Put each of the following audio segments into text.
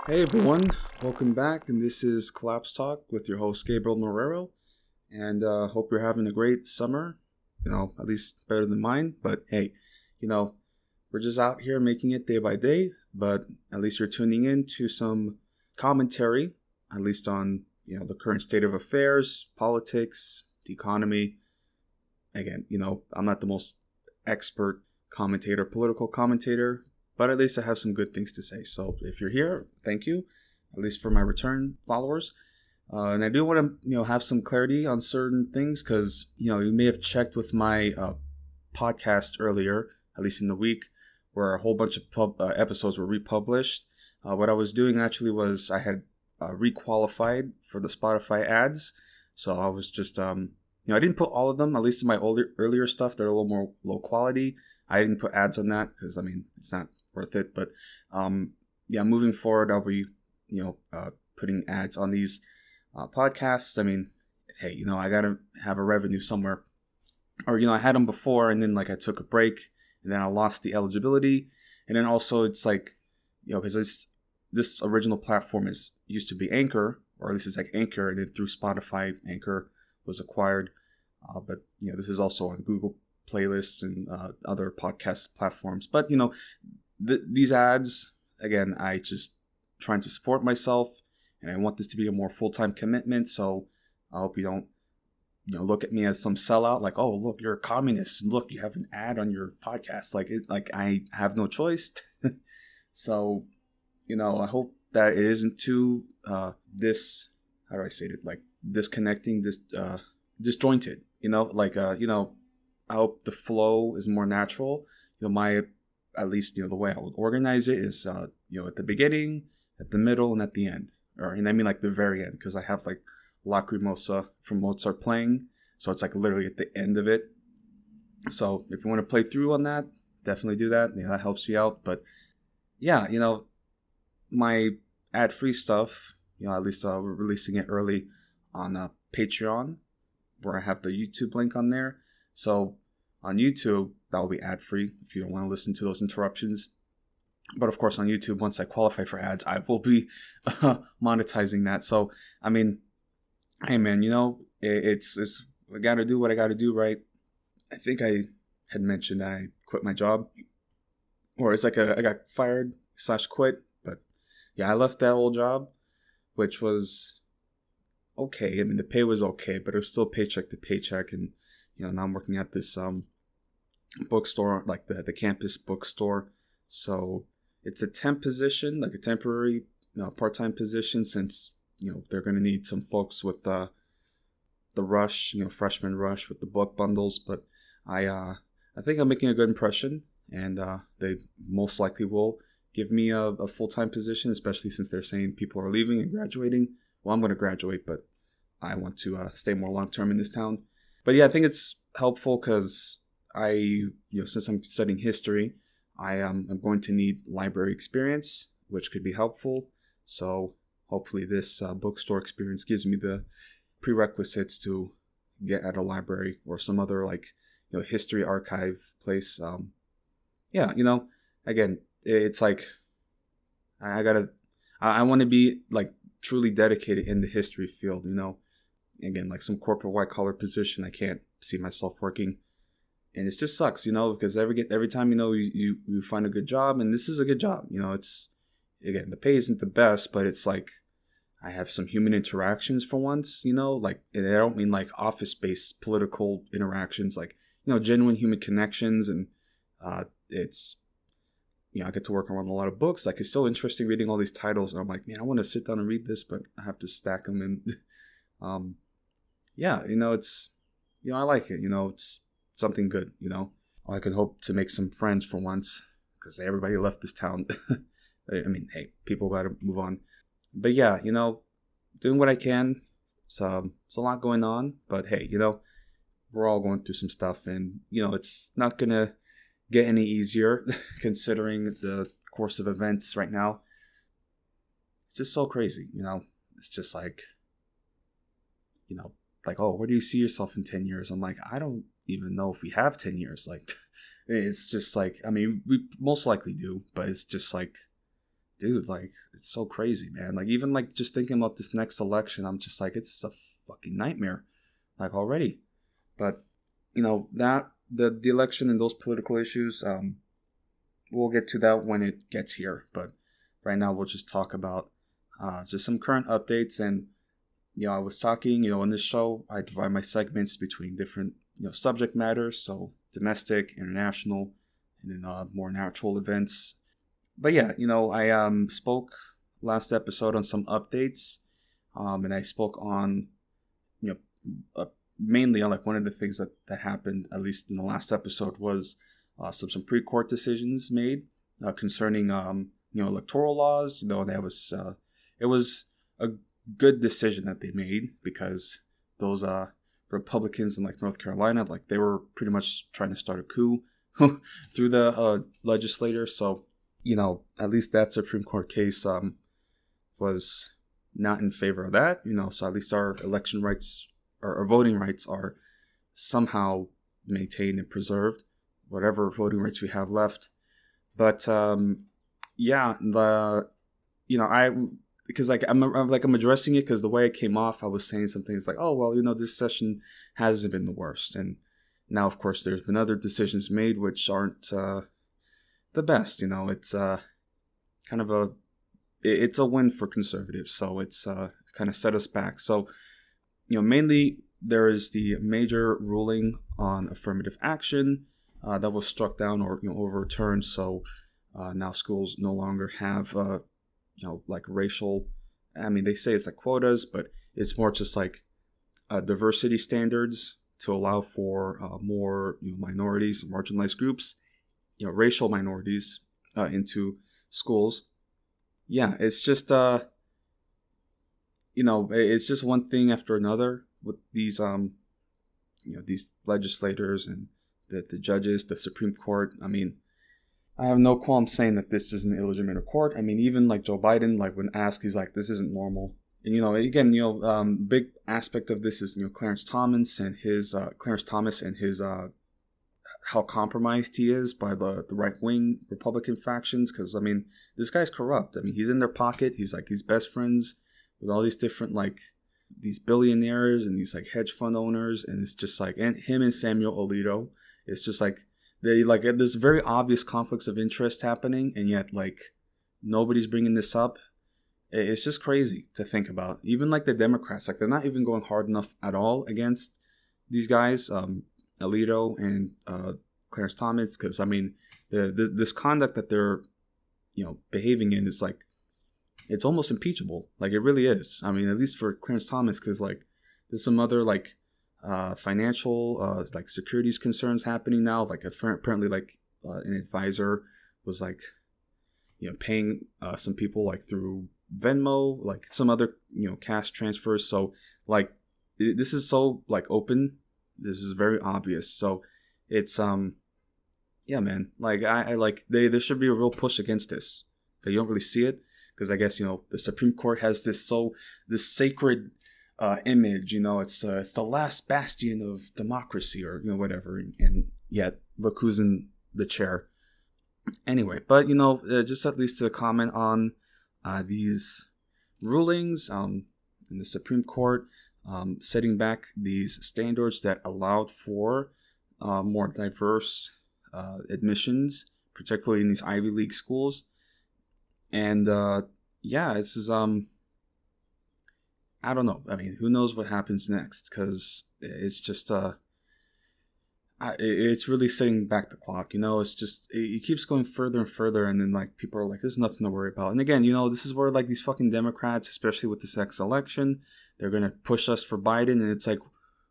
Hey everyone, welcome back, and this is Collapse Talk with your host Gabriel Marrero, and hope you're having a great summer, at least better than mine, but hey, we're just out here making it day by day, but at least you're tuning in to some commentary, at least on, the current state of affairs, politics, the economy. Again, I'm not the most expert commentator, political commentator, but at least I have some good things to say. So if you're here, thank you, at least for my return followers. And I do want to, have some clarity on certain things because, you may have checked with my podcast earlier, at least in the week, where a whole bunch of episodes were republished. What I was doing actually was I had requalified for the Spotify ads. So I was just, I didn't put all of them, at least in my earlier stuff. They're a little more low quality. I didn't put ads on that because, it's not worth it. But moving forward, I'll be putting ads on these podcasts. Hey, I gotta have a revenue somewhere, or I had them before, and then I took a break, and then I lost the eligibility, and then also it's because this original platform used to be Anchor, or at least it's like Anchor, and then through Spotify, Anchor was acquired. But this is also on Google playlists and other podcast platforms. But these ads, again, I just trying to support myself, and I want this to be a more full-time commitment. So I hope you don't, look at me as some sellout, like, oh, look, you're a communist, and look, you have an ad on your podcast. I have no choice. So, I hope that it isn't too how do I say it? Like disconnecting, disjointed. I hope the flow is more natural. At least the way I would organize it is at the beginning, at the middle, and at the end. And I mean the very end, because I have Lacrimosa from Mozart playing, so it's literally at the end of it. So if you want to play through on that, definitely do that. That helps you out. But yeah, my ad-free stuff, at least we're releasing it early on Patreon, where I have the YouTube link on there. So on YouTube, that will be ad-free if you don't want to listen to those interruptions. But of course, on YouTube, once I qualify for ads, I will be monetizing that. So, hey man, it's I got to do what I got to do, right? I think I had mentioned that I quit my job, or it's I got fired / quit. But yeah, I left that old job, which was okay. The pay was okay, but it was still paycheck to paycheck. And now I'm working at this bookstore, like the campus bookstore. So it's a temp position, like a temporary part-time position, since they're going to need some folks with the rush, freshman rush with the book bundles. But I think I'm making a good impression, and they most likely will give me a full-time position, especially since they're saying people are leaving and graduating. Well, I'm going to graduate, but I want to stay more long-term in this town. But yeah, I think it's helpful because since I'm studying history, I'm going to need library experience, which could be helpful. So hopefully this bookstore experience gives me the prerequisites to get at a library or some other history archive place. Again, it's I want to be truly dedicated in the history field. Again, some corporate white collar position, I can't see myself working. And it just sucks, because every time, you find a good job, and this is a good job, it's, again, the pay isn't the best, but it's I have some human interactions for once, and I don't mean office-based political interactions, genuine human connections. And it's, I get to work on a lot of books. It's so interesting reading all these titles, and I'm man, I want to sit down and read this, but I have to stack them. And it's, I like it, it's something good, I could hope to make some friends for once, because everybody left this town. Hey, people gotta move on. But yeah, doing what I can. It's a lot going on, but hey, we're all going through some stuff, and it's not gonna get any easier considering the course of events right now. It's just so crazy, it's just oh, where do you see yourself in 10 years? I'm I don't even know if we have 10 years. It's just we most likely do, but it's just dude, like, it's so crazy, man. Like, even like just thinking about this next election, I'm just like, it's a fucking nightmare, like, already. But that the election and those political issues, we'll get to that when it gets here. But right now, we'll just talk about just some current updates. And I was talking, in this show, I divide my segments between different subject matters, so domestic, international, and then more natural events. But yeah, I spoke last episode on some updates, and I spoke on mainly on like one of the things that happened, at least in the last episode, was some Supreme Court decisions made concerning electoral laws. That was it was a good decision that they made, because those Republicans in like North Carolina, like, they were pretty much trying to start a coup through the legislature. So at least that Supreme Court case was not in favor of that. So at least our election rights, or our voting rights, are somehow maintained and preserved, whatever voting rights we have left. But because like I'm addressing it, because the way it came off, I was saying some things like, oh well, this session hasn't been the worst, and now of course there's been other decisions made which aren't the best. It's kind of it's a win for conservatives, so it's kind of set us back. So mainly there is the major ruling on affirmative action that was struck down or overturned. So now schools no longer have like racial, I mean, they say it's like quotas, but it's more just like diversity standards to allow for more minorities, marginalized groups, racial minorities into schools. Yeah, it's just it's just one thing after another with these these legislators and the judges, the Supreme Court. I mean, I have no qualm saying that this is an illegitimate court. I mean, even like Joe Biden, like when asked, he's like, this isn't normal. And again, big aspect of this is Clarence Thomas and his how compromised he is by the right wing Republican factions. Because I mean, this guy's corrupt. I mean, he's in their pocket. He's best friends with all these different like these billionaires and these like hedge fund owners, and it's just like, and him and Samuel Alito. It's just like there's very obvious conflicts of interest happening, and yet like nobody's bringing this up. It's just crazy to think about. Even like the Democrats, like they're not even going hard enough at all against these guys, Alito and Clarence Thomas, because I mean this conduct that they're behaving in is like, it's almost impeachable. Like it really is. I mean, at least for Clarence Thomas, because like there's some other like financial like securities concerns happening now. Like apparently like an advisor was like paying some people like through Venmo, like some other cash transfers. So like this is so like open. This is very obvious. So it's yeah, man. Like I like there should be a real push against this. But you don't really see it, because I guess the Supreme Court has this sacred image. It's the last bastion of democracy, or whatever. And yet look who's in the chair. Anyway, but just at least to comment on these rulings in the Supreme Court, setting back these standards that allowed for more diverse admissions, particularly in these Ivy League schools. And yeah, this is I don't know. I mean, who knows what happens next? Because it's just it's really setting back the clock. It's just it keeps going further and further, and then like people are like, "There's nothing to worry about." And again, this is where like these fucking Democrats, especially with this next election, they're gonna push us for Biden, and it's like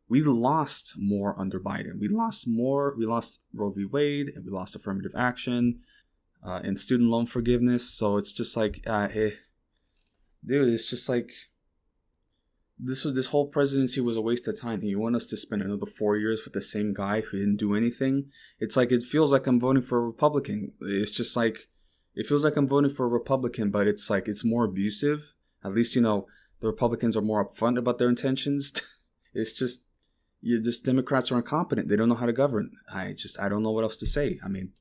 we lost more under Biden. We lost more. We lost Roe v. Wade, and we lost affirmative action. And student loan forgiveness. So it's just like, dude, it's just like this whole presidency was a waste of time. And you want us to spend another 4 years with the same guy who didn't do anything? It's like, it feels like I'm voting for a Republican. It's just like, it feels like I'm voting for a Republican, but it's like, it's more abusive. At least, the Republicans are more upfront about their intentions. It's just, Democrats are incompetent. They don't know how to govern. I don't know what else to say. I mean,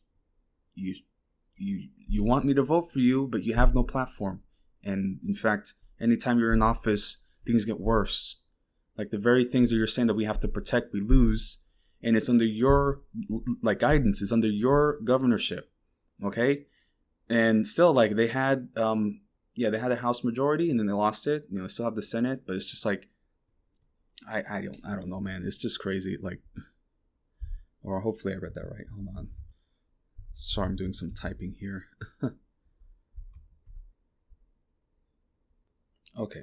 you want me to vote for you, but you have no platform. And in fact, anytime you're in office, things get worse. Like the very things that you're saying that we have to protect, we lose. And it's under your guidance. It's under your governorship. Okay. And still, like, they had they had a House majority and then they lost it. They still have the Senate, but it's just like I don't know, man. It's just crazy. Like, or hopefully I read that right. Hold on. Sorry, I'm doing some typing here. Okay.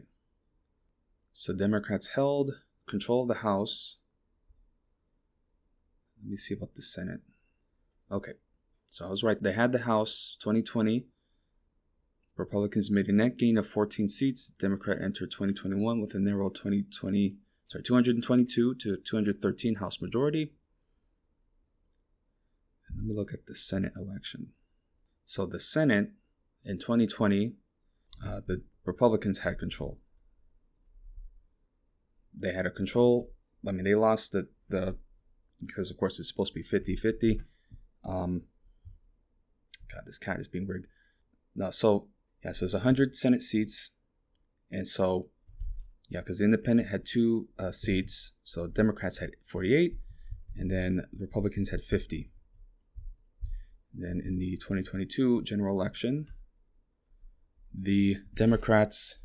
So Democrats held control of the House. Let me see about the Senate. Okay. So I was right. They had the House 2020. Republicans made a net gain of 14 seats. Democrat entered 2021 with a narrow 222 to 213 House majority. And let me look at the Senate election. So the Senate in 2020, the Republicans had control. They had a control. I mean, they lost the because of course it's supposed to be 50-50. God, this cat is being weird. No, so it's 100 Senate seats, and so because the Independent had 2 seats, so Democrats had 48, and then Republicans had 50. And then in the 2022 general election, the Democrats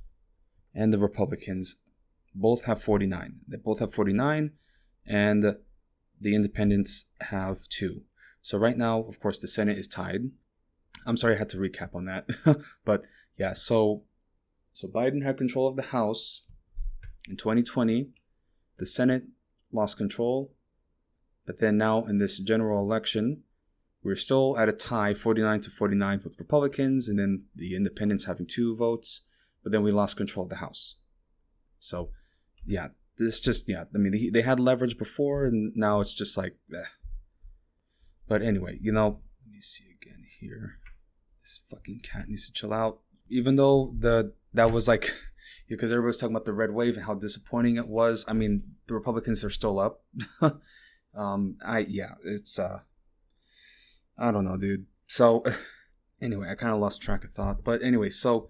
and the Republicans both have 49. They both have 49, and the Independents have 2. So right now, of course, the Senate is tied. I'm sorry, I had to recap on that. But yeah, so Biden had control of the House in 2020. The Senate lost control. But then now in this general election, we're still at a tie, 49-49 with Republicans, and then the Independents having 2 votes. But then we lost control of the House. So yeah, this just, I mean, they had leverage before, and now it's just like, eh. But anyway, let me see again here. This fucking cat needs to chill out. Even though that was like, because everybody's talking about the red wave and how disappointing it was. I mean, the Republicans are still up. It's I don't know, dude. So anyway, I kind of lost track of thought. But anyway, so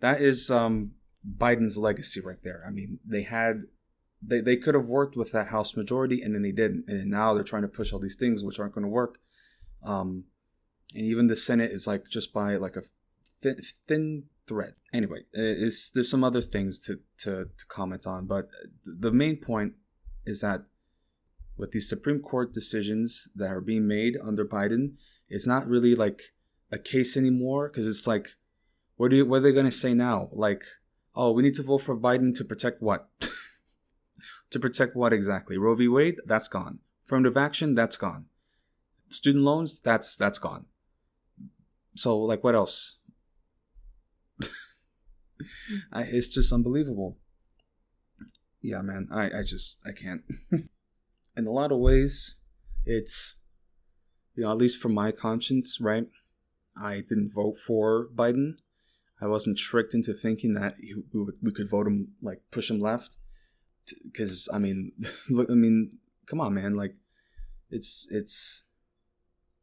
that is Biden's legacy right there. I mean, they could have worked with that House majority, and then they didn't. And now they're trying to push all these things which aren't going to work. And even the Senate is like just by like a thin thread. Anyway, there's some other things to comment on, but the main point is that with these Supreme Court decisions that are being made under Biden, it's not really like a case anymore, because it's like, what are they going to say now? Like, oh, we need to vote for Biden to protect what? To protect what exactly? Roe v. Wade? That's gone. Affirmative action? That's gone. Student loans? That's gone. So, like, what else? It's just unbelievable. Yeah, man, I can't. In a lot of ways, it's, at least for my conscience, right? I didn't vote for Biden. I wasn't tricked into thinking that we could vote him, like, push him left. Because, I mean, come on, man. Like, it's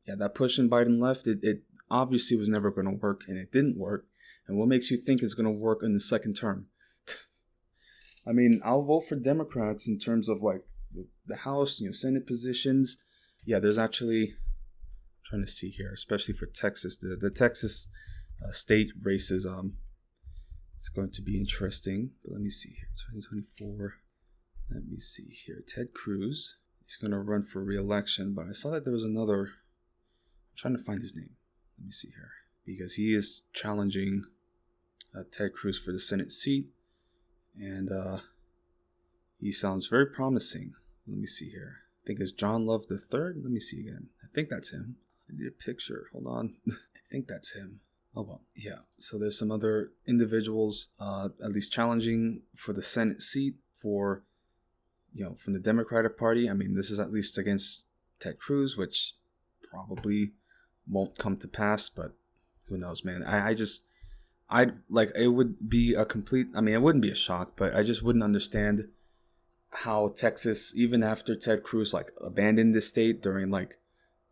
that pushing Biden left, it obviously was never going to work, and it didn't work. And what makes you think it's going to work in the second term? I mean, I'll vote for Democrats in terms of, like, the House, Senate positions. Yeah, there's actually, I'm trying to see here, especially for Texas, the Texas state races. It's going to be interesting. But let me see here, 2024. Let me see here. Ted Cruz, he's going to run for re-election, but I saw that there was another. I'm trying to find his name. Let me see here, because he is challenging Ted Cruz for the Senate seat, and he sounds very promising. Let me see here. I think it's John Love III. Let me see again. I think that's him. I need a picture. Hold on. I think that's him. Oh, well, yeah. So there's some other individuals at least challenging for the Senate seat for, from the Democratic Party. I mean, this is at least against Ted Cruz, which probably won't come to pass, but who knows, man. It would be a complete, it wouldn't be a shock, but I just wouldn't understand how Texas, even after Ted Cruz, like, abandoned the state during, like,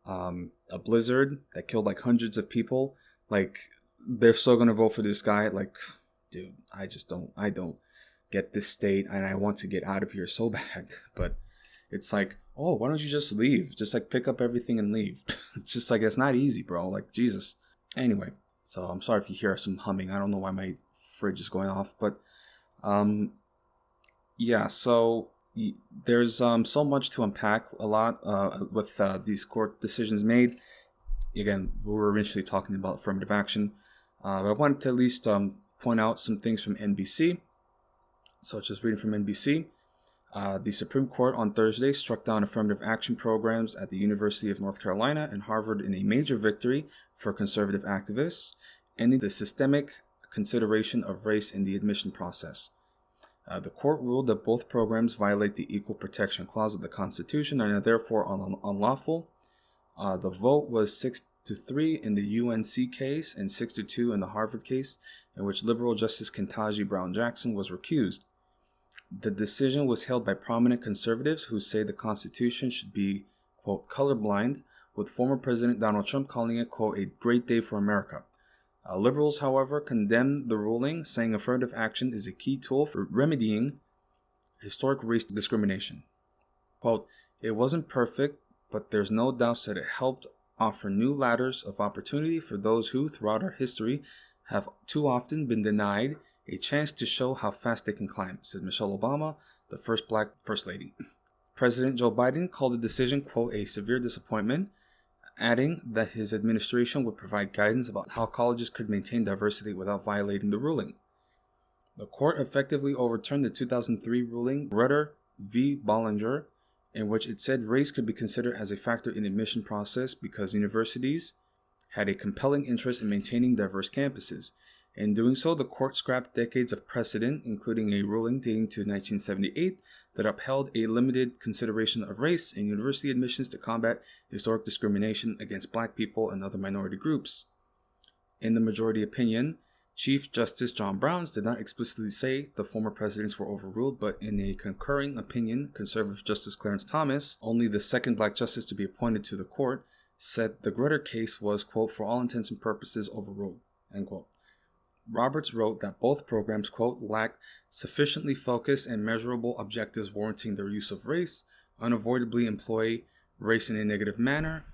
a blizzard that killed like hundreds of people. Like, they're still gonna vote for this guy. Like, dude, I don't get this state, and I want to get out of here so bad. But it's like, oh, why don't you just leave? Just like pick up everything and leave. It's just like, it's not easy, bro. Like, Jesus. Anyway, so I'm sorry if you hear some humming. I don't know why my fridge is going off, but yeah. So there's so much to unpack. A lot with these court decisions made. Again, we were initially talking about affirmative action. But I wanted to at least point out some things from NBC. So just reading from NBC. The Supreme Court on Thursday struck down affirmative action programs at the University of North Carolina and Harvard in a major victory for conservative activists, ending the systemic consideration of race in the admission process. The court ruled that both programs violate the Equal Protection Clause of the Constitution and are therefore unlawful. The vote was 6-3 in the UNC case and 6-2 in the Harvard case, in which liberal Justice Ketanji Brown Jackson was recused. The decision was hailed by prominent conservatives who say the Constitution should be, quote, colorblind, with former President Donald Trump calling it, quote, a great day for America. Liberals, however, condemned the ruling, saying affirmative action is a key tool for remedying historic race discrimination. Quote, it wasn't perfect, but there's no doubt that it helped offer new ladders of opportunity for those who, throughout our history, have too often been denied a chance to show how fast they can climb, said Michelle Obama, the first black First Lady. President Joe Biden called the decision, quote, a severe disappointment, adding that his administration would provide guidance about how colleges could maintain diversity without violating the ruling. The court effectively overturned the 2003 ruling Rudder v. Bollinger, in which it said race could be considered as a factor in the admission process because universities had a compelling interest in maintaining diverse campuses. In doing so, the court scrapped decades of precedent, including a ruling dating to 1978 that upheld a limited consideration of race in university admissions to combat historic discrimination against black people and other minority groups. In the majority opinion, Chief Justice John Brown did not explicitly say the former presidents were overruled, but in a concurring opinion, conservative Justice Clarence Thomas, only the second black justice to be appointed to the court, said the Grutter case was, quote, for all intents and purposes overruled, end quote. Roberts wrote that both programs, quote, lack sufficiently focused and measurable objectives warranting their use of race, unavoidably employ race in a negative manner,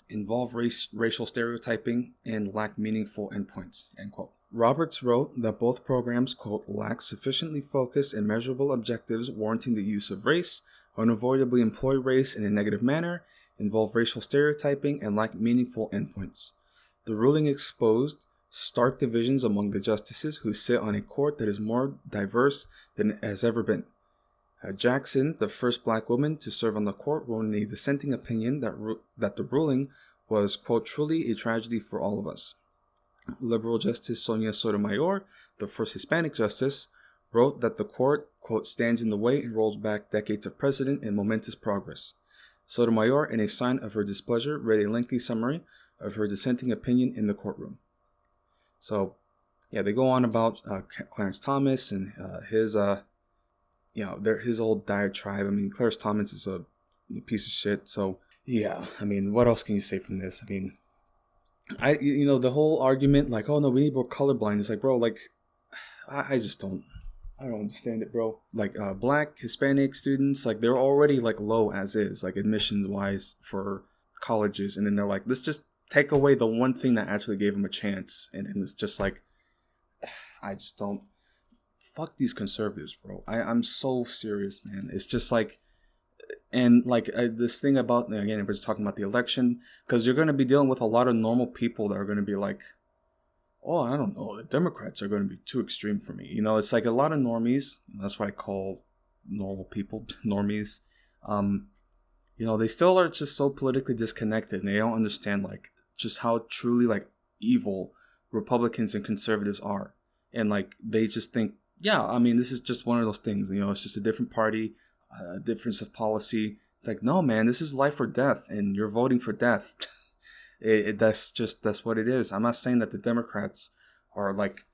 involve racial stereotyping, and lack meaningful endpoints, end quote. Roberts wrote that both programs, quote, lack sufficiently focused and measurable objectives warranting the use of race, unavoidably employ race in a negative manner, involve racial stereotyping, and lack meaningful endpoints. The ruling exposed stark divisions among the justices who sit on a court that is more diverse than it has ever been. Jackson, the first black woman to serve on the court, wrote in a dissenting opinion that the ruling was, quote, truly a tragedy for all of us. Liberal Justice Sonia Sotomayor, the first Hispanic justice, wrote that the court, quote, stands in the way and rolls back decades of precedent and momentous progress. Sotomayor, in a sign of her displeasure, read a lengthy summary of her dissenting opinion in the courtroom. So, yeah, they go on about Clarence Thomas and his old diatribe. I mean, Clarence Thomas is a piece of shit. So, yeah, I mean, what else can you say from this? I mean, the whole argument, like, oh no, we need more colorblind. It's like, bro, like, I don't understand it, bro. Like, black, Hispanic students, like, they're already, like, low as is, like, admissions-wise for colleges. And then they're like, let's just take away the one thing that actually gave them a chance. And then it's just like, I just don't. Fuck these conservatives, bro. I'm so serious, man. It's just like, and like this thing about, again, we're just talking about the election, because you're going to be dealing with a lot of normal people that are going to be like, oh, I don't know, the Democrats are going to be too extreme for me. You know, it's like a lot of normies. That's why I call normal people normies. They still are just so politically disconnected, and they don't understand like just how truly like evil Republicans and conservatives are. And like they just think, yeah, I mean, this is just one of those things. It's just a different party, a difference of policy. It's like, no, man, this is life or death, and you're voting for death. That's what it is. I'm not saying that the Democrats are like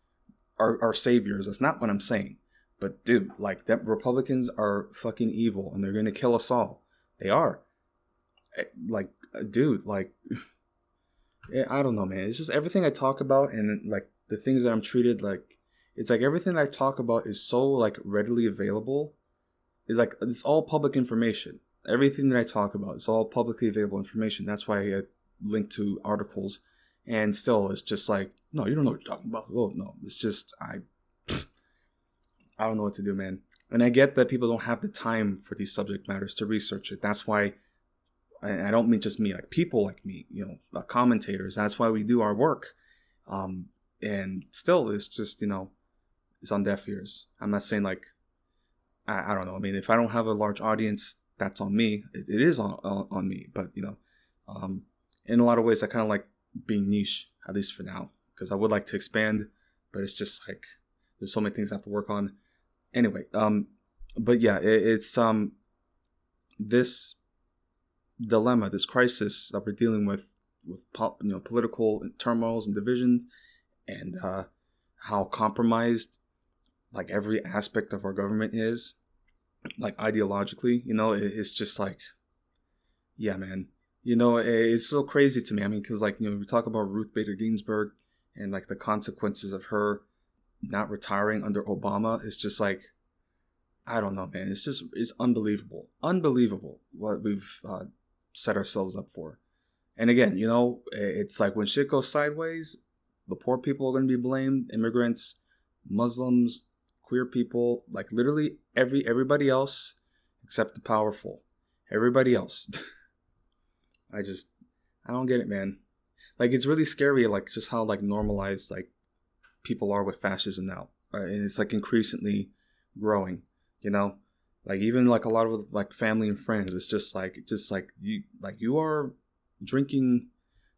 are saviors. That's not what I'm saying. But dude, like, Republicans are fucking evil, and they're gonna kill us all. They are. Like, dude, like, I don't know, man. It's just everything I talk about, and like the things that I'm treated like, it's like everything I talk about is so like readily available. It's like it's all public information. Everything that I talk about is all publicly available information. That's why I link to articles, and still it's just like, no, you don't know what you're talking about. Oh no, it's just I don't know what to do, man. And I get that people don't have the time for these subject matters to research it. That's why I don't mean just me, like people like me, commentators. That's why we do our work. And still, it's just, it's on deaf ears. I'm not saying like, I don't know. I mean, if I don't have a large audience, that's on me. It is on me. But, in a lot of ways, I kind of like being niche, at least for now, because I would like to expand, but it's just like, there's so many things I have to work on. Anyway, but yeah, it's this dilemma, this crisis that we're dealing with political turmoils and divisions, and how compromised like every aspect of our government is, like ideologically. It's just like, yeah, man. It's so crazy to me. I mean, because like we talk about Ruth Bader Ginsburg and like the consequences of her not retiring under Obama. It's just like, I don't know, man. It's unbelievable what we've set ourselves up for. And again, it's like when shit goes sideways, the poor people are going to be blamed, immigrants, Muslims, queer people, like literally everybody else except the powerful. Everybody else. I don't get it, man. Like, it's really scary, like just how like normalized like people are with fascism now, and it's like increasingly growing. Like even like a lot of like family and friends, it's just like you are drinking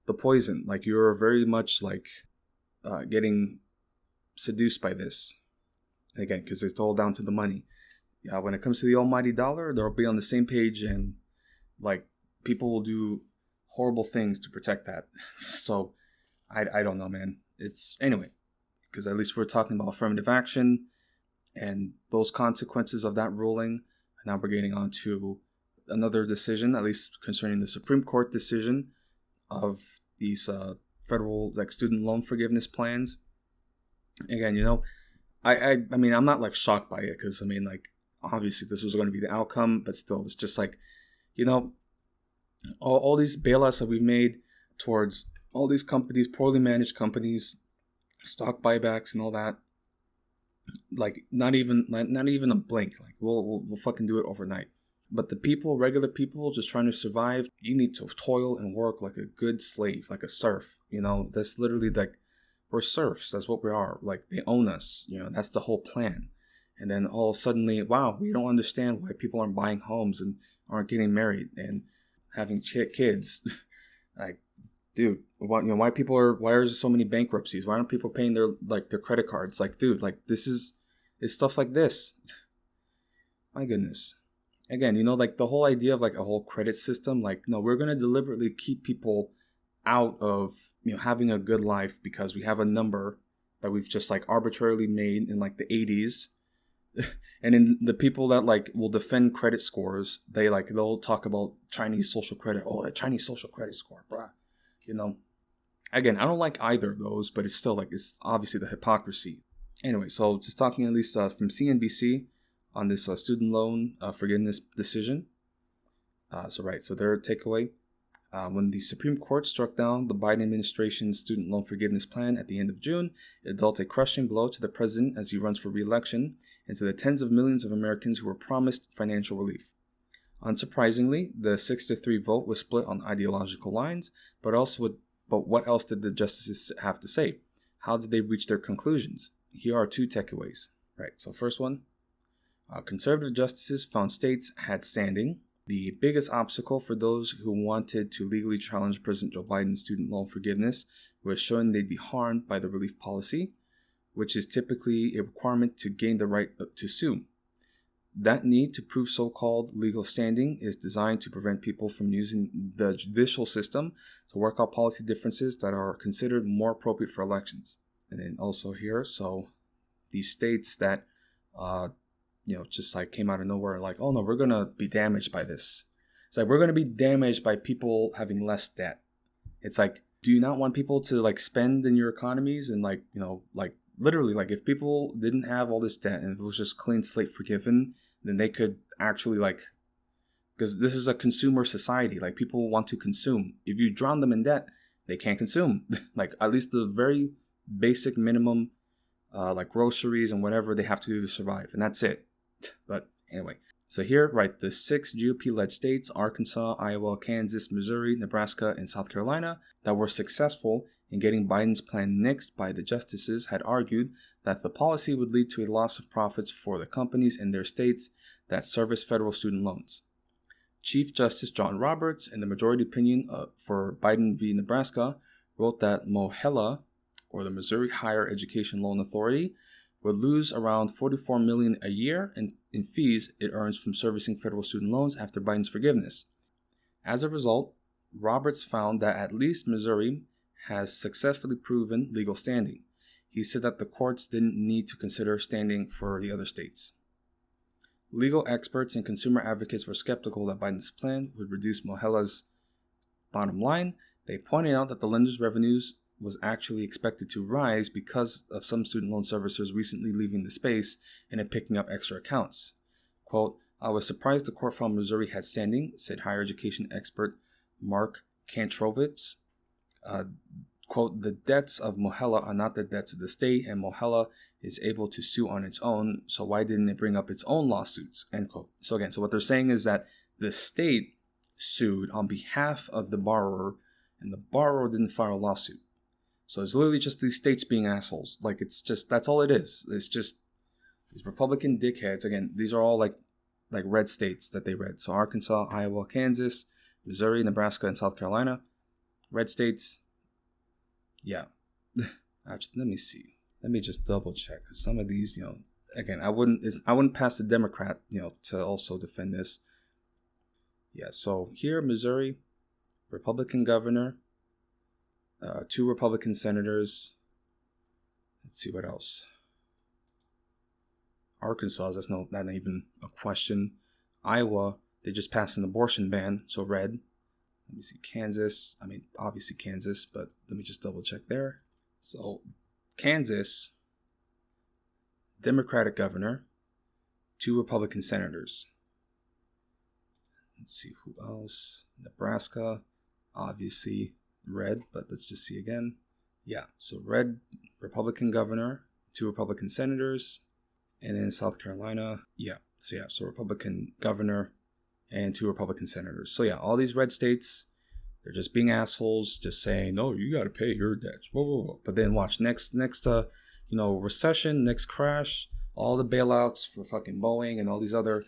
the poison. Like you're very much like getting seduced by this. Again, because it's all down to the money. Yeah, when it comes to the almighty dollar, they'll be on the same page, and like people will do horrible things to protect that. So I don't know, man. It's anyway, because at least we're talking about affirmative action and those consequences of that ruling. Now we're getting on to another decision, at least concerning the Supreme Court decision of these federal like student loan forgiveness plans. Again, I mean, I'm not like shocked by it, because I mean, like obviously this was going to be the outcome, but still, it's just like, all these bailouts that we've made towards all these companies, poorly managed companies, stock buybacks and all that. Like not even a blink. Like we'll fucking do it overnight. But the people, regular people, just trying to survive, you need to toil and work like a good slave, like a serf. That's literally like, we're serfs. That's what we are. Like they own us. That's the whole plan. And then all suddenly, wow, we don't understand why people aren't buying homes and aren't getting married and having kids. Like, dude, why why are there so many bankruptcies? Why aren't people paying their credit cards? Like, dude, like it's stuff like this. My goodness. Again, like the whole idea of like a whole credit system, like, no, we're going to deliberately keep people out of, having a good life because we have a number that we've just like arbitrarily made in like the 80s. And in the people that like will defend credit scores, they'll talk about Chinese social credit. Oh, that Chinese social credit score, bruh. Again, I don't like either of those, but it's still like, it's obviously the hypocrisy. Anyway, so just talking at least from CNBC on this student loan forgiveness decision. So their takeaway. When the Supreme Court struck down the Biden administration's student loan forgiveness plan at the end of June, it dealt a crushing blow to the president as he runs for re-election and to the tens of millions of Americans who were promised financial relief. Unsurprisingly, the 6-3 vote was split on ideological lines, but what else did the justices have to say? How did they reach their conclusions? Here are two takeaways. Right, so first one, conservative justices found states had standing. The biggest obstacle for those who wanted to legally challenge President Joe Biden's student loan forgiveness was showing they'd be harmed by the relief policy, which is typically a requirement to gain the right to sue. That need to prove so-called legal standing is designed to prevent people from using the judicial system to work out policy differences that are considered more appropriate for elections. And then also here, so these states that just like came out of nowhere, like, oh no, we're gonna be damaged by this. It's like, we're going to be damaged by people having less debt. It's like, do you not want people to like spend in your economies? And like, like literally, like if people didn't have all this debt and it was just clean slate forgiven, then they could actually like, because this is a consumer society, like people want to consume. If you drown them in debt, they can't consume. Like at least the very basic minimum, like groceries and whatever they have to do to survive. And that's it. But anyway, so here, right, the 6 GOP-led states, Arkansas, Iowa, Kansas, Missouri, Nebraska, and South Carolina, that were successful in getting Biden's plan nixed by the justices had argued that the policy would lead to a loss of profits for the companies in their states that service federal student loans. Chief Justice John Roberts, in the majority opinion for Biden v. Nebraska, wrote that MOHELA, or the Missouri Higher Education Loan Authority, would lose around $44 million a year in fees it earns from servicing federal student loans after Biden's forgiveness. As a result, Roberts found that at least Missouri has successfully proven legal standing. He said that the courts didn't need to consider standing for the other states. Legal experts and consumer advocates were skeptical that Biden's plan would reduce MOHELA's bottom line. They pointed out that the lender's revenues was actually expected to rise because of some student loan servicers recently leaving the space and then picking up extra accounts. Quote, I was surprised the court found Missouri had standing, said higher education expert Mark Kantrovitz. Quote, the debts of MOHELA are not the debts of the state, and MOHELA is able to sue on its own, so why didn't it bring up its own lawsuits, end quote. So again, so what they're saying is that the state sued on behalf of the borrower, and the borrower didn't file a lawsuit. So it's literally just these states being assholes. Like, it's just, that's all it is. It's just these Republican dickheads. Again, these are all like red states that they read. So Arkansas, Iowa, Kansas, Missouri, Nebraska, and South Carolina. Red states. Yeah. Actually, let me see. Let me just double check. Some of these, again, I wouldn't pass a Democrat, to also defend this. Yeah, so here, Missouri, Republican governor, 2 Republican senators. Let's see what else. Arkansas, that's not even a question. Iowa, they just passed an abortion ban, so red. Let me see, Kansas. I mean, obviously Kansas, but let me just double check there. So, Kansas, Democratic governor, 2 Republican senators. Let's see who else. Nebraska, obviously red, but let's just see again. Yeah, so red, Republican governor, 2 Republican senators, and in South Carolina, so Republican governor and 2 Republican senators. So yeah, all these red states, they're just being assholes, just saying, no, you got to pay your debts. Whoa, whoa, whoa. But then watch next, recession, next crash, all the bailouts for fucking Boeing and all these other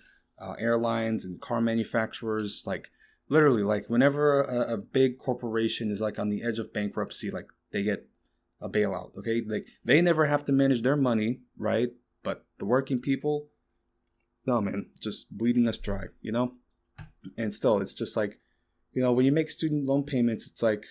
airlines and car manufacturers, like literally, like whenever a big corporation is like on the edge of bankruptcy, like they get a bailout, okay? Like they never have to manage their money, right? But the working people, no man, just bleeding us dry, And still, it's just like, when you make student loan payments, it's like,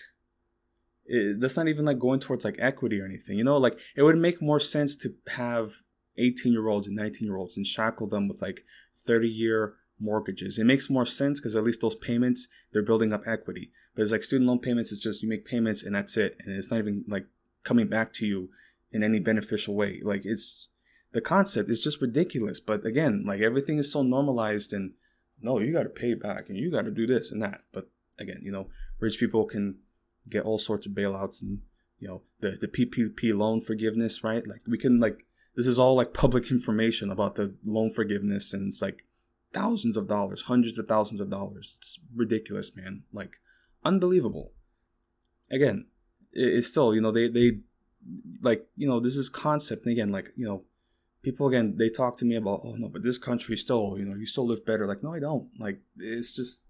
that's not even like going towards like equity or anything, Like it would make more sense to have 18-year-olds and 19-year-olds and shackle them with like 30-year mortgages. It makes more sense because at least those payments, they're building up equity. But it's like student loan payments, it's just you make payments and that's it. And it's not even like coming back to you in any beneficial way. Like the concept is just ridiculous. But again, like everything is so normalized and no, you got to pay back and you got to do this and that. But again, rich people can get all sorts of bailouts and, the PPP loan forgiveness, right? Like we can this is all like public information about the loan forgiveness and it's like thousands of dollars, hundreds of thousands of dollars. It's ridiculous, man. Like unbelievable. Again, it's still, they like, this is concept. And again, like, people, again, they talk to me about, oh no, but this country still, you still live better. Like, no, I don't. Like, it's just,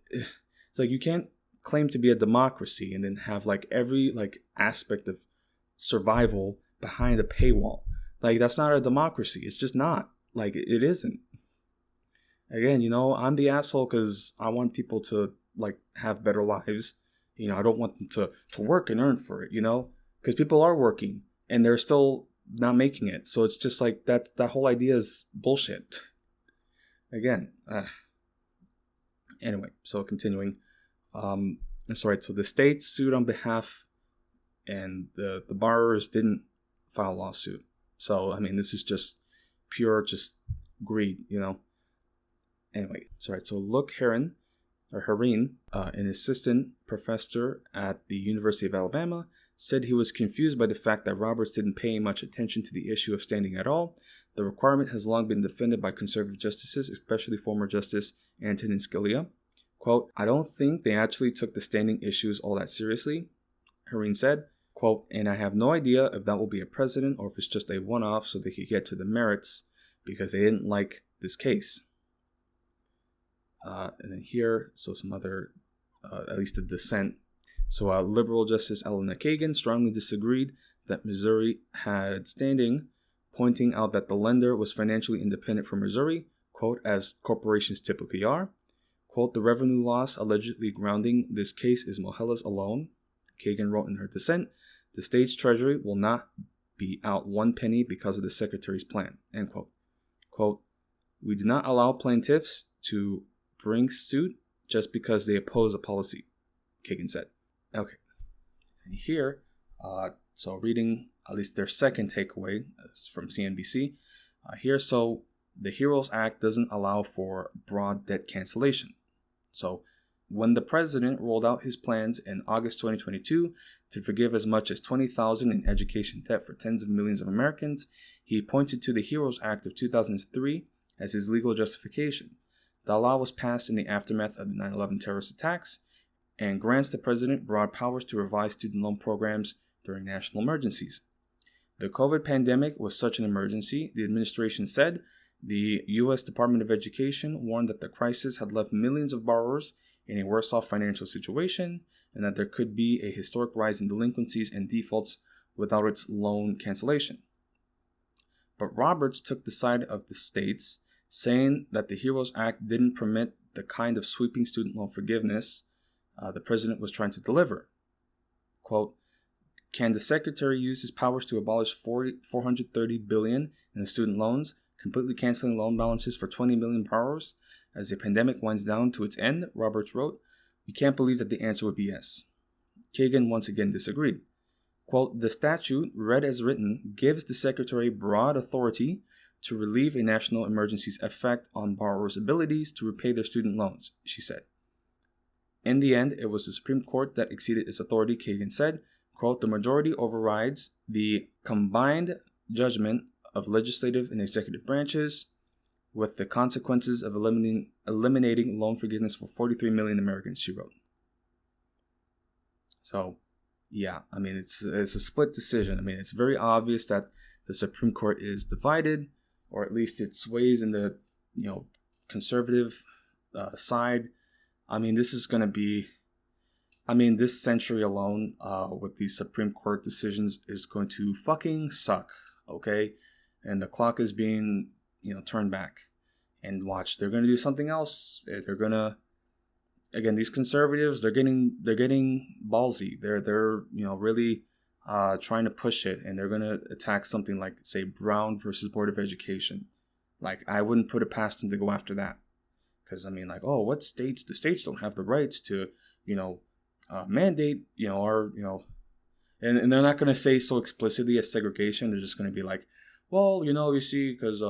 it's like you can't claim to be a democracy and then have like every like aspect of survival behind a paywall. Like, that's not a democracy. It's just not. Like, it isn't. Again, I'm the asshole because I want people to like have better lives. I don't want them to work and earn for it, because people are working and they're still not making it. So it's just like that whole idea is bullshit. Again, Anyway, so continuing. So the states sued on behalf, and the borrowers didn't file a lawsuit. So, I mean, this is just pure greed, Anyway, so Luke Herring, an assistant professor at the University of Alabama, said he was confused by the fact that Roberts didn't pay much attention to the issue of standing at all. The requirement has long been defended by conservative justices, especially former Justice Antonin Scalia. Quote, I don't think they actually took the standing issues all that seriously, Herring said. Quote, and I have no idea if that will be a precedent or if it's just a one-off so they could get to the merits because they didn't like this case. And then here, so some other, at least the dissent. So liberal Justice Elena Kagan strongly disagreed that Missouri had standing, pointing out that the lender was financially independent from Missouri, quote, as corporations typically are. Quote, the revenue loss allegedly grounding this case is Mohella's alone. Kagan wrote in her dissent, the state's treasury will not be out one penny because of the secretary's plan, end quote. Quote, we do not allow plaintiffs to bring suit just because they oppose a policy, Kagan said. Okay. And here, so reading at least their second takeaway from CNBC, so the HEROES Act doesn't allow for broad debt cancellation. So when the president rolled out his plans in August 2022 to forgive as much as $20,000 in education debt for tens of millions of Americans, he pointed to the HEROES Act of 2003 as his legal justification. The law was passed in the aftermath of the 9/11 terrorist attacks and grants the president broad powers to revise student loan programs during national emergencies. The COVID pandemic was such an emergency, the administration said. The U.S. Department of Education warned that the crisis had left millions of borrowers in a worse-off financial situation and that there could be a historic rise in delinquencies and defaults without its loan cancellation. But Roberts took the side of the states, saying that the HEROES Act didn't permit the kind of sweeping student loan forgiveness the president was trying to deliver. Quote, can the secretary use his powers to abolish $430 billion in the student loans, completely canceling loan balances for 20 million borrowers as the pandemic winds down to its end? Roberts wrote, we can't believe that the answer would be yes. Kagan once again disagreed. Quote, the statute, read as written, gives the secretary broad authority to relieve a national emergency's effect on borrowers' abilities to repay their student loans, she said. In the end, it was the Supreme Court that exceeded its authority, Kagan said. Quote, the majority overrides the combined judgment of legislative and executive branches with the consequences of eliminating loan forgiveness for 43 million Americans, she wrote. So, yeah, I mean, it's a split decision. I mean, it's very obvious that the Supreme Court is divided, or at least it sways in the, conservative side. I mean, this is going to be, this century alone with these Supreme Court decisions is going to fucking suck, okay? And the clock is being, turned back. And watch, they're going to do something else. They're going to, again, these conservatives, they're getting ballsy. They're really trying to push it, and they're going to attack something like, say, Brown versus Board of Education. Like, I wouldn't put it past them to go after that. Because, what states? The states don't have the rights to, mandate, and they're not going to say so explicitly as segregation. They're just going to be like, well, you see, because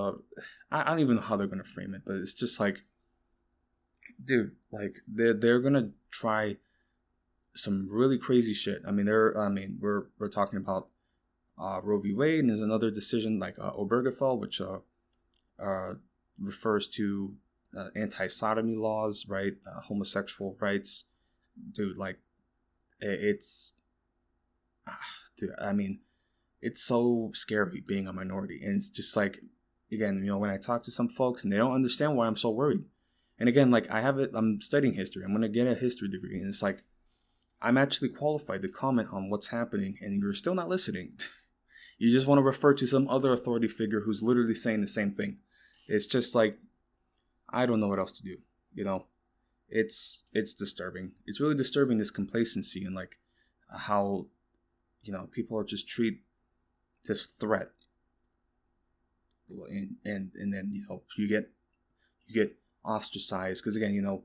I don't even know how they're going to frame it, but it's just like, dude, like they're going to try some really crazy shit. We're talking about Roe v. Wade, and there's another decision like Obergefell, which refers to anti-sodomy laws, right? Homosexual rights, dude. Like, it's so scary being a minority, and it's just like, again, when I talk to some folks and they don't understand why I'm so worried. And again, like I'm studying history. I'm going to get a history degree, and it's like I'm actually qualified to comment on what's happening, and you're still not listening. You just want to refer to some other authority figure who's literally saying the same thing. It's just like, I don't know what else to do. It's disturbing. It's really disturbing, this complacency and like how people are just treat this threat, and then you get ostracized because, again,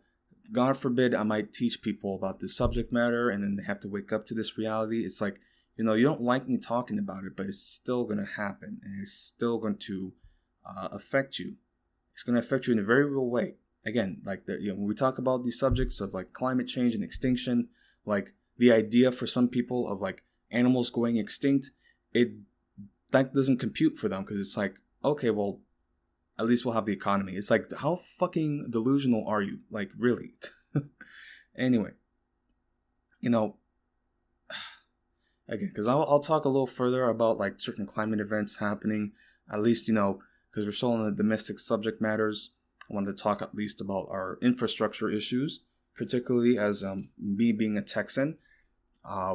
God forbid I might teach people about this subject matter and then they have to wake up to this reality. It's like, you don't like me talking about it, but it's still going to happen and it's still going to affect you. It's going to affect you in a very real way. Again, like when we talk about these subjects of like climate change and extinction, like the idea for some people of like animals going extinct, that doesn't compute for them because it's like, okay, well, at least we'll have the economy. It's like, how fucking delusional are you? Like, really? Anyway, again, because I'll talk a little further about like certain climate events happening, at least, because we're still on the domestic subject matters. I wanted to talk at least about our infrastructure issues, particularly as me being a Texan.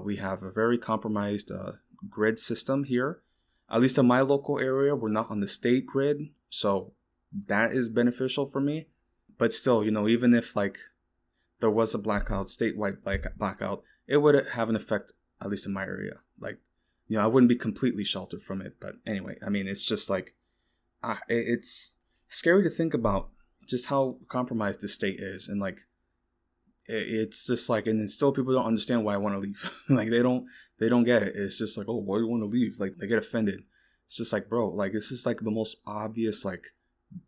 We have a very compromised grid system here. At least in my local area, we're not on the state grid, so that is beneficial for me. But still, even if like there was a blackout, statewide blackout, it would have an effect, at least in my area. Like, I wouldn't be completely sheltered from it. But anyway, I mean, it's just like, it's scary to think about just how compromised the state is. And like, it's just like, and then still people don't understand why I want to leave. Like, they don't get it. It's just like, oh, why do you want to leave? Like, they get offended. It's just like, bro, like, this is like the most obvious, like,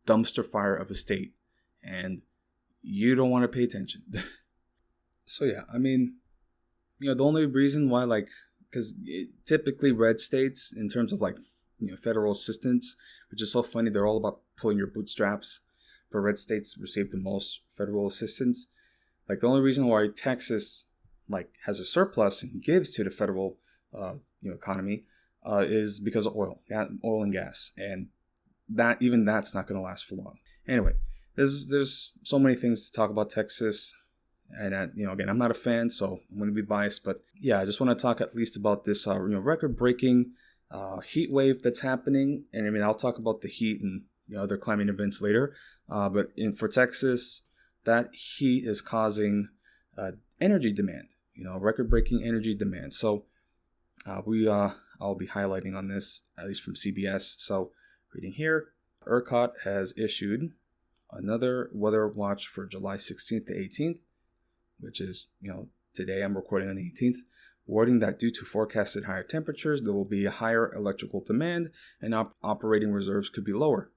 dumpster fire of a state. And you don't want to pay attention. So, yeah, I mean, the only reason why, like, because typically red states, in terms of, like, federal assistance, which is so funny, they're all about pulling your bootstraps, but red states receive the most federal assistance. Like, the only reason why Texas, like, has a surplus and gives to the federal, economy, is because of oil and gas, and that's not going to last for long. Anyway, there's so many things to talk about Texas, and again, I'm not a fan, so I'm going to be biased, but yeah, I just want to talk at least about this, record-breaking heat wave that's happening, and I mean, I'll talk about the heat and other climate events later, but for Texas, that heat is causing energy demand, record-breaking energy demand. So I'll be highlighting on this, at least from CBS. So reading here, ERCOT has issued another weather watch for July 16th to 18th, which is, today I'm recording on the 18th, warning that due to forecasted higher temperatures, there will be a higher electrical demand and operating reserves could be lower.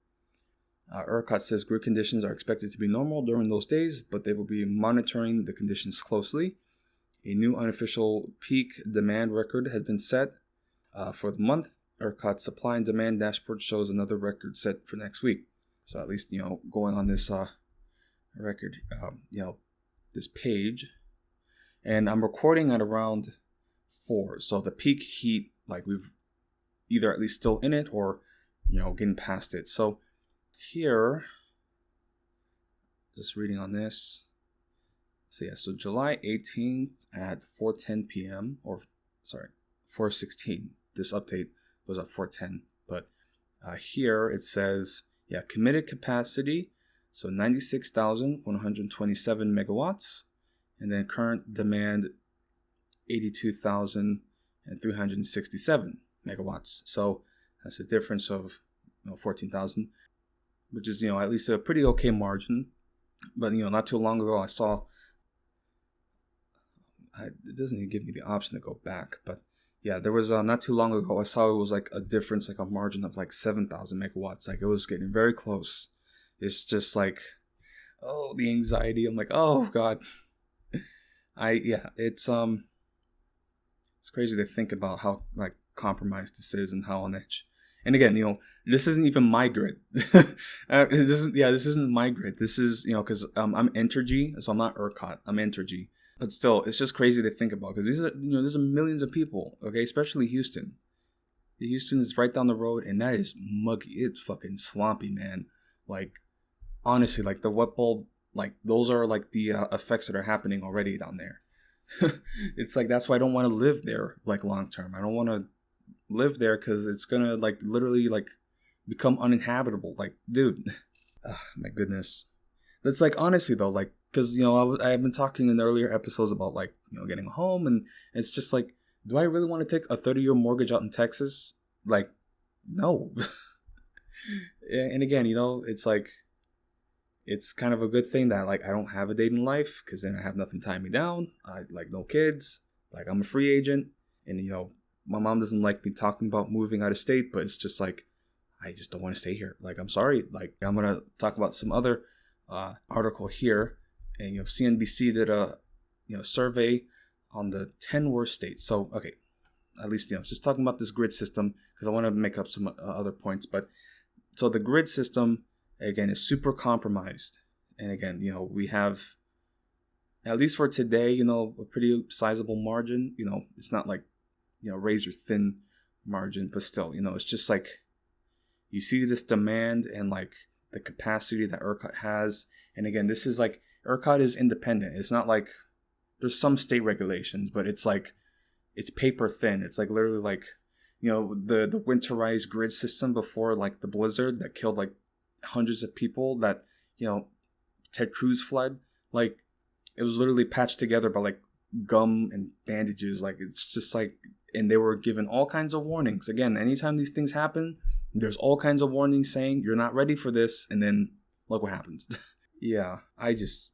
ERCOT says grid conditions are expected to be normal during those days, but they will be monitoring the conditions closely. A new unofficial peak demand record has been set for the month. ERCOT's supply and demand dashboard shows another record set for next week. So at least, going on this record, this page. And I'm recording at around 4. So the peak heat, like we've either at least still in it or, getting past it. So here, just reading on this. So yeah, so July 18th at 4:10 p.m. 4:16. This update was at 4:10. But here it says, committed capacity, so 96,127 megawatts. And then current demand, 82,367 megawatts. So that's a difference of 14,000, which is, at least a pretty okay margin. But, not too long ago I saw, it doesn't even give me the option to go back, but yeah, there was not too long ago I saw it was like a difference, like a margin of like 7,000 megawatts. Like, it was getting very close. It's just like, oh, the anxiety. I'm like, oh god. It's crazy to think about how like compromised this is and how on edge. And again, this isn't even my grid. This isn't my grid. This is, because I'm Entergy, so I'm not ERCOT. I'm Entergy. But still, it's just crazy to think about because these are, there's millions of people, okay, especially Houston. Houston is right down the road, and that is muggy. It's fucking swampy, man. Like, honestly, like the wet bulb, like those are like the effects that are happening already down there. It's like, that's why I don't want to live there, like, long term. I don't want to live there because it's gonna like literally like become uninhabitable. Like, dude, my goodness. That's like, honestly though, like, because I've been talking in earlier episodes about like getting a home, and it's just like, do I really want to take a 30-year mortgage out in Texas? Like, no. And again, it's like, it's kind of a good thing that like I don't have a dating life, because then I have nothing tying me down. I like no kids. Like I'm a free agent, and my mom doesn't like me talking about moving out of state, but it's just like I just don't want to stay here. Like I'm sorry. Like I'm gonna talk about some other article here, and CNBC did a survey on the 10 worst states. So okay, at least just talking about this grid system, because I want to make up some other points. But so the grid system, again, is super compromised. And again, we have, at least for today, a pretty sizable margin. It's not like, razor thin margin, but still, it's just like, you see this demand and like the capacity that ERCOT has. And again, this is like, ERCOT is independent. It's not like, there's some state regulations, but it's like, it's paper thin. It's like literally like, the winterized grid system before like the blizzard that killed like hundreds of people, that Ted Cruz fled, like it was literally patched together by like gum and bandages. Like it's just like, and they were given all kinds of warnings. Again, anytime these things happen, there's all kinds of warnings saying you're not ready for this, and then look what happens. Yeah, I don't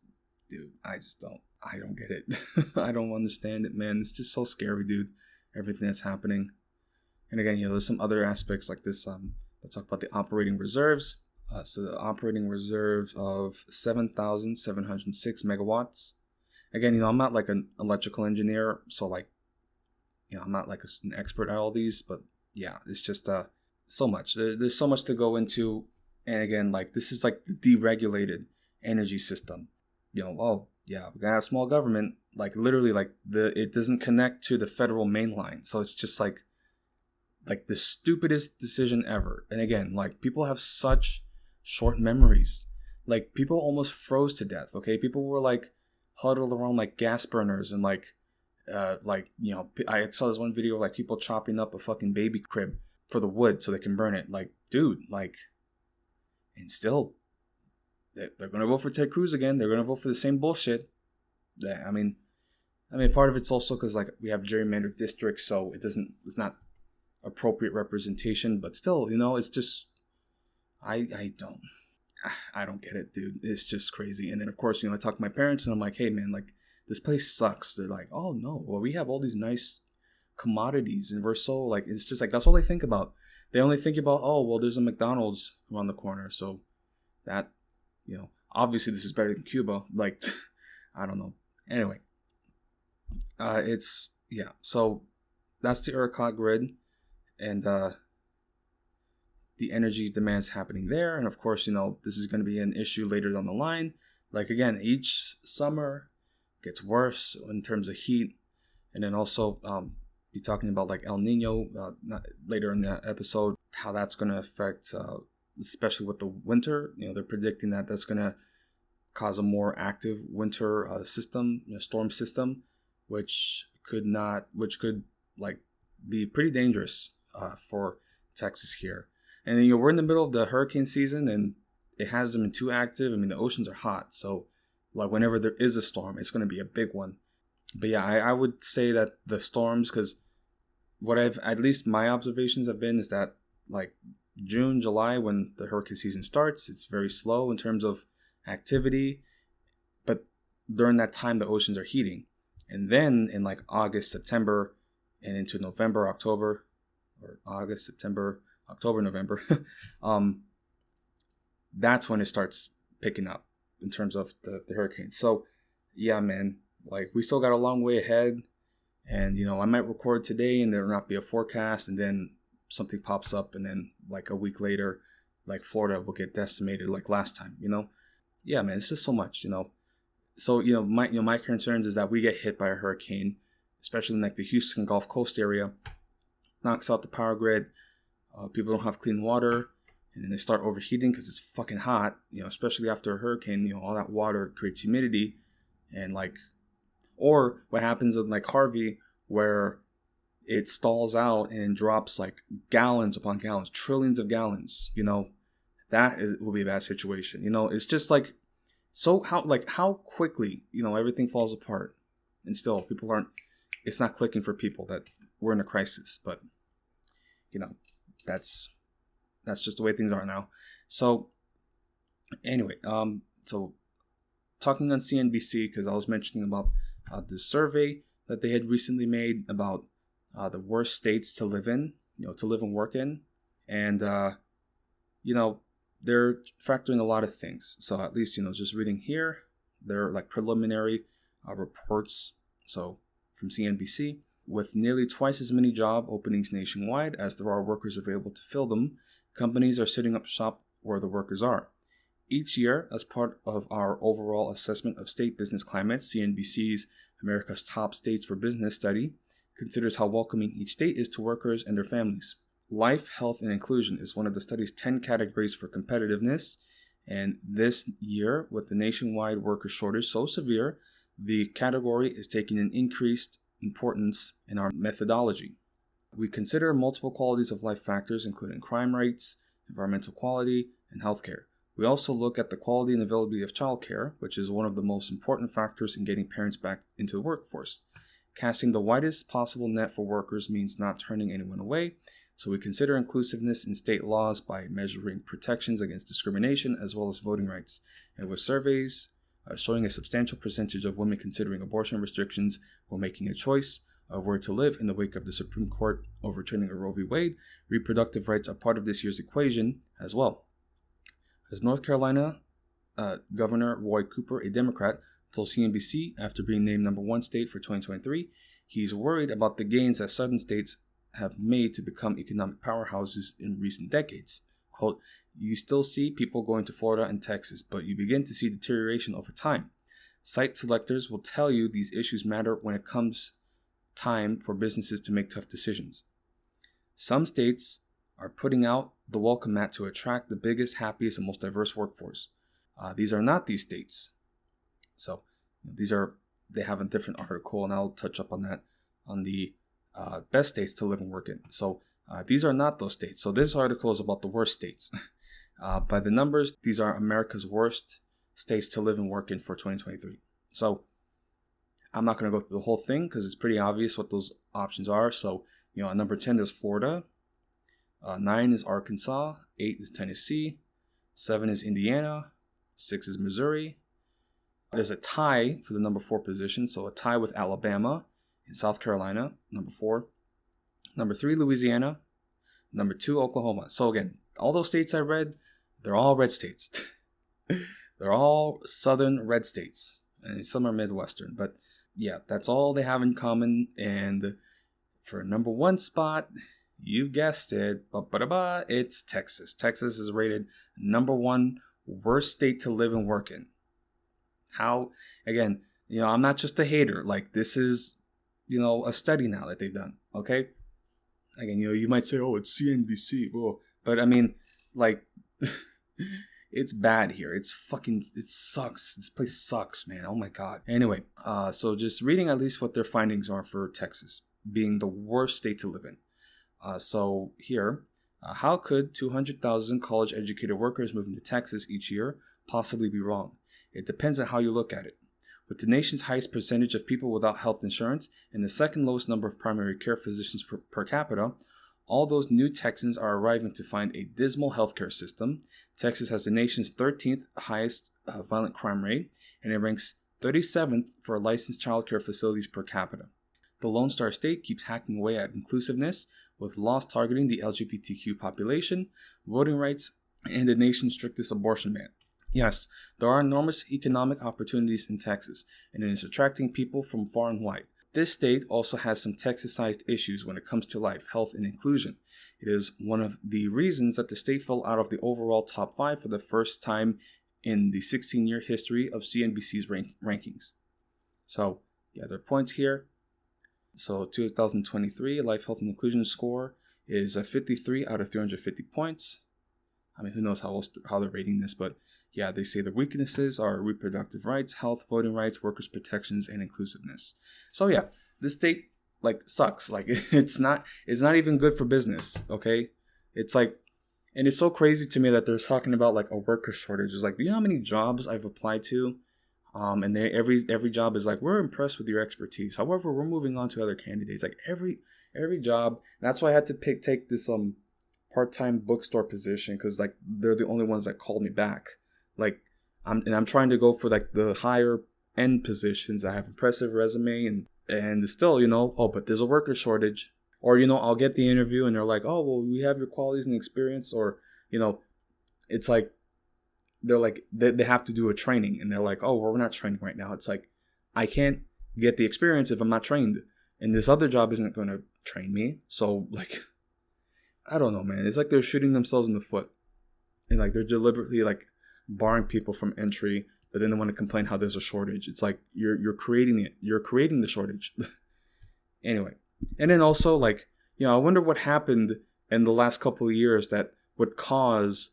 get it. I don't understand it, man. It's just so scary, dude. Everything that's happening. And again, there's some other aspects like this. Let's talk about the operating reserves. So the operating reserve of 7,706 megawatts. Again, I'm not like an electrical engineer, so like, I'm not like an expert at all these, but yeah, it's just so much. There's so much to go into. And again, like this is like the deregulated energy system. Oh yeah, we gotta have small government. Like literally, like it doesn't connect to the federal main line, so it's just like the stupidest decision ever. And again, like people have such short memories. Like people almost froze to death. Okay, people were like huddled around like gas burners and like I saw this one video of like people chopping up a fucking baby crib for the wood so they can burn it. Like, dude, like, and still, they're gonna vote for Ted Cruz again. They're gonna vote for the same bullshit. I mean, part of it's also because like we have gerrymandered districts, so it's not appropriate representation. But still, it's just, I don't get it, dude. It's just crazy. And then of course, I talk to my parents and I'm like, hey man, like this place sucks. They're like, oh no, well we have all these nice commodities and we're so like, it's just like that's all they think about. They only think about, oh well, there's a McDonald's around the corner, so that obviously this is better than Cuba. Like, I don't know. Anyway, so that's the ERCOT grid and the energy demands happening there. And of course, this is going to be an issue later down the line. Like again, each summer gets worse in terms of heat, and then also be talking about like El Nino later in the episode, how that's going to affect, especially with the winter. They're predicting that that's going to cause a more active winter system, storm system, which could like be pretty dangerous for Texas here. And then we're in the middle of the hurricane season, and it has them too active. The oceans are hot, so like whenever there is a storm, it's going to be a big one. But yeah, I would say that the storms, because at least my observations have been is that like June, July, when the hurricane season starts, it's very slow in terms of activity. But during that time, the oceans are heating. And then in like August, September, and into November, October, or August, September, October, November, that's when it starts picking up in terms of the hurricane. So yeah, man, like we still got a long way ahead. And, I might record today and there will not be a forecast, and then something pops up, and then like a week later, like Florida will get decimated like last time, Yeah, man, it's just so much, So, my concerns is that we get hit by a hurricane, especially in like the Houston Gulf Coast area, knocks out the power grid. People don't have clean water, and then they start overheating because it's fucking hot, especially after a hurricane, all that water creates humidity, and like, or what happens in like Harvey, where it stalls out and drops like gallons upon gallons, trillions of gallons, will be a bad situation. It's just like, so how quickly, everything falls apart, and still it's not clicking for people that we're in a crisis, but that's just the way things are now. So anyway, so So talking on CNBC, because I was mentioning about the survey that they had recently made about the worst states to live in, to live and work in. And, they're factoring a lot of things. So at least, just reading here, they're like preliminary reports. So from CNBC, with nearly twice as many job openings nationwide as there are workers available to fill them, companies are setting up shop where the workers are. Each year, as part of our overall assessment of state business climate, CNBC's America's Top States for Business study considers how welcoming each state is to workers and their families. Life, health, and inclusion is one of the study's 10 categories for competitiveness, and this year, with the nationwide worker shortage so severe, the category is taking an increased importance in our methodology. We consider multiple qualities of life factors, including crime rates, environmental quality, and healthcare. We also look at the quality and availability of childcare, which is one of the most important factors in getting parents back into the workforce. Casting the widest possible net for workers means not turning anyone away, so we consider inclusiveness in state laws by measuring protections against discrimination as well as voting rights, and with surveys showing a substantial percentage of women considering abortion restrictions while making a choice of where to live in the wake of the Supreme Court overturning a Roe v. Wade, reproductive rights are part of this year's equation as well. As North Carolina Governor Roy Cooper, a Democrat, told CNBC after being named number one state for 2023, he's worried about the gains that southern states have made to become economic powerhouses in recent decades. Quote, "You still see people going to Florida and Texas, but you begin to see deterioration over time. Site selectors will tell you these issues matter when it comes time for businesses to make tough decisions. Some states are putting out the welcome mat to attract the biggest, happiest, and most diverse workforce. These are not these states." So they have a different article, and I'll touch up on that on the best states to live and work in. So these are not those states. So this article is about the worst states. By the numbers, these are America's worst states to live and work in for 2023. So I'm not going to go through the whole thing because it's pretty obvious what those options are. So, at number 10, there's Florida. 9 is Arkansas. 8 is Tennessee. 7 is Indiana. 6 is Missouri. There's a tie for the number 4 position. So a tie with Alabama and South Carolina, number 4. Number 3, Louisiana. Number 2, Oklahoma. So again, all those states I read, they're all red states. They're all southern red states. And some are Midwestern. But yeah, that's all they have in common. And for number 1 spot, you guessed it, it's Texas. Texas is rated number 1 worst state to live and work in. How, again, I'm not just a hater. Like, this is, a study now that they've done, okay? Again, you might say, oh, it's CNBC. Whoa. But, I mean, like, it's bad here. It sucks. This place sucks, man. Oh, my God. Anyway, so just reading at least what their findings are for Texas being the worst state to live in. So here, how could 200,000 college-educated workers moving to Texas each year possibly be wrong? It depends on how you look at it. With the nation's highest percentage of people without health insurance and the second lowest number of primary care physicians per capita, all those new Texans are arriving to find a dismal healthcare system. Texas has the nation's 13th highest violent crime rate, and it ranks 37th for licensed child care facilities per capita. The Lone Star State keeps hacking away at inclusiveness, with laws targeting the LGBTQ population, voting rights, and the nation's strictest abortion ban. Yes, there are enormous economic opportunities in Texas, and it is attracting people from far and wide. This state also has some Texas-sized issues when it comes to life, health, and inclusion. It is one of the reasons that the state fell out of the overall top 5 for the first time in the 16-year history of CNBC's rankings. So, yeah, there are points here. So 2023 Life, Health, and Inclusion score is a 53 out of 350 points. I mean, who knows how they're rating this, but yeah, they say the weaknesses are reproductive rights, health, voting rights, workers' protections, and inclusiveness. So yeah, this state sucks. Like it's not even good for business. Okay, it's like, and it's so crazy to me that they're talking about like a worker shortage. It's like, do you know how many jobs I've applied to? And every job is like, we're impressed with your expertise. However, we're moving on to other candidates. Like every job. That's why I had to take this part-time bookstore position because like they're the only ones that called me back. Like I'm trying to go for like the higher end positions. I have impressive resume and still, oh, but there's a worker shortage. Or, I'll get the interview and they're like, oh, well, we have your qualities and experience. Or, it's like, they're like, they have to do a training. And they're like, oh, well, we're not training right now. It's like, I can't get the experience if I'm not trained. And this other job isn't going to train me. So, like, I don't know, man. It's like they're shooting themselves in the foot. And, like, they're deliberately, like, barring people from entry. But then they want to complain how there's a shortage. It's like, you're creating it. You're creating the shortage. Anyway. And then also, like, I wonder what happened in the last couple of years that would cause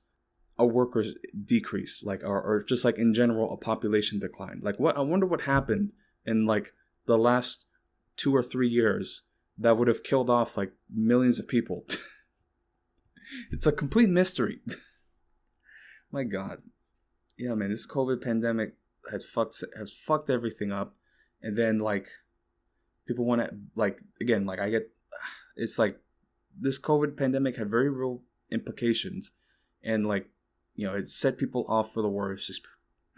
a workers decrease, like, or just like in general, a population decline. Like, I wonder what happened in like the last 2 or 3 years that would have killed off like millions of people. It's a complete mystery. My God. Yeah, man, this COVID pandemic has fucked everything up. And then like, people want to, like, again, like it's like this COVID pandemic had very real implications, and like, it set people off for the worst,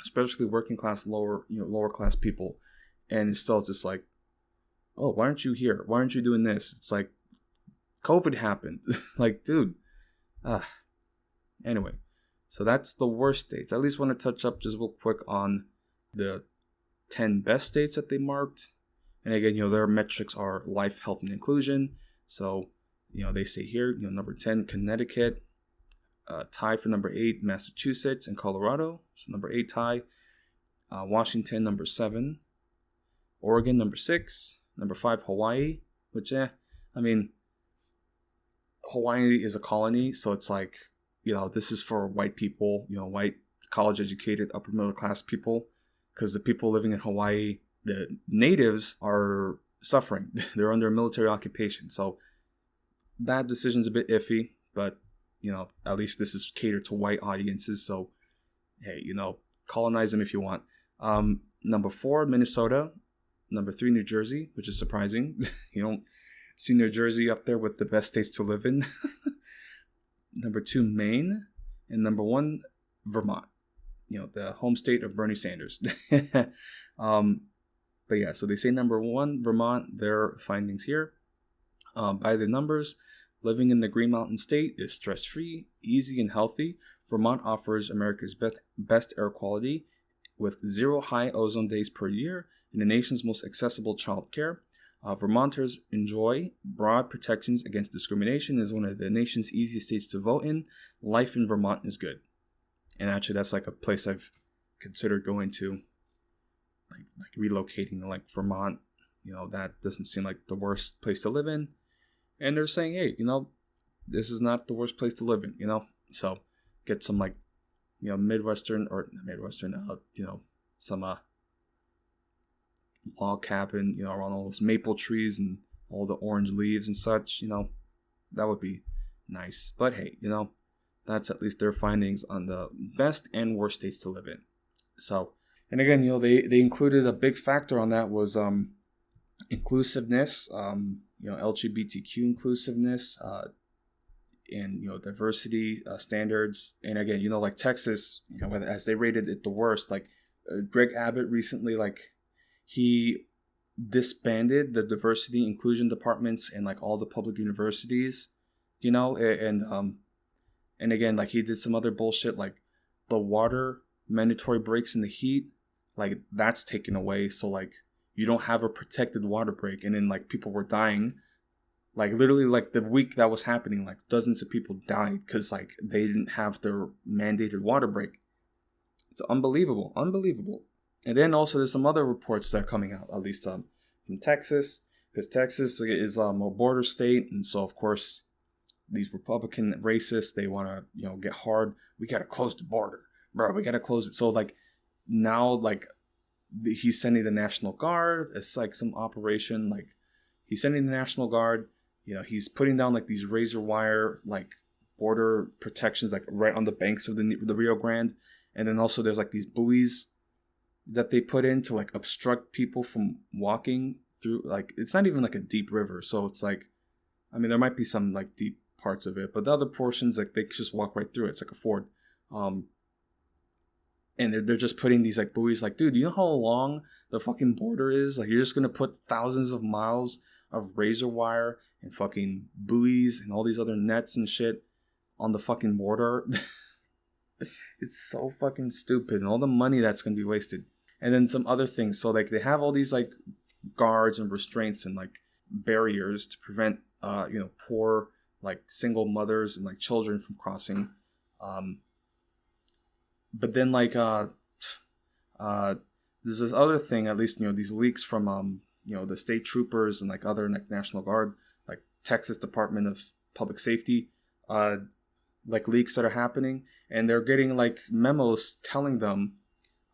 especially working class, lower class people. And it's still just like, oh, why aren't you here? Why aren't you doing this? It's like, COVID happened. Like, dude. Anyway, so that's the worst states. I at least want to touch up just real quick on the 10 best states that they marked. And again, their metrics are life, health, and inclusion. So, they say here, number 10, Connecticut. Tie for number 8, Massachusetts and Colorado. So number 8 tie. Washington, number 7. Oregon, number 6. Number 5, Hawaii. Which, Hawaii is a colony. So it's like, this is for white people, white college-educated, upper middle class people. Because the people living in Hawaii, the natives are suffering. They're under a military occupation. So that decision's a bit iffy, but, at least this is catered to white audiences. So, hey, colonize them if you want. Number 4, Minnesota. Number 3, New Jersey, which is surprising. You don't see New Jersey up there with the best states to live in. Number 2, Maine. And number 1, Vermont. The home state of Bernie Sanders. But yeah, so they say number 1, Vermont, their findings here. By the numbers, living in the Green Mountain State is stress-free, easy, and healthy. Vermont offers America's best air quality with 0 high ozone days per year and the nation's most accessible child care. Vermonters enjoy broad protections against discrimination. It is one of the nation's easiest states to vote in. Life in Vermont is good. And actually, that's like a place I've considered going to. Like relocating to like Vermont, that doesn't seem like the worst place to live in. And they're saying, hey, this is not the worst place to live in, So get some like, Midwestern, some log cabin, around all those maple trees and all the orange leaves and such, that would be nice. But hey, that's at least their findings on the best and worst states to live in. So, and again, they included a big factor on that was inclusiveness, LGBTQ inclusiveness, and diversity standards. And again, like Texas, as they rated it the worst, like Greg Abbott recently, like he disbanded the diversity inclusion departments in like all the public universities, and again, like he did some other bullshit, like the water mandatory breaks in the heat. Like that's taken away, so like you don't have a protected water break, and then like people were dying, like literally like the week that was happening, like dozens of people died because like they didn't have their mandated water break. It's unbelievable. And then also there's some other reports that are coming out, at least from Texas, because Texas is a border state, and so of course these Republican racists, they want to get hard. We gotta close the border, bro. We gotta close it. So like. Now, like, he's sending the National Guard. It's like some operation. Like, he's sending the National Guard. He's putting down, like, these razor wire, like, border protections, like, right on the banks of the Rio Grande. And then also there's, like, these buoys that they put in to, like, obstruct people from walking through. Like, it's not even, like, a deep river. So it's, like, there might be some, like, deep parts of it. But the other portions, like, they just walk right through it. It's like a ford. And they're just putting these like buoys. Like, dude, you know how long the fucking border is? Like, you're just gonna put thousands of miles of razor wire and fucking buoys and all these other nets and shit on the fucking border. It's so fucking stupid, and all the money that's gonna be wasted. And then some other things. So like they have all these like guards and restraints and like barriers to prevent poor like single mothers and like children from crossing. But then like there's this other thing, at least these leaks from the state troopers and like other like National Guard, like Texas Department of Public Safety, like leaks that are happening, and they're getting like memos telling them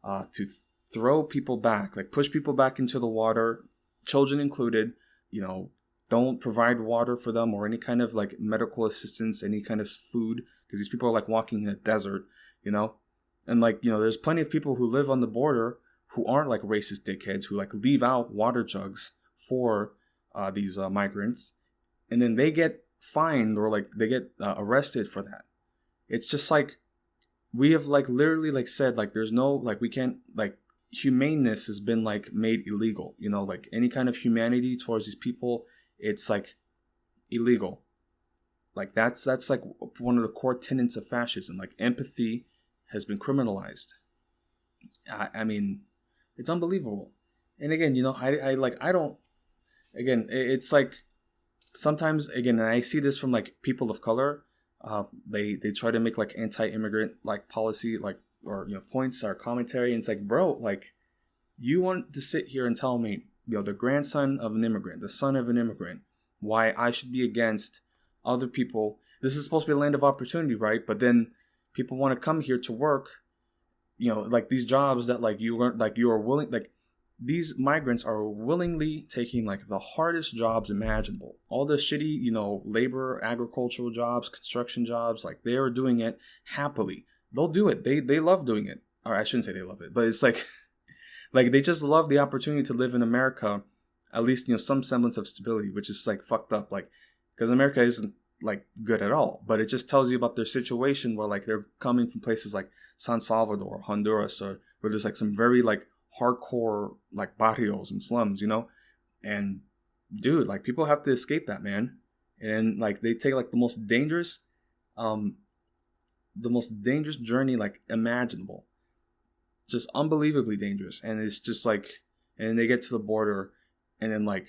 to throw people back, like push people back into the water, children included. Don't provide water for them or any kind of like medical assistance, any kind of food, because these people are like walking in a desert, and like there's plenty of people who live on the border who aren't like racist dickheads who like leave out water jugs for these migrants, and then they get fined or like they get arrested for that. It's just like we have like literally like said like there's no like we can't like humaneness has been like made illegal. Like any kind of humanity towards these people, it's like illegal. Like that's like one of the core tenets of fascism. Like empathy has been criminalized. I mean, it's unbelievable. And again, I don't. Again, it's like sometimes again, and I see this from like people of color. They try to make like anti-immigrant like policy like or points or commentary, and it's like, bro, like you want to sit here and tell me the grandson of an immigrant, the son of an immigrant, why I should be against other people. This is supposed to be a land of opportunity, right? But then people want to come here to work, like these jobs that like you are willing, like these migrants are willingly taking like the hardest jobs imaginable. All the shitty, labor, agricultural jobs, construction jobs, like they are doing it happily. They'll do it. They love doing it. Or I shouldn't say they love it, but it's like, like they just love the opportunity to live in America, at least, some semblance of stability, which is like fucked up. Like, because America isn't like good at all, but it just tells you about their situation where like they're coming from places like San Salvador, Honduras, or where there's like some very like hardcore like barrios and slums, and dude, like people have to escape that, man. And like they take like the most dangerous journey like imaginable, just unbelievably dangerous. And it's just like, and they get to the border and then like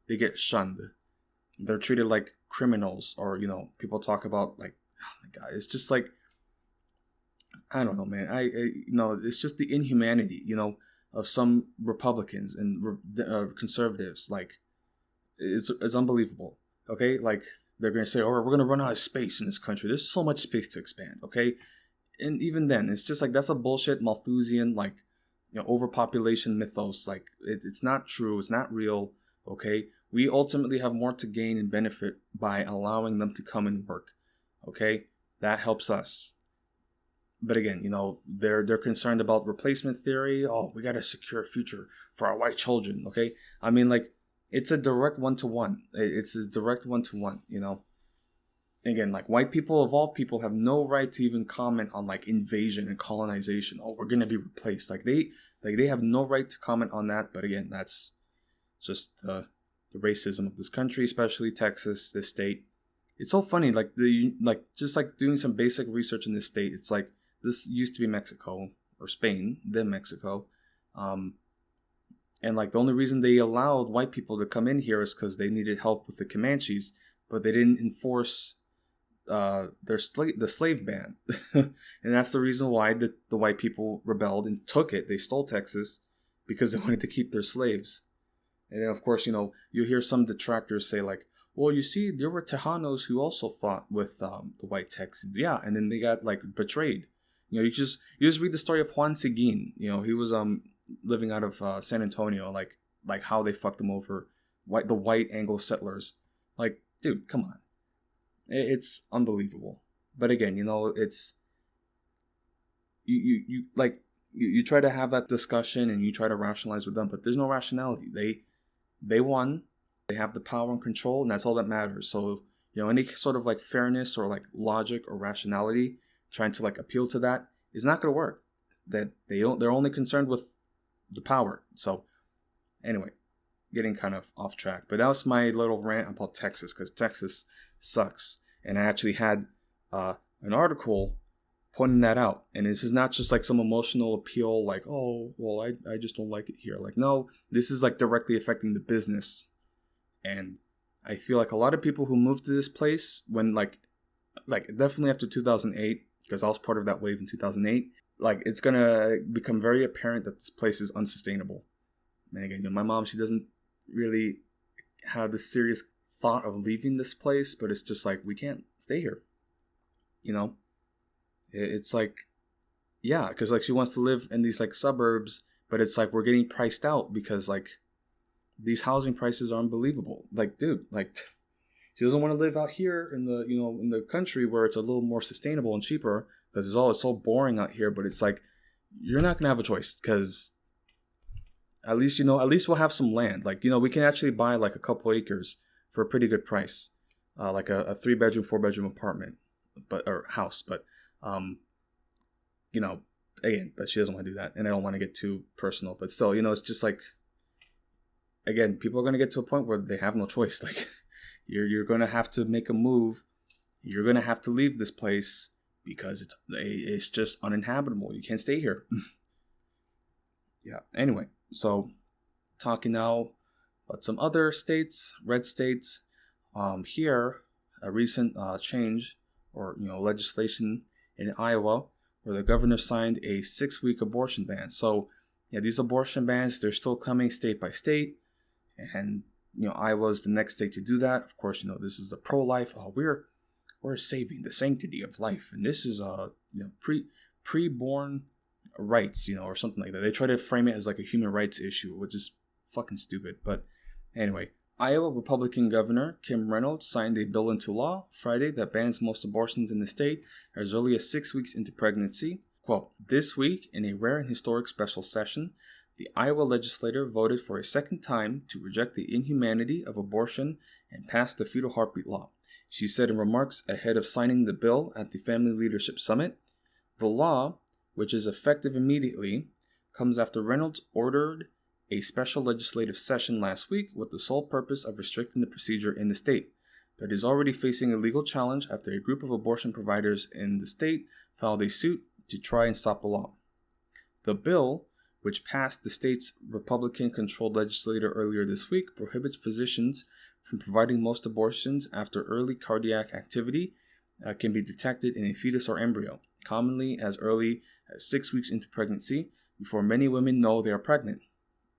they get shunned. They're treated like criminals, or people talk about like, oh my god, it's just like, I don't know, man. It's just the inhumanity, of some Republicans and conservatives. Like, it's unbelievable. Okay, like they're gonna say, "Oh, we're gonna run out of space in this country. There's so much space to expand." Okay, and even then, it's just like that's a bullshit Malthusian like, overpopulation mythos. Like, it's not true. It's not real. Okay, we ultimately have more to gain and benefit by allowing them to come and work. Okay, that helps us. But again, they're concerned about replacement theory. Oh, we got to secure a future for our white children. Okay, I mean, like it's a direct one-to-one. It's a direct one-to-one. Again, like white people of all people have no right to even comment on like invasion and colonization. Oh, we're gonna be replaced. Like they have no right to comment on that. But again, that's just the racism of this country, especially Texas, this state. It's so funny. Like just like doing some basic research in this state. It's like, this used to be Mexico or Spain, then Mexico. And like the only reason they allowed white people to come in here is because they needed help with the Comanches, but they didn't enforce the slave ban. And that's the reason why the white people rebelled and took it. They stole Texas because they wanted to keep their slaves. And then of course, you hear some detractors say like, well, you see, there were Tejanos who also fought with the white Texans. Yeah, and then they got like betrayed. You just read the story of Juan Seguin. He was living out of San Antonio, like how they fucked him over, the white Anglo settlers. Like, dude, come on, it's unbelievable. But again, it's you try to have that discussion and you try to rationalize with them, but there's no rationality. They won, they have the power and control, and that's all that matters. So any sort of like fairness or like logic or rationality, trying to like appeal to that is not going to work. that they're only concerned with the power. So anyway, getting kind of off track. But that was my little rant about Texas, because Texas sucks. And I actually had an article pointing that out. And this is not just like some emotional appeal like, oh, well, I just don't like it here. Like, no, this is like directly affecting the business. And I feel like a lot of people who moved to this place when like definitely after 2008, because I was part of that wave in 2008, like it's going to become very apparent that this place is unsustainable. And again, my mom, she doesn't really have the serious thought of leaving this place, but it's just like, we can't stay here. It's like, yeah, because like she wants to live in these like suburbs, but it's like we're getting priced out because like these housing prices are unbelievable. Like, dude, like she doesn't want to live out here in the in the country where it's a little more sustainable and cheaper, because it's so boring out here. But it's like you're not gonna have a choice, because at least we'll have some land. Like, we can actually buy like a couple acres for a pretty good price, like a 3-bedroom, 4-bedroom apartment, or house. But again, but she doesn't want to do that, and I don't want to get too personal. But still, it's just like, again, people are going to get to a point where they have no choice. Like, you're going to have to make a move. You're going to have to leave this place because it's just uninhabitable. You can't stay here. Yeah. Anyway, so talking now about some other states, red states. Here, a recent change or legislation in Iowa, where the governor signed a 6-week abortion ban. So, these abortion bans, they're still coming state by state. And, Iowa is the next state to do that. Of course, this is the pro-life. Oh, we're saving the sanctity of life. And this is, pre-born rights, or something like that. They try to frame it as like a human rights issue, which is fucking stupid. But anyway, Iowa Republican Governor Kim Reynolds signed a bill into law Friday that bans most abortions in the state as early as 6 weeks into pregnancy. Quote, this week, in a rare and historic special session, the Iowa legislature voted for a second time to reject the inhumanity of abortion and pass the fetal heartbeat law. She said in remarks ahead of signing the bill at the Family Leadership Summit, the law, which is effective immediately, comes after Reynolds ordered a special legislative session last week with the sole purpose of restricting the procedure in the state, but is already facing a legal challenge after a group of abortion providers in the state filed a suit to try and stop the law. The bill, which passed the state's Republican-controlled legislature earlier this week, prohibits physicians from providing most abortions after early cardiac activity can be detected in a fetus or embryo, commonly as early as 6 weeks into pregnancy, before many women know they are pregnant.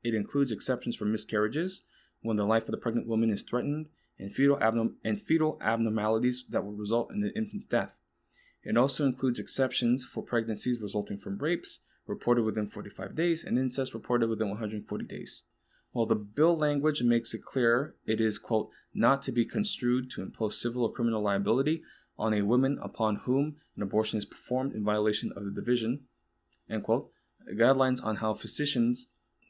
It includes exceptions for miscarriages, when the life of the pregnant woman is threatened, and fetal abnormalities that will result in the infant's death. It also includes exceptions for pregnancies resulting from rapes, reported within 45 days, and incest reported within 140 days. While the bill language makes it clear it is, quote, not to be construed to impose civil or criminal liability on a woman upon whom an abortion is performed in violation of the division, end quote, guidelines on how physicians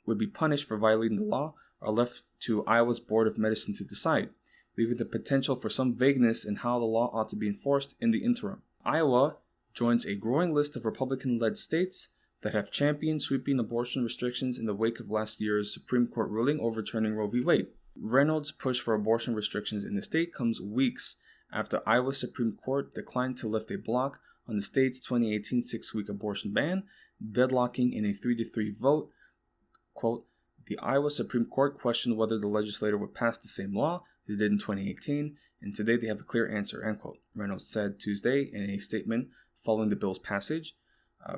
would be punished for violating the law are left to Iowa's Board of Medicine to decide, leaving the potential for some vagueness in how the law ought to be enforced in the interim. Iowa joins a growing list of Republican-led states that have championed sweeping abortion restrictions in the wake of last year's Supreme Court ruling overturning Roe v. Wade. Reynolds' push for abortion restrictions in the state comes weeks after Iowa's Supreme Court declined to lift a block on the state's 2018 6-week abortion ban, deadlocking in a 3-3 vote. Quote, the Iowa Supreme Court questioned whether the legislature would pass the same law they did in 2018, and today they have a clear answer, end quote, Reynolds said Tuesday in a statement following the bill's passage.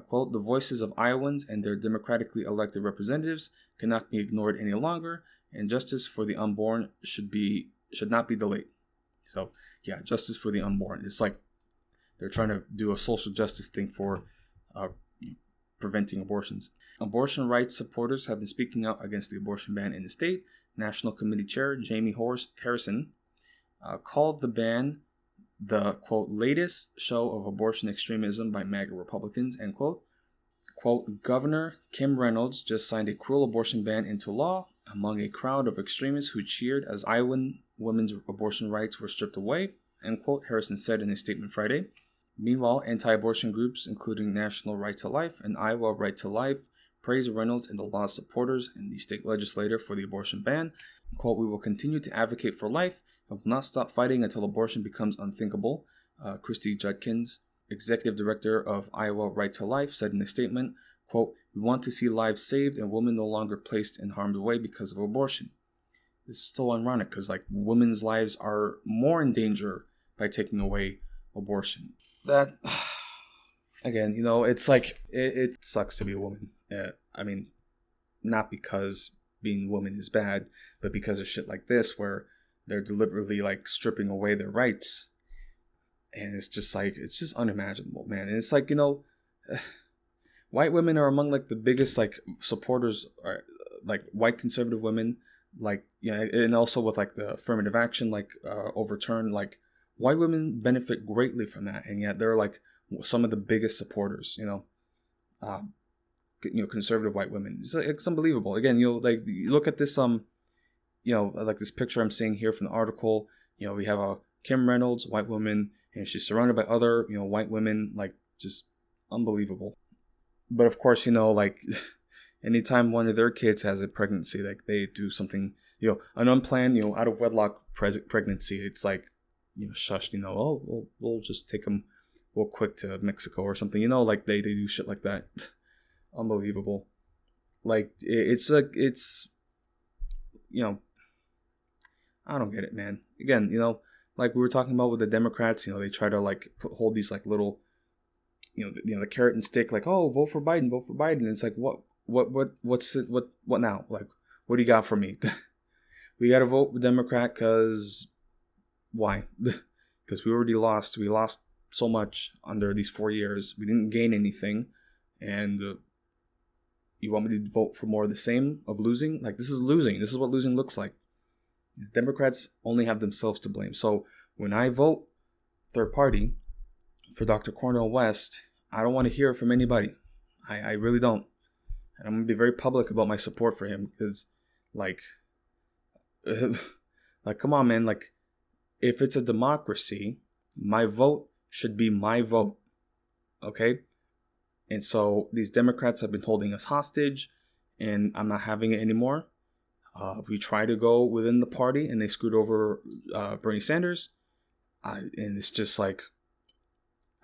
Quote, the voices of Iowans and their democratically elected representatives cannot be ignored any longer, and justice for the unborn should not be delayed. So, yeah, justice for the unborn. It's like they're trying to do a social justice thing for preventing abortions. Abortion rights supporters have been speaking out against the abortion ban in the state. National Committee Chair Jamie Harrison called the ban the, quote, latest show of abortion extremism by MAGA Republicans, end quote. Quote, Governor Kim Reynolds just signed a cruel abortion ban into law among a crowd of extremists who cheered as Iowan women's abortion rights were stripped away, end quote, Harrison said in a statement Friday. Meanwhile, anti-abortion groups, including National Right to Life and Iowa Right to Life, praise Reynolds and the law's supporters and the state legislator for the abortion ban. Quote, "We will continue to advocate for life and will not stop fighting until abortion becomes unthinkable," Christy Judkins, executive director of Iowa Right to Life, said in a statement. Quote, "We want to see lives saved and women no longer placed in harm's way because of abortion." It's so ironic because like women's lives are more in danger by taking away abortion. That, again, it's like it sucks to be a woman. I mean, not because being a woman is bad, but because of shit like this where they're deliberately like stripping away their rights. And it's just like, it's just unimaginable, man. And it's like, white women are among like the biggest like supporters, or like white conservative women, like, and also with like the affirmative action, like overturn, like white women benefit greatly from that. And yet they're like some of the biggest supporters, conservative white women. It's unbelievable. Again, like you look at this, like this picture I'm seeing here from the article, we have a Kim Reynolds, white woman, and she's surrounded by other, white women, like just unbelievable. But of course, like anytime one of their kids has a pregnancy, like they do something, an unplanned, out of wedlock pregnancy, it's like, shushed, oh, we'll just take them real quick to Mexico or something, like they do shit like that. Unbelievable. Like it's I don't get it, man. Again, like we were talking about with the Democrats, they try to like hold these like little, the carrot and stick, like, oh, vote for Biden. And it's like, what's it, what now? Like, what do you got for me? We got to vote Democrat because why? Because we already lost. We lost so much under these 4 years. We didn't gain anything. And you want me to vote for more of the same of losing? Like, this is losing. This is what losing looks like. Democrats only have themselves to blame. So when I vote third party for Dr. Cornel West, I don't want to hear from anybody. I really don't. And I'm going to be very public about my support for him because, like, come on, man. Like, if it's a democracy, my vote should be my vote. Okay? And so these Democrats have been holding us hostage, and I'm not having it anymore. We tried to go within the party, and they screwed over Bernie Sanders. And it's just like,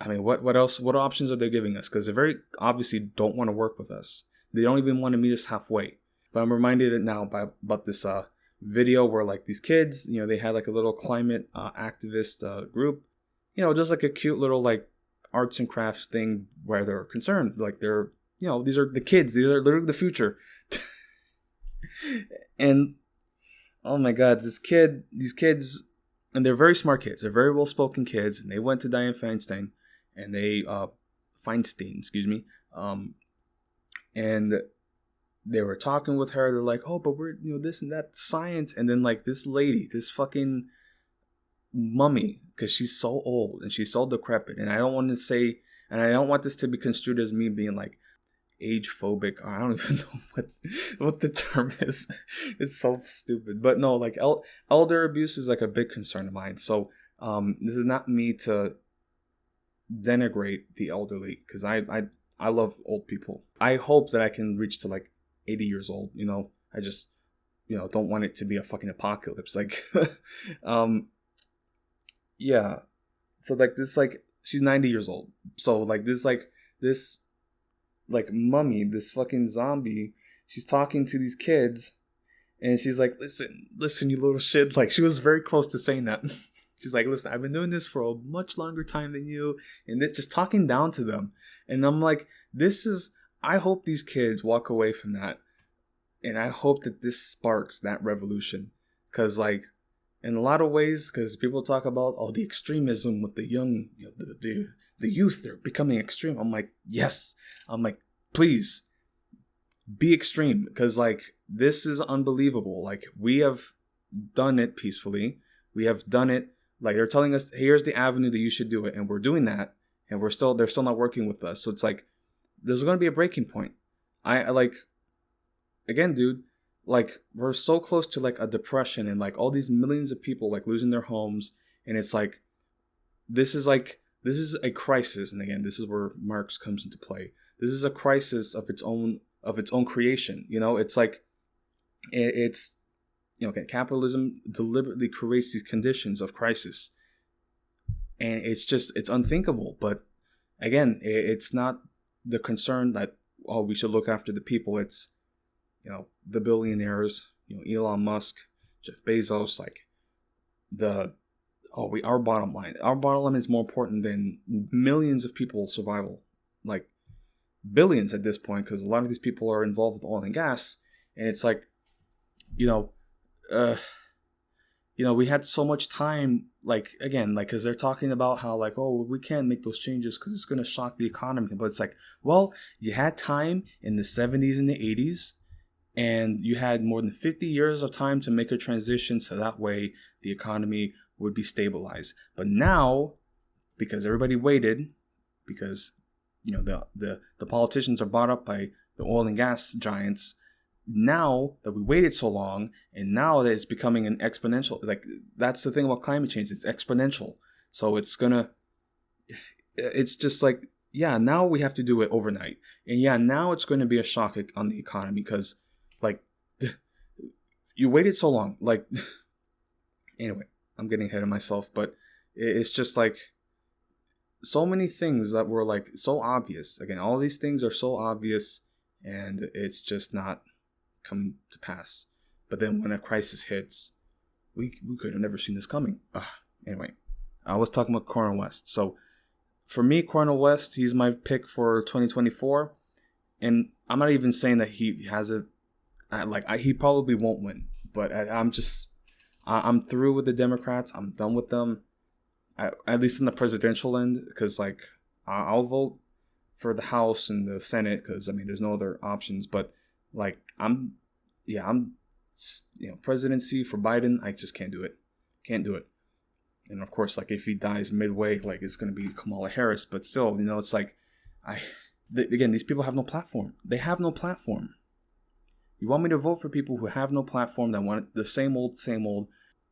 I mean, what else? What options are they giving us? Because they very obviously don't want to work with us. They don't even want to meet us halfway. But I'm reminded now about this video where like these kids, they had like a little climate activist group, just like a cute little like arts and crafts thing where they're concerned. Like they're, these are the kids. These are literally the future. And oh my God, these kids, and they're very smart kids. They're very well-spoken kids. And they went to Dianne Feinstein, and and they were talking with her. They're like, oh, but we're, this and that science. And then like this lady, this fucking mummy, because she's so old and she's so decrepit. And I don't want this to be construed as me being like age phobic. I don't even know what the term is. It's so stupid. But no, like elder abuse is like a big concern of mine. So this is not me to denigrate the elderly, because I love old people. I hope that I can reach to like 80 years old. I just don't want it to be a fucking apocalypse. Like yeah. So like this, like she's 90 years old. So like this mummy, this fucking zombie, she's talking to these kids, and she's like, listen, you little shit. Like she was very close to saying that. She's like, listen, I've been doing this for a much longer time than you, and it's just talking down to them. And I'm like, I hope these kids walk away from that, and I hope that this sparks that revolution, because like in a lot of ways, because people talk about the extremism with the young, the youth, they're becoming extreme. I'm like, yes. I'm like, please be extreme, because like this is unbelievable. Like we have done it peacefully. We have done it. Like they're telling us, here's the avenue that you should do it, and we're doing that, and they're still not working with us. So it's like there's going to be a breaking point. I like, again, dude, like we're so close to like a depression, and like all these millions of people like losing their homes, and it's like this is like this is a crisis, and again, this is where Marx comes into play. This is a crisis of its own creation. It's like it's okay, capitalism deliberately creates these conditions of crisis, and it's unthinkable. But again, it's not the concern that we should look after the people. It's the billionaires, Elon Musk, Jeff Bezos, like our bottom line. Our bottom line is more important than millions of people's survival, like billions at this point, because a lot of these people are involved with oil and gas, and it's like, we had so much time, because they're talking about how we can't make those changes because it's going to shock the economy. But it's like, well, you had time in the 70s and the 80s, and you had more than 50 years of time to make a transition so that way the economy would be stabilized. But now, because everybody waited, because the politicians are bought up by the oil and gas giants, now that we waited so long, and now that it's becoming an exponential, that's the thing about climate change, it's exponential. So it's just like, now we have to do it overnight, and now it's going to be a shock on the economy, because you waited so long. Anyway, I'm getting ahead of myself, but it's just like so many things that were so obvious. Again, all these things are so obvious, and it's just not coming to pass. But then when a crisis hits, we could have never seen this coming. Anyway, I was talking about Cornel West. So for me, Cornel West, he's my pick for 2024, and I'm not even saying that he has a he probably won't win, but I'm through with the Democrats. I'm done with them, at least in the presidential end, because I'll vote for the House and the Senate, because there's no other options. But presidency for Biden, I just can't do it. And of course, if he dies midway, it's going to be Kamala Harris. But still, it's again, these people have no platform. They have no platform. You want me to vote for people who have no platform, that want the same old,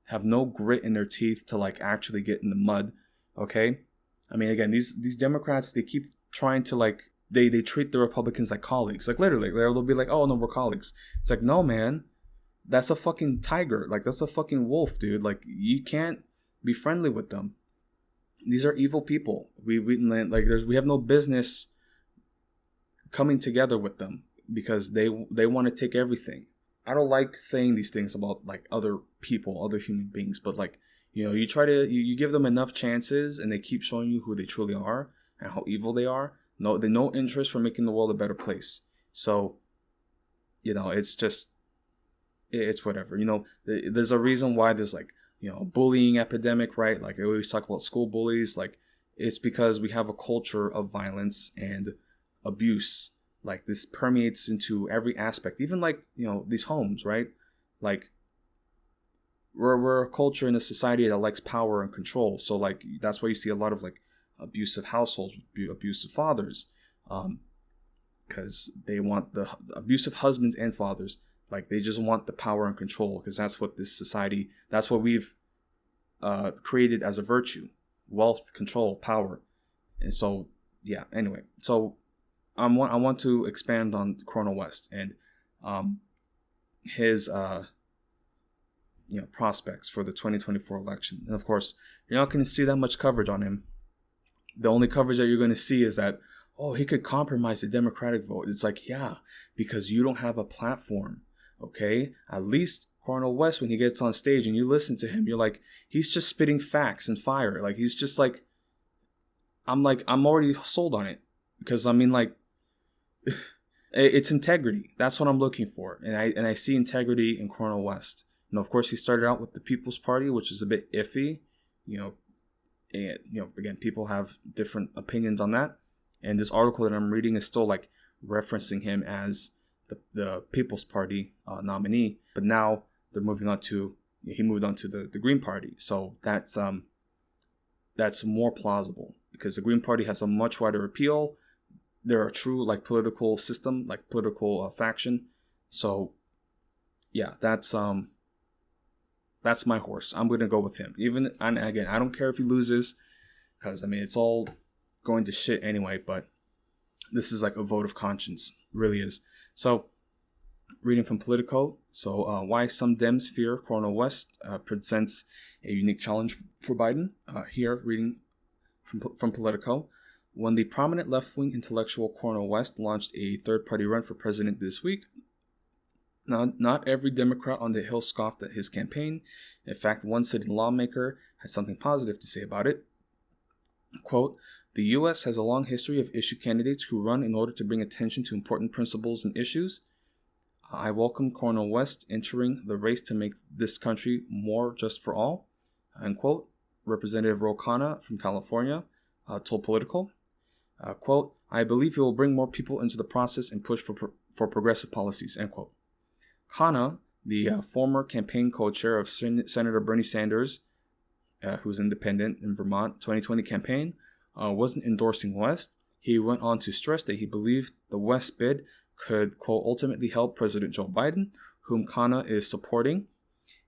have no grit in their teeth to actually get in the mud, okay? Again, these Democrats, they keep trying to they treat the Republicans like colleagues. Literally, they'll be like, oh no, we're colleagues. It's like, no man, that's a fucking tiger. That's a fucking wolf, dude. You can't be friendly with them. These are evil people. We have no business coming together with them, because they want to take everything. I don't like saying these things about other people, other human beings, but you try to you give them enough chances, and they keep showing you who they truly are and how evil they are. No interest for making the world a better place. So, it's just, it's whatever. There's a reason why there's a bullying epidemic, right? I always talk about school bullies. It's because we have a culture of violence and abuse. This permeates into every aspect, even these homes, right? We're a culture in a society that likes power and control. So that's why you see a lot of abusive households, abusive fathers, because they want the abusive husbands and fathers. They just want the power and control, because that's what this society, that's what we've created as a virtue: wealth, control, power. And so, anyway, so I want to expand on Cornel West and his prospects for the 2024 election. And of course, you're not going to see that much coverage on him. The only coverage that you're going to see is that, he could compromise the Democratic vote. It's because you don't have a platform, okay? At least Cornel West, when he gets on stage and you listen to him, you're he's just spitting facts and fire. He's just I'm already sold on it, because it's integrity. That's what I'm looking for, and I see integrity in Cornel West. And of course, he started out with the People's Party, which is a bit iffy. And again, people have different opinions on that. And this article that I'm reading is still referencing him as the People's Party nominee. But now he moved on to the Green Party. So that's more plausible, because the Green Party has a much wider appeal. They're a true political system, political faction. So that's my horse. I'm gonna go with him. And again, I don't care if he loses, because, I mean, it's all going to shit anyway, but this is like a vote of conscience. It really is. So, reading from Politico. So, why some Dems fear Cornel West presents a unique challenge for Biden. Here, reading from Politico. When the prominent left-wing intellectual Cornel West launched a third-party run for president this week, not every Democrat on the Hill scoffed at his campaign. In fact, one sitting lawmaker had something positive to say about it. Quote, "The U.S. has a long history of issue candidates who run in order to bring attention to important principles and issues. I welcome Cornel West entering the race to make this country more just for all," unquote. Representative Ro Khanna from California told Politico. Quote, "I believe he will bring more people into the process and push for progressive policies," end quote. Khanna, the former campaign co-chair of Senator Bernie Sanders, who's independent in Vermont 2020 campaign, wasn't endorsing West. He went on to stress that he believed the West bid could, quote, "ultimately help President Joe Biden, whom Khanna is supporting."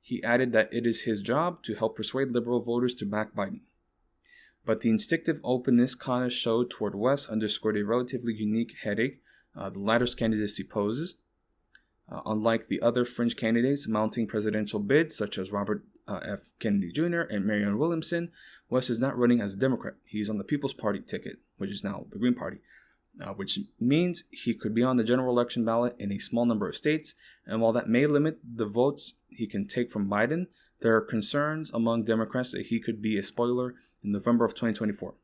He added that it is his job to help persuade liberal voters to back Biden. But the instinctive openness Khanna showed toward West underscored a relatively unique headache the latter's candidacy poses. Unlike the other fringe candidates mounting presidential bids, such as Robert F. Kennedy Jr. and Marianne Williamson, West is not running as a Democrat. He's on the People's Party ticket, which is now the Green Party, which means he could be on the general election ballot in a small number of states. And while that may limit the votes he can take from Biden, there are concerns among Democrats that he could be a spoiler in November of 2024.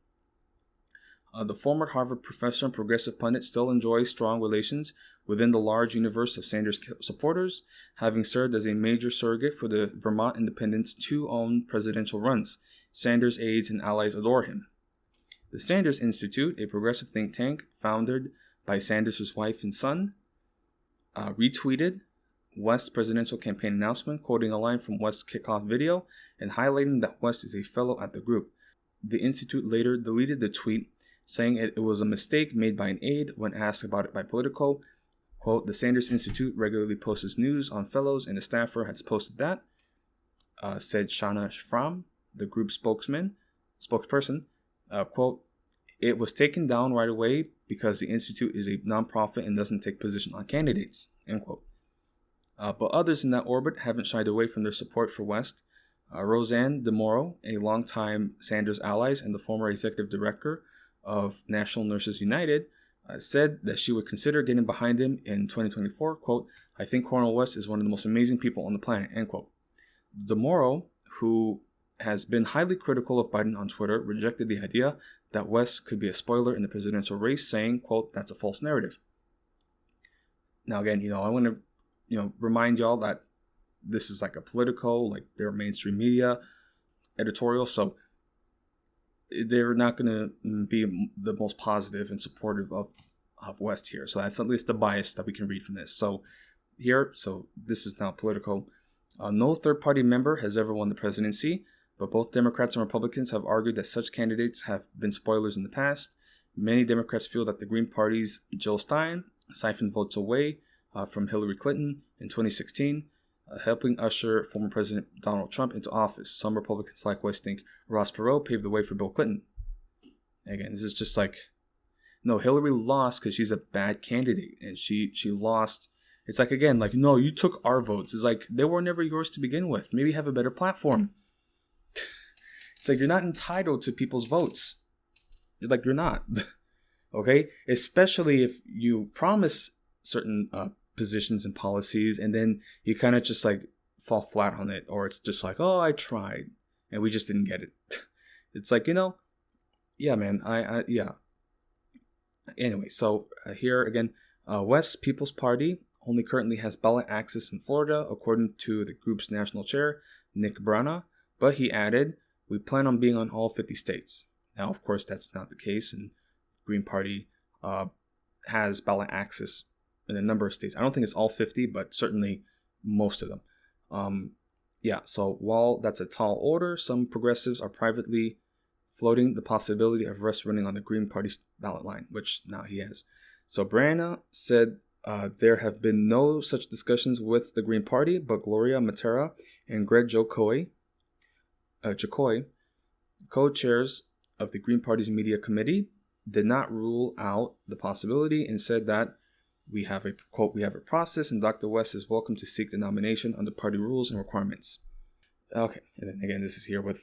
The former Harvard professor and progressive pundit still enjoys strong relations within the large universe of Sanders supporters, having served as a major surrogate for the Vermont Independent's two own presidential runs. Sanders' aides and allies adore him. The Sanders Institute, a progressive think tank founded by Sanders' wife and son, retweeted West's presidential campaign announcement, quoting a line from West's kickoff video and highlighting that West is a fellow at the group. The Institute later deleted the tweet, saying it was a mistake made by an aide when asked about it by Politico. Quote, "The Sanders Institute regularly posts news on fellows, and a staffer has posted that," said Shana Shfram, the group spokesperson. Quote, "It was taken down right away because the Institute is a nonprofit and doesn't take position on candidates," end quote. But others in that orbit haven't shied away from their support for West. Roseanne DeMoro, a longtime Sanders ally and the former executive director of National Nurses United, said that she would consider getting behind him in 2024. Quote, "I think Cornel West is one of the most amazing people on the planet," end quote. DeMoro, who has been highly critical of Biden on Twitter, rejected the idea that West could be a spoiler in the presidential race, saying, quote, "That's a false narrative." Now, again, I want to, remind y'all that this is like a Politico, like their mainstream media editorial, so they're not going to be the most positive and supportive of West here. So that's at least the bias that we can read from this. So this is now Politico. No third-party member has ever won the presidency, but both Democrats and Republicans have argued that such candidates have been spoilers in the past. Many Democrats feel that the Green Party's Jill Stein siphoned votes away from Hillary Clinton in 2016, helping usher former President Donald Trump into office. Some Republicans likewise think Ross Perot paved the way for Bill Clinton. Again, this is just like, no, Hillary lost because she's a bad candidate, and she lost. It's like, again, like, no, you took our votes. It's like, they were never yours to begin with. Maybe have a better platform. It's like, you're not entitled to people's votes. You're not. Okay? Especially if you promise certain positions and policies, and then you kind of just like fall flat on it, or it's just like, oh, I tried and we just didn't get it. It's like, yeah, man, yeah. Anyway, so here again, West's People's Party only currently has ballot access in Florida, according to the group's national chair, Nick Brana, but he added, "We plan on being on all 50 states." Now, of course, that's not the case, and Green Party has ballot access in a number of states. I don't think it's all 50, but certainly most of them. So while that's a tall order, some progressives are privately floating the possibility of West running on the Green Party's ballot line, which now he has. So Brana said there have been no such discussions with the Green Party, but Gloria Matera and Greg Jokoy, co-chairs of the Green Party's media committee did not rule out the possibility and said that we have a, quote, we have a process and Dr. West is welcome to seek the nomination under party rules and requirements. Okay, and then again, this is here with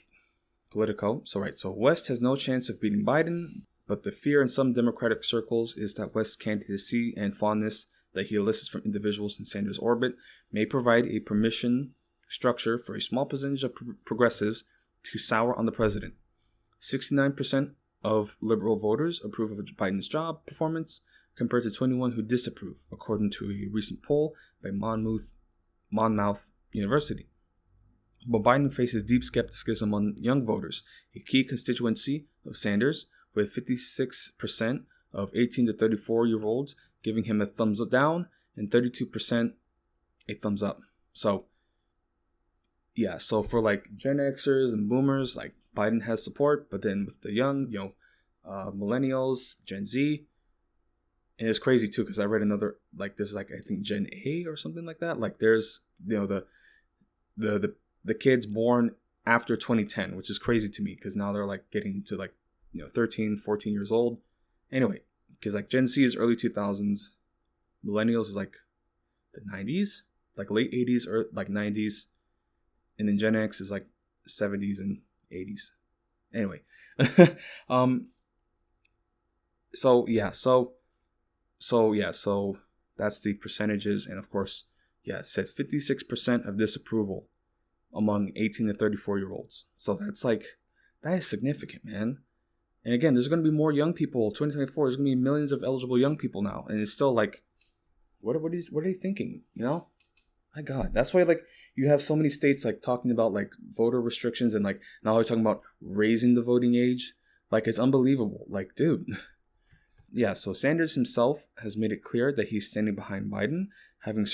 Politico. So West has no chance of beating Biden, but the fear in some Democratic circles is that West's candidacy and fondness that he elicits from individuals in Sanders' orbit may provide a permission structure for a small percentage of progressives to sour on the president. 69% of liberal voters approve of Biden's job performance, compared to 21 who disapprove, according to a recent poll by Monmouth University. But Biden faces deep skepticism among young voters, a key constituency of Sanders, with 56% of 18 to 34-year-olds giving him a thumbs down and 32% a thumbs up. So for like Gen Xers and Boomers, like Biden has support, but then with the young, millennials, Gen Z, and it's crazy too because I read another, like there's like I think Gen A or something like that. Like there's the kids born after 2010, which is crazy to me because now they're like getting to like 13, 14 years old. Anyway, because like Gen Z is early 2000s, millennials is like the 90s, like late 80s or like 90s, and then Gen X is like 70s and 80s. Anyway, so that's the percentages, and of course, it said 56% of disapproval among 18 to 34-year-olds. So that is significant, man. And again, there's going to be more young people. 2024, there's going to be millions of eligible young people now, and it's still like, what are they thinking? My God, that's why like you have so many states like talking about like voter restrictions, and like now they're talking about raising the voting age. Like it's unbelievable. Like, dude. So Sanders himself has made it clear that he's standing behind Biden, having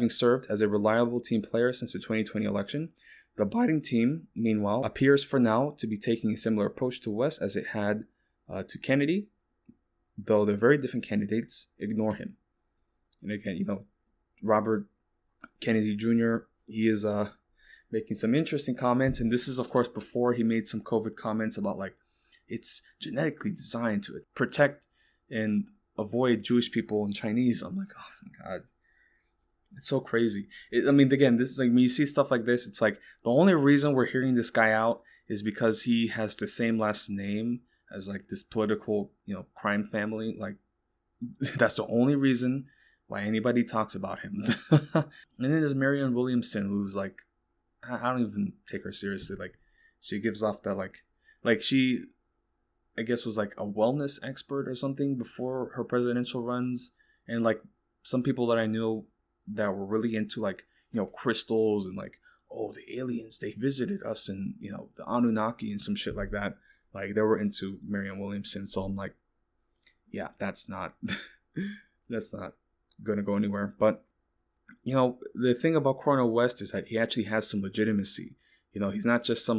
served as a reliable team player since the 2020 election. The Biden team, meanwhile, appears for now to be taking a similar approach to West as it had to Kennedy, though they're very different candidates. Ignore him. And again, Robert Kennedy Jr., he is making some interesting comments, and this is, of course, before he made some COVID comments about like it's genetically designed to protect and avoid Jewish people and Chinese. I'm like, oh my God, it's so crazy. Again, this is like when you see stuff like this, it's like the only reason we're hearing this guy out is because he has the same last name as like this political, crime family. Like that's the only reason why anybody talks about him. And then there's Marianne Williamson, who's like, I don't even take her seriously. Like she gives off that like she, I guess, was like a wellness expert or something before her presidential runs. And like some people that I knew that were really into like, crystals and like, oh, the aliens, they visited us, and, the Anunnaki and some shit like that. Like they were into Marianne Williamson. So I'm like, yeah, that's not going to go anywhere. But, the thing about Cornel West is that he actually has some legitimacy. He's not just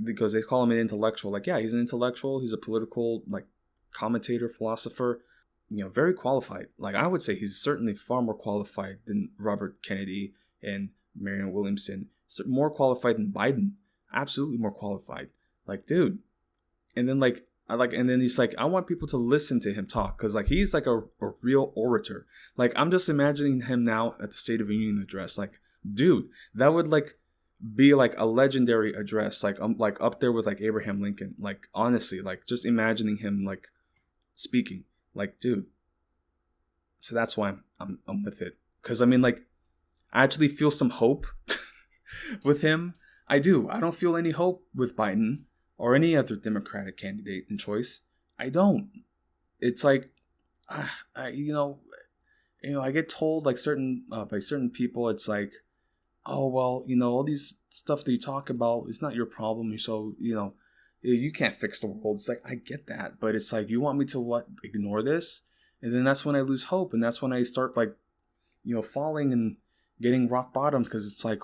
because they call him an intellectual. Like, yeah, he's an intellectual. He's a political, like, commentator, philosopher, very qualified. Like, I would say he's certainly far more qualified than Robert Kennedy and Marianne Williamson. More qualified than Biden. Absolutely more qualified. Like, dude. And then, and then he's like, I want people to listen to him talk. Because, like, he's, like, a real orator. Like, I'm just imagining him now at the State of the Union address. Like, dude, that would, like, be like a legendary address, like up there with like Abraham Lincoln. Like honestly, like just imagining him like speaking, like dude. So that's why I'm with it, because I actually feel some hope with him. I do. I don't feel any hope with Biden or any other Democratic candidate in choice. I don't. It's like, I get told like by certain people, it's like, oh, well, all these stuff that you talk about is not your problem. So, you can't fix the world. It's like, I get that. But it's like, you want me to ignore this? And then that's when I lose hope. And that's when I start like, falling and getting rock bottom. Because it's like,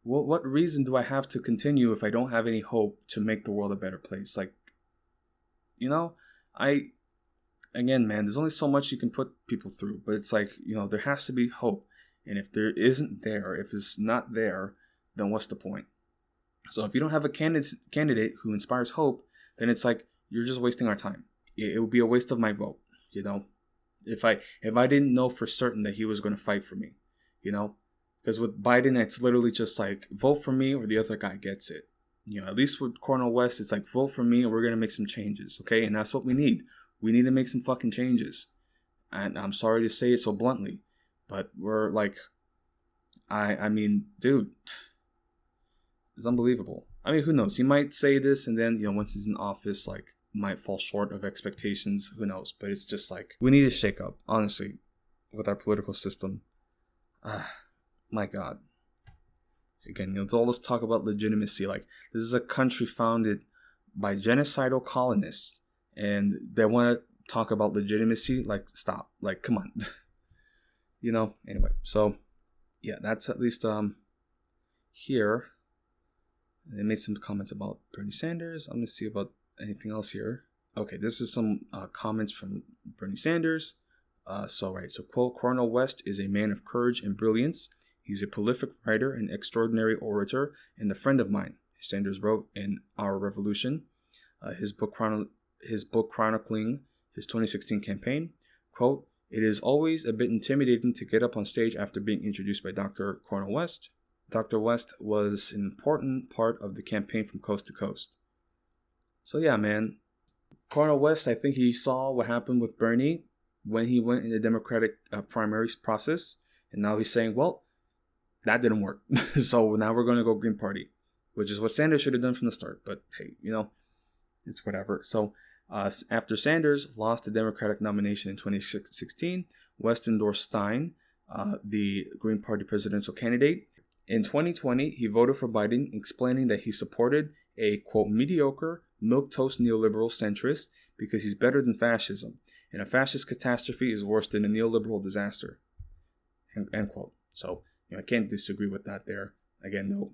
what reason do I have to continue if I don't have any hope to make the world a better place? Like, again, man, there's only so much you can put people through. But it's like, there has to be hope. And if there isn't there, if it's not there, then what's the point? So if you don't have a candidate who inspires hope, then it's like you're just wasting our time. It would be a waste of my vote, you know. If I didn't know for certain that he was going to fight for me, you know, because with Biden it's literally just like vote for me or the other guy gets it. You know, at least with Cornel West, it's like vote for me and we're going to make some changes, okay? And that's what we need. We need to make some fucking changes. And I'm sorry to say it so bluntly, but we're like, I mean, dude, it's unbelievable. I mean, who knows? He might say this and then, you know, once he's in office, like, might fall short of expectations. Who knows? But it's just like, we need a shake up, honestly, with our political system. My God. Again, you know, it's all this talk about legitimacy. Like, this is a country founded by genocidal colonists, and they want to talk about legitimacy. Like, stop. Like, come on. You know? Anyway, so, yeah, that's at least here. They made some comments about Bernie Sanders. I'm going to see about anything else here. Okay, this is some comments from Bernie Sanders. So quote, Cornel West is a man of courage and brilliance. He's a prolific writer and extraordinary orator and a friend of mine, Sanders wrote in Our Revolution, his book chronicling his 2016 campaign. Quote, it is always a bit intimidating to get up on stage after being introduced by Dr. Cornel West. Dr. West was an important part of the campaign from coast to coast. So yeah, man, Cornel West, I think he saw what happened with Bernie when he went in the Democratic primaries process. And now he's saying, well, that didn't work. So now we're going to go Green Party, which is what Sanders should have done from the start. But hey, you know, it's whatever. So after Sanders lost the Democratic nomination in 2016, West endorsed Stein, the Green Party presidential candidate. In 2020, he voted for Biden, explaining that he supported a, quote, mediocre, milquetoast neoliberal centrist because he's better than fascism, and a fascist catastrophe is worse than a neoliberal disaster, end quote. So, you know, I can't disagree with that there. Again, though,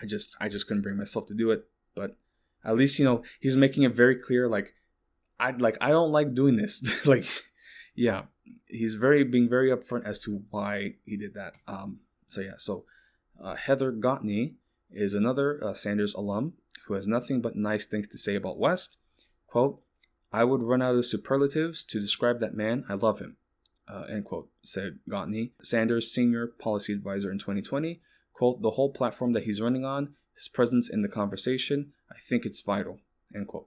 I just couldn't bring myself to do it, but at least, you know, he's making it very clear, I don't like doing this. Like, yeah, he's being very upfront as to why he did that. So Heather Gottney is another Sanders alum who has nothing but nice things to say about West. Quote, I would run out of superlatives to describe that man. I love him, end quote, said Gottney, Sanders' senior policy advisor in 2020. Quote, the whole platform that he's running on, his presence in the conversation, I think it's vital, end quote.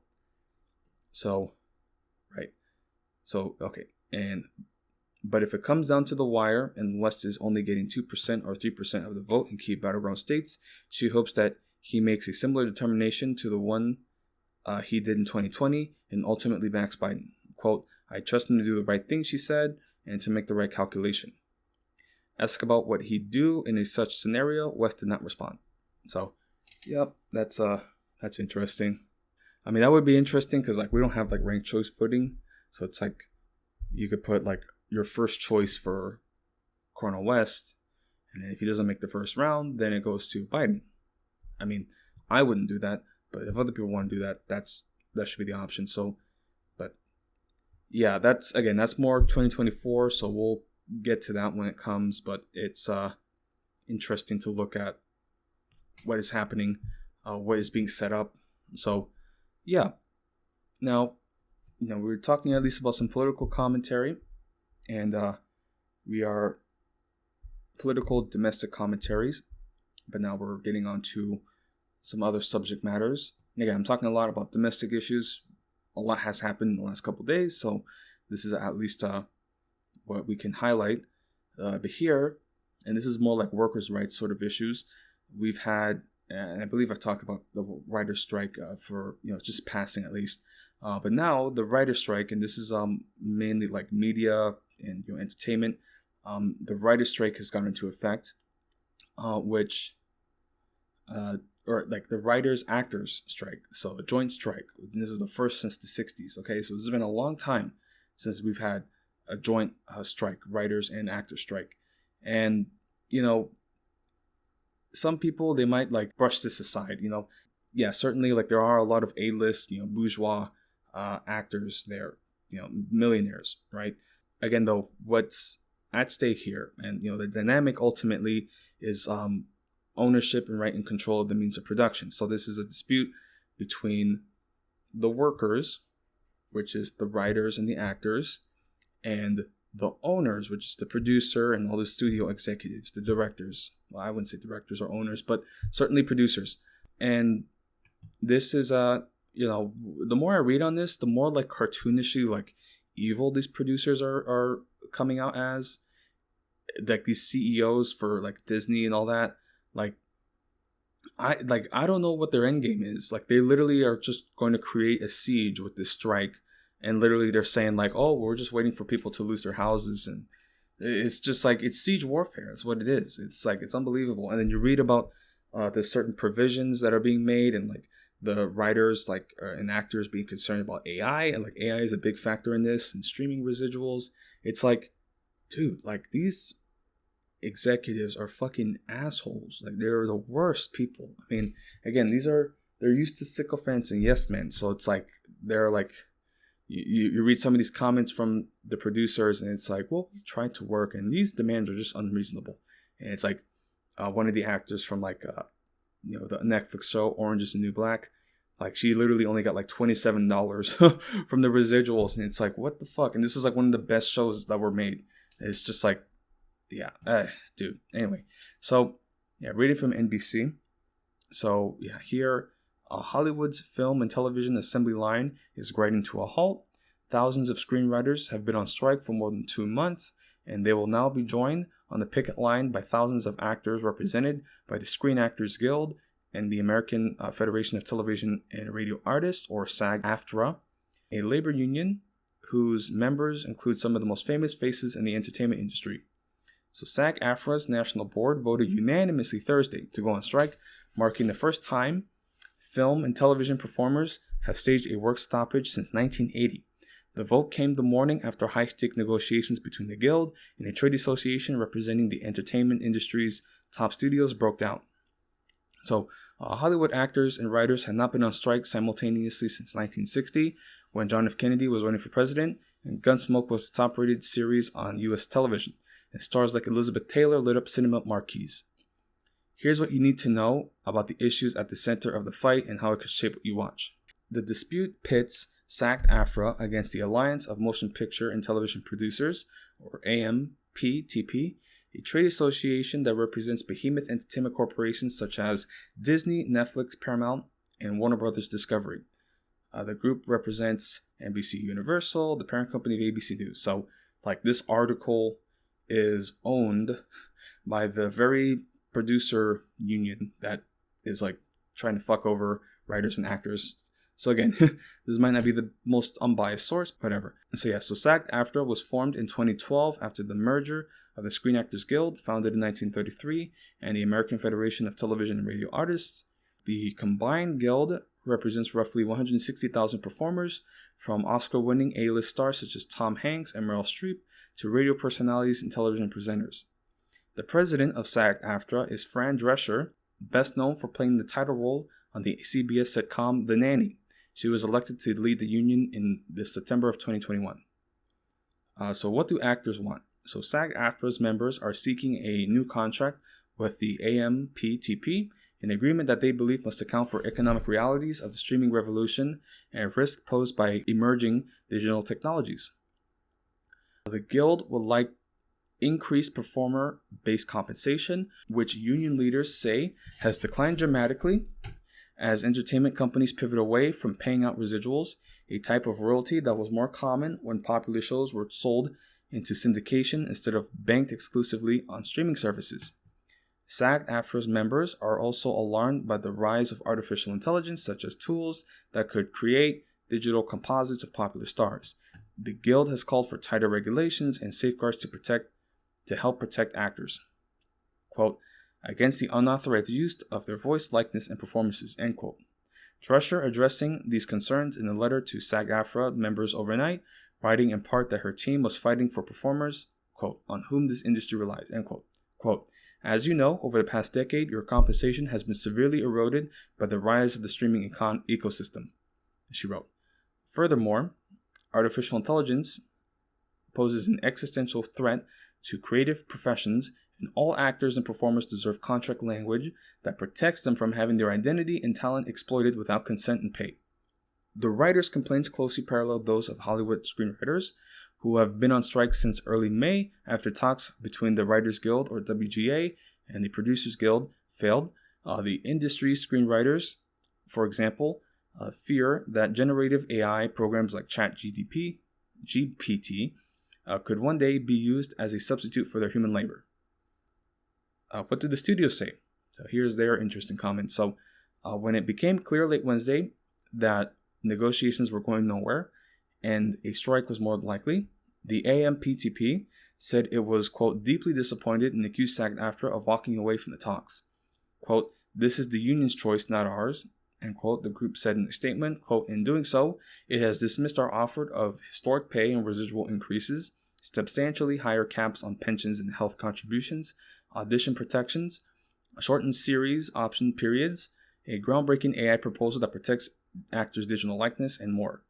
So, right. So, okay. But if it comes down to the wire and West is only getting 2% or 3% of the vote in key battleground states, she hopes that he makes a similar determination to the one he did in 2020 and ultimately backs Biden. Quote, I trust him to do the right thing, she said, and to make the right calculation. Asked about what he'd do in a such scenario, West did not respond. So, yep, that's interesting. I mean, that would be interesting because, like, we don't have, like, ranked choice voting. So it's like you could put, like, your first choice for Cornel West, and then if he doesn't make the first round, then it goes to Biden. I mean, I wouldn't do that, but if other people want to do that, that should be the option. So, but yeah, that's more 2024, so we'll get to that when it comes, but it's interesting to look at what is happening, what is being set up. So, yeah. Now, you know, we were talking at least about some political commentary, and we are political domestic commentaries, but now we're getting on to some other subject matters. And again, I'm talking a lot about domestic issues. A lot has happened in the last couple of days, so this is at least what we can highlight. But here, and this is more like workers' rights sort of issues, we've had, and I believe I've talked about the writer's strike for, you know, just passing at least. But now the writer's strike, and this is mainly like media and, you know, entertainment. The writer's strike has gone into effect, or like the writers actors strike. So a joint strike. This is the first since the 60s. Okay, so this has been a long time since we've had a joint strike, writers and actors strike. And, you know, some people, they might like brush this aside, you know. Yeah, certainly, like, there are a lot of A-list, you know, bourgeois actors there, you know, millionaires, right? Again, though, what's at stake here, and, you know, the dynamic ultimately is ownership and right and control of the means of production. So this is a dispute between the workers, which is the writers and the actors, and the owners, which is the producer and all the studio executives, the directors. Well, I wouldn't say directors or owners, but certainly producers. And this is, the more I read on this, the more like cartoonishly like evil these producers are coming out as. Like these CEOs for like Disney and all that. I don't know what their end game is. Like they literally are just going to create a siege with this strike, and literally they're saying like, oh, we're just waiting for people to lose their houses, and it's just like it's siege warfare. That's what it is. It's like it's unbelievable. And then you read about the certain provisions that are being made, and like the writers and actors being concerned about AI, and like AI is a big factor in this, and streaming residuals. It's like, dude, like these executives are fucking assholes. Like they're the worst people. I mean, again, they're used to sycophants and yes men. So it's like they're like you read some of these comments from the producers, and it's like, well, we tried to work, and these demands are just unreasonable. And it's like one of the actors from like the Netflix show Orange is the New Black. Like she literally only got like $27 from the residuals, and it's like, what the fuck? And this is like one of the best shows that were made. It's just like, yeah, dude. Anyway, so yeah, reading from NBC. So yeah, here, Hollywood's film and television assembly line is grinding to a halt. Thousands of screenwriters have been on strike for more than 2 months, and they will now be joined on the picket line by thousands of actors represented by the Screen Actors Guild and the American Federation of Television and Radio Artists, or SAG-AFTRA, a labor union whose members include some of the most famous faces in the entertainment industry. So SAG-AFTRA's national board voted unanimously Thursday to go on strike, marking the first time film and television performers have staged a work stoppage since 1980. The vote came the morning after high-stake negotiations between the Guild and a trade association representing the entertainment industry's top studios broke down. So, Hollywood actors and writers had not been on strike simultaneously since 1960, when John F. Kennedy was running for president, and Gunsmoke was the top-rated series on U.S. television, and stars like Elizabeth Taylor lit up cinema marquees. Here's what you need to know about the issues at the center of the fight and how it could shape what you watch. The dispute pits SAG-AFTRA against the Alliance of Motion Picture and Television Producers, or AMPTP, a trade association that represents behemoth entertainment corporations such as Disney, Netflix, Paramount, and Warner Brothers Discovery. The group represents NBC Universal, the parent company of ABC News. So, like, this article is owned by the very producer union that is like trying to fuck over writers and actors. So again, this might not be the most unbiased source, whatever. And so SAG-AFTRA was formed in 2012 after the merger of the Screen Actors Guild, founded in 1933, and the American Federation of Television and Radio Artists. The combined guild represents roughly 160,000 performers, from Oscar-winning A-list stars such as Tom Hanks and Meryl Streep to radio personalities and television presenters. The president of SAG-AFTRA is Fran Drescher, best known for playing the title role on the CBS sitcom The Nanny. She was elected to lead the union in September of 2021. So what do actors want? So SAG-AFTRA's members are seeking a new contract with the AMPTP, an agreement that they believe must account for economic realities of the streaming revolution and risk posed by emerging digital technologies. The Guild would like increased performer-based compensation, which union leaders say has declined dramatically as entertainment companies pivot away from paying out residuals, a type of royalty that was more common when popular shows were sold into syndication instead of banked exclusively on streaming services. SAG-AFTRA's members are also alarmed by the rise of artificial intelligence, such as tools that could create digital composites of popular stars. The Guild has called for tighter regulations and safeguards to help protect actors, quote, against the unauthorized use of their voice, likeness, and performances, end quote. Drescher addressing these concerns in a letter to SAG-AFTRA members overnight, writing in part that her team was fighting for performers, quote, on whom this industry relies, end quote. Quote, as you know, over the past decade, your compensation has been severely eroded by the rise of the streaming ecosystem, she wrote. Furthermore, artificial intelligence poses an existential threat to creative professions and all actors and performers deserve contract language that protects them from having their identity and talent exploited without consent and pay. The writers' complaints closely parallel those of Hollywood screenwriters, who have been on strike since early May after talks between the Writers Guild, or WGA, and the Producers Guild failed. The industry's screenwriters, for example, fear that generative AI programs like ChatGPT could one day be used as a substitute for their human labor. What did the studio say? So here's their interesting comment. So when it became clear late Wednesday that negotiations were going nowhere and a strike was more likely, the AMPTP said it was, quote, deeply disappointed and accused SAG-AFTRA of walking away from the talks. Quote, this is the union's choice, not ours, end quote, the group said in a statement. Quote, in doing so, it has dismissed our offer of historic pay and residual increases, substantially higher caps on pensions and health contributions, audition protections, shortened series option periods, a groundbreaking AI proposal that protects actors' digital likeness, and more.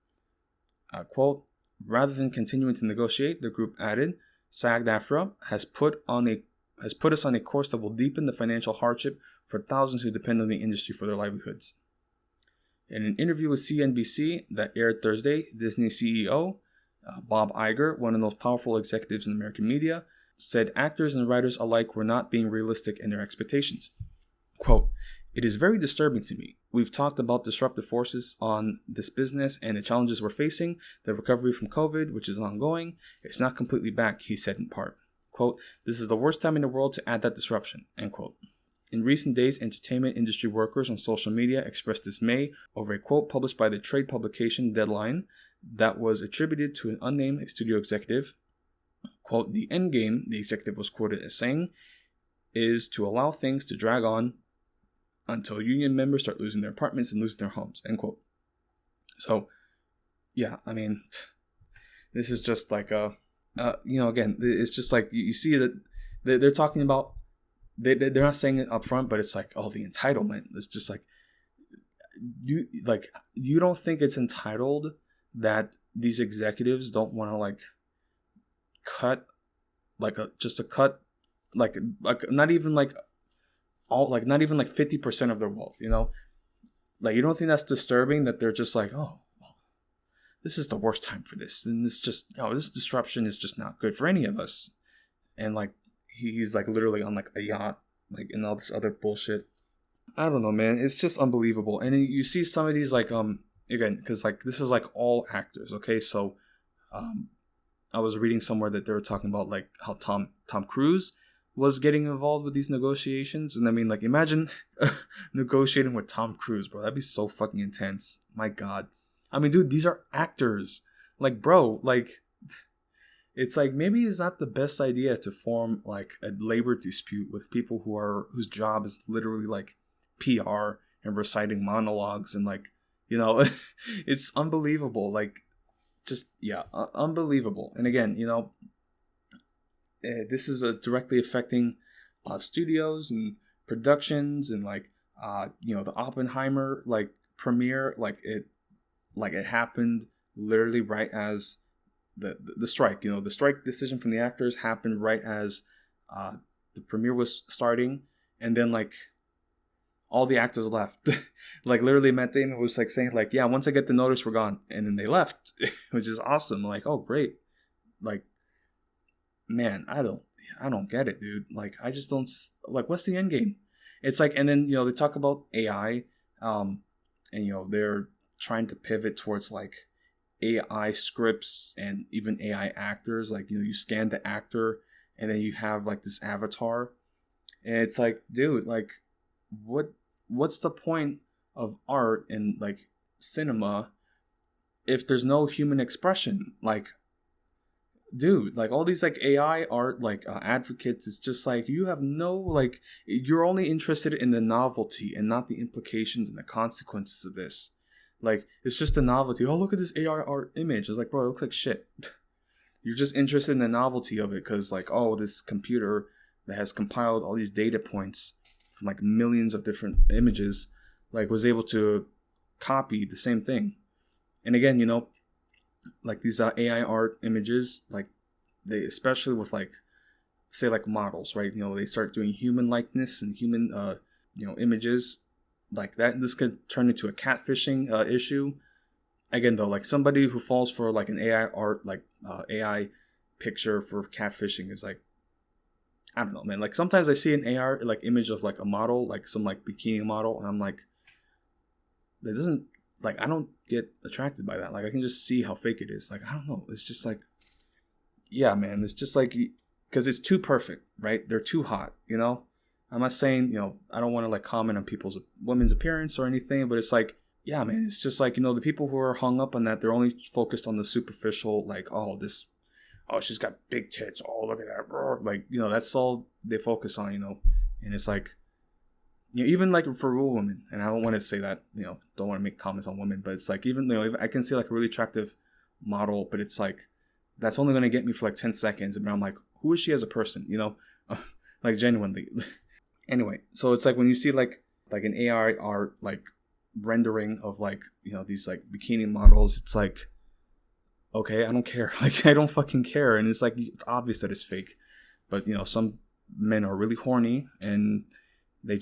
Quote, rather than continuing to negotiate, the group added, SAG-AFTRA has put us on a course that will deepen the financial hardship for thousands who depend on the industry for their livelihoods. In an interview with CNBC that aired Thursday, Disney CEO Bob Iger, one of the most powerful executives in American media, said actors and writers alike were not being realistic in their expectations. Quote, it is very disturbing to me. We've talked about disruptive forces on this business and the challenges we're facing, the recovery from COVID, which is ongoing. It's not completely back, he said in part. Quote, this is the worst time in the world to add that disruption, end quote. In recent days, entertainment industry workers on social media expressed dismay over a quote published by the trade publication Deadline that was attributed to an unnamed studio executive. Quote, the end game, the executive was quoted as saying, is to allow things to drag on until union members start losing their apartments and losing their homes, end quote. So, yeah, I mean, this is just like again, it's just like you see that they're talking about, they're not saying it up front, but it's like, oh, the entitlement. It's just like, you don't think it's entitled that these executives don't want to like cut like not even like all, like not even like 50% of their wealth, you know? Like, you don't think that's disturbing that they're just like, oh, well, this is the worst time for this, and this just, this disruption is just not good for any of us. And like he's like literally on like a yacht, like, and all this other bullshit. I don't know, man. It's just unbelievable. And you see some of these like again, because like this is like all actors, okay? So I was reading somewhere that they were talking about like how Tom Cruise was getting involved with these negotiations. And I mean, like, imagine negotiating with Tom Cruise, bro. That'd be so fucking intense. My God. I mean, dude, these are actors. Like, bro, like, it's like maybe it's not the best idea to form like a labor dispute with people whose job is literally like PR and reciting monologues and like, it's unbelievable. Like, just, yeah, unbelievable. And again, this is directly affecting studios and productions and like, the Oppenheimer like premiere, like it happened literally right as the strike, the strike decision from the actors happened right as the premiere was starting, and then like all the actors left. Like literally Matt Damon was like saying like, yeah, once I get the notice, we're gone. And then they left, which is awesome. Like, oh, great. Like, man, I don't get it, dude. Like, I just don't, like, what's the end game? It's like, and then, they talk about AI, and, they're trying to pivot towards like AI scripts and even AI actors. Like, you scan the actor and then you have like this avatar. And it's like, dude, like, what's the point of art and like cinema if there's no human expression? Like, dude, like all these like AI art like advocates, it's just like you have no, like, you're only interested in the novelty and not the implications and the consequences of this. Like, it's just a novelty. Oh, look at this AI art image. It's like, bro, it looks like shit. You're just interested in the novelty of it because like, oh, this computer that has compiled all these data points from like millions of different images, like was able to copy the same thing. And again, like these AI art images, like they, especially with like say like models, right? They start doing human likeness and human, images like that. This could turn into a catfishing issue. Again, though, like somebody who falls for like an AI art, like AI picture for catfishing is like, I don't know, man. Like sometimes I see an AR like image of like a model, like some like bikini model, and I'm like, that doesn't, like, I don't get attracted by that. Like I can just see how fake it is. Like, I don't know. It's just like, yeah, man. It's just like, because it's too perfect, right? They're too hot, I'm not saying, I don't want to like comment on women's appearance or anything, but it's like, yeah, man, it's just like, the people who are hung up on that, they're only focused on the superficial, like, oh, she's got big tits. Oh, look at that. Like, that's all they focus on, and it's like, even like for real women, and I don't want to say that, don't want to make comments on women, but it's like, even, I can see like a really attractive model, but it's like, that's only going to get me for like 10 seconds. And I'm like, who is she as a person, like genuinely. Anyway, so it's like when you see like an AI art, like rendering of like, these like bikini models, it's like, okay, I don't care. Like, I don't fucking care. And it's like, it's obvious that it's fake. But, some men are really horny and they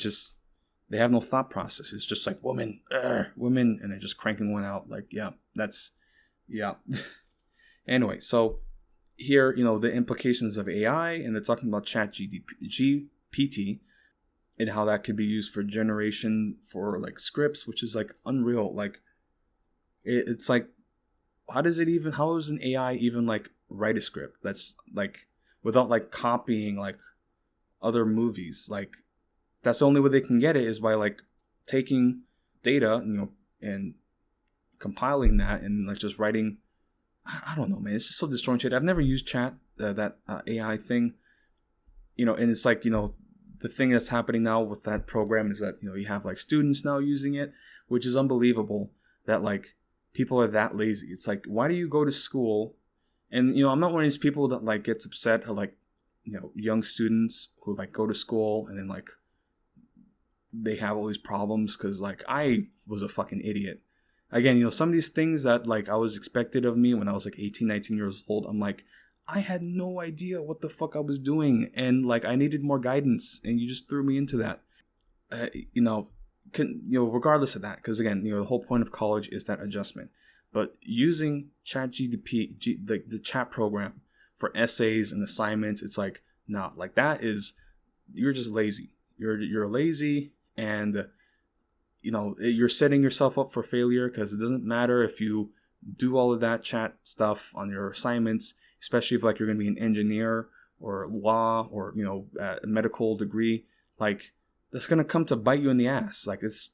have no thought process. It's just like, women, and they're just cranking one out. Like, yeah. Anyway, so here, the implications of AI, and they're talking about GPT and how that could be used for generation for like scripts, which is like unreal. Like, it's like, how is an AI even like write a script that's like without like copying like other movies? Like, that's the only way they can get it is by like taking data, and compiling that and like just writing. I don't know, man. It's just so disjointed. I've never used chat, that AI thing, and it's like, the thing that's happening now with that program is that, you have like students now using it, which is unbelievable that like people are that lazy. It's like, why do you go to school? And, I'm not one of these people that like gets upset at like, young students who like go to school and then like they have all these problems because like I was a fucking idiot. Again, some of these things that like I was expected of me when I was like 18, 19 years old, I'm like, I had no idea what the fuck I was doing. And like, I needed more guidance and you just threw me into that. Regardless of that, because again, the whole point of college is that adjustment. But using ChatGPT, the chat program for essays and assignments, it's like, nah, like that is, you're just lazy. You're lazy, and you're setting yourself up for failure, because it doesn't matter if you do all of that chat stuff on your assignments, especially if like you're going to be an engineer or law or a medical degree. Like, that's going to come to bite you in the ass. Like, it's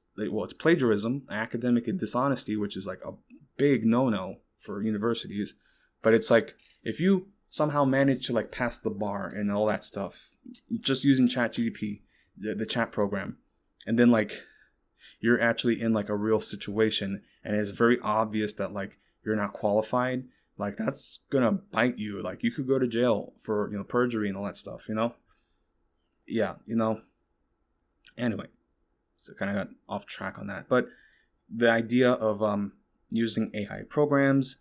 plagiarism, academic dishonesty, which is like a big no-no for universities. But it's like, if you somehow manage to like pass the bar and all that stuff, just using ChatGPT, the chat program, and then like you're actually in like a real situation and it's very obvious that like you're not qualified, like that's gonna bite you. Like, you could go to jail for perjury and all that stuff. Anyway, so kind of got off track on that. But the idea of using AI programs,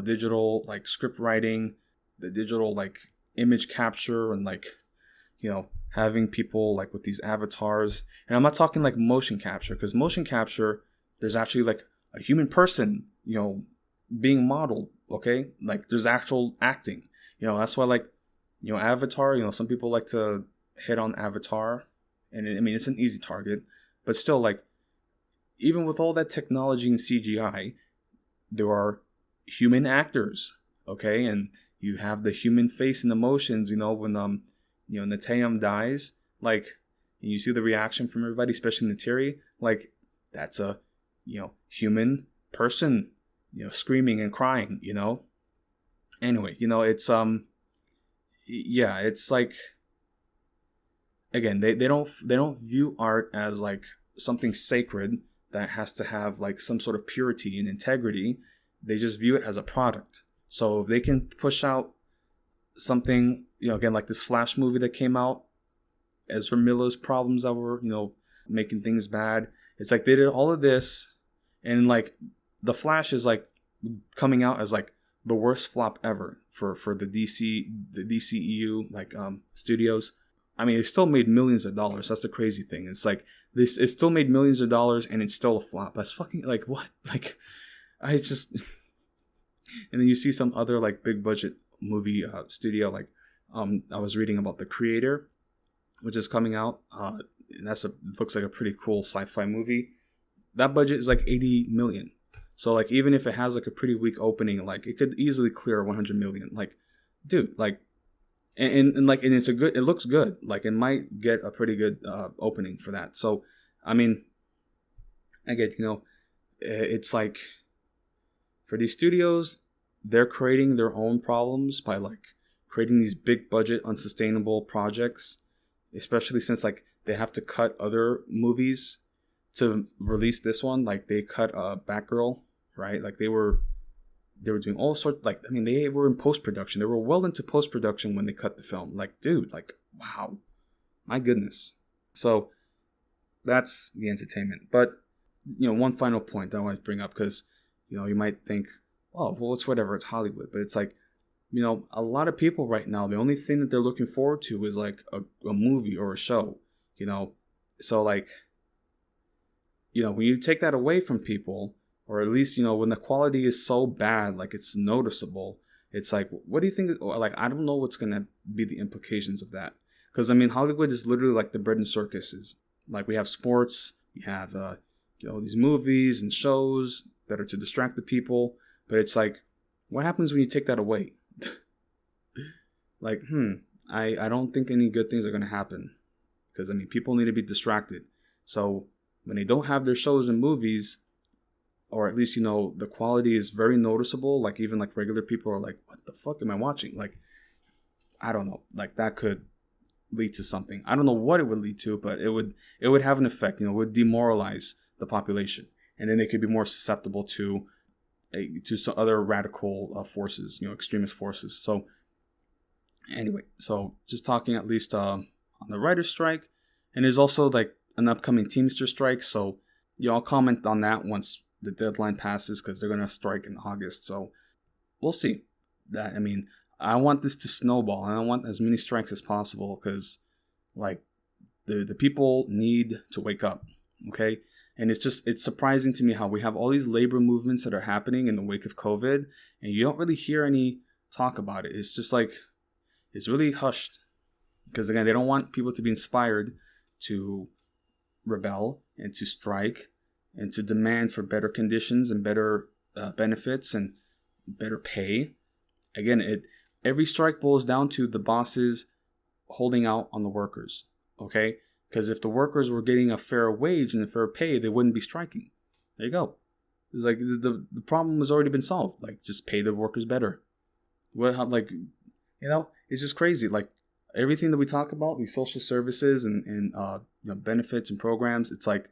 digital like script writing, the digital like image capture, and like having people like with these avatars. And I'm not talking like motion capture, because motion capture, there's actually like a human person being modeled. Okay, like there's actual acting. That's why like Avatar, some people like to hit on Avatar, and it's an easy target, but still, like, even with all that technology and CGI, there are human actors. Okay, and you have the human face and emotions. When Natayam dies, like, and you see the reaction from everybody, especially Natiri, like, that's a human person screaming and crying. Anyway, it's it's like, again, they don't view art as like something sacred that has to have like some sort of purity and integrity. They just view it as a product. So if they can push out something, again, like this Flash movie that came out, Ezra Miller's problems that were, making things bad. It's like they did all of this, and like the Flash is like coming out as like the worst flop ever for the DCEU studios. I mean, it still made millions of dollars. That's the crazy thing. It's like this. It still made millions of dollars, and it's still a flop. That's fucking like what? Like, I just. And then you see some other like big budget movie studio. Like, I was reading about The Creator, which is coming out. And looks like a pretty cool sci-fi movie. That budget is like 80 million. So like even if it has like a pretty weak opening, like it could easily clear 100 million. Like, dude, like. And it's it looks good. Like it might get a pretty good opening for that. So, I mean, again, it's like for these studios, they're creating their own problems by like creating these big budget unsustainable projects, especially since like they have to cut other movies to release this one. Like they cut Batgirl, right? Like they were doing all sorts, like, I mean, they were in post-production. They were well into post-production when they cut the film. Like, dude, like, wow. My goodness. So, that's the entertainment. But, one final point that I want to bring up, because, you might think, oh, well, it's whatever, it's Hollywood. But it's like, a lot of people right now, the only thing that they're looking forward to is, like, a movie or a show, So, like, when you take that away from people, or at least, when the quality is so bad, like it's noticeable, it's like, what do you think? Like, I don't know what's going to be the implications of that. Because, I mean, Hollywood is literally like the bread and circuses. Like, we have sports, we have, these movies and shows that are to distract the people. But it's like, what happens when you take that away? Like, I don't think any good things are going to happen. Because, I mean, people need to be distracted. So, when they don't have their shows and movies, or at least, the quality is very noticeable. Like, even, like, regular people are like, what the fuck am I watching? Like, I don't know. Like, that could lead to something. I don't know what it would lead to, but it would have an effect. It would demoralize the population. And then they could be more susceptible to some other radical forces, extremist forces. So, anyway. So, just talking at least on the writer's strike. And there's also, like, an upcoming Teamster strike. So, I'll comment on that once the deadline passes, because they're going to strike in August. So we'll see. That, I mean, I want this to snowball, and I want as many strikes as possible, because like the people need to wake up. Okay. And it's surprising to me how we have all these labor movements that are happening in the wake of COVID, and you don't really hear any talk about it. It's just like, it's really hushed, because again, they don't want people to be inspired to rebel and to strike and to demand for better conditions and better benefits and better pay. Again, every strike boils down to the bosses holding out on the workers, okay? Because if the workers were getting a fair wage and a fair pay, they wouldn't be striking. There you go. It's like the problem has already been solved. Like, just pay the workers better. It's just crazy. Like, everything that we talk about, these social services and benefits and programs, it's like,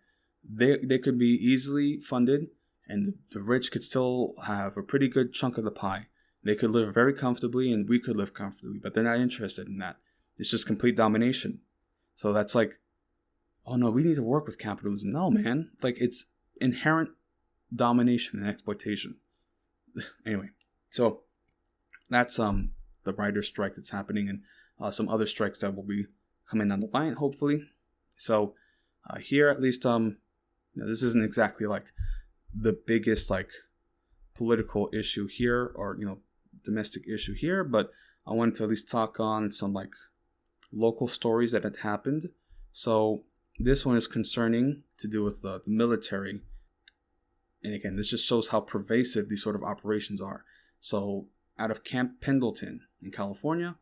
they could be easily funded, and the rich could still have a pretty good chunk of the pie. They could live very comfortably, and we could live comfortably, but they're not interested in that. It's just complete domination. So that's like, oh no, we need to work with capitalism. No, man. Like, it's inherent domination and exploitation. Anyway, so that's the writer's strike that's happening, and some other strikes that will be coming down the line, hopefully. So here, at least, this isn't exactly like the biggest like political issue here, or domestic issue here, but I wanted to at least talk on some like local stories that had happened. So this one is concerning, to do with the military, and again, this just shows how pervasive these sort of operations are. So out of Camp Pendleton in California,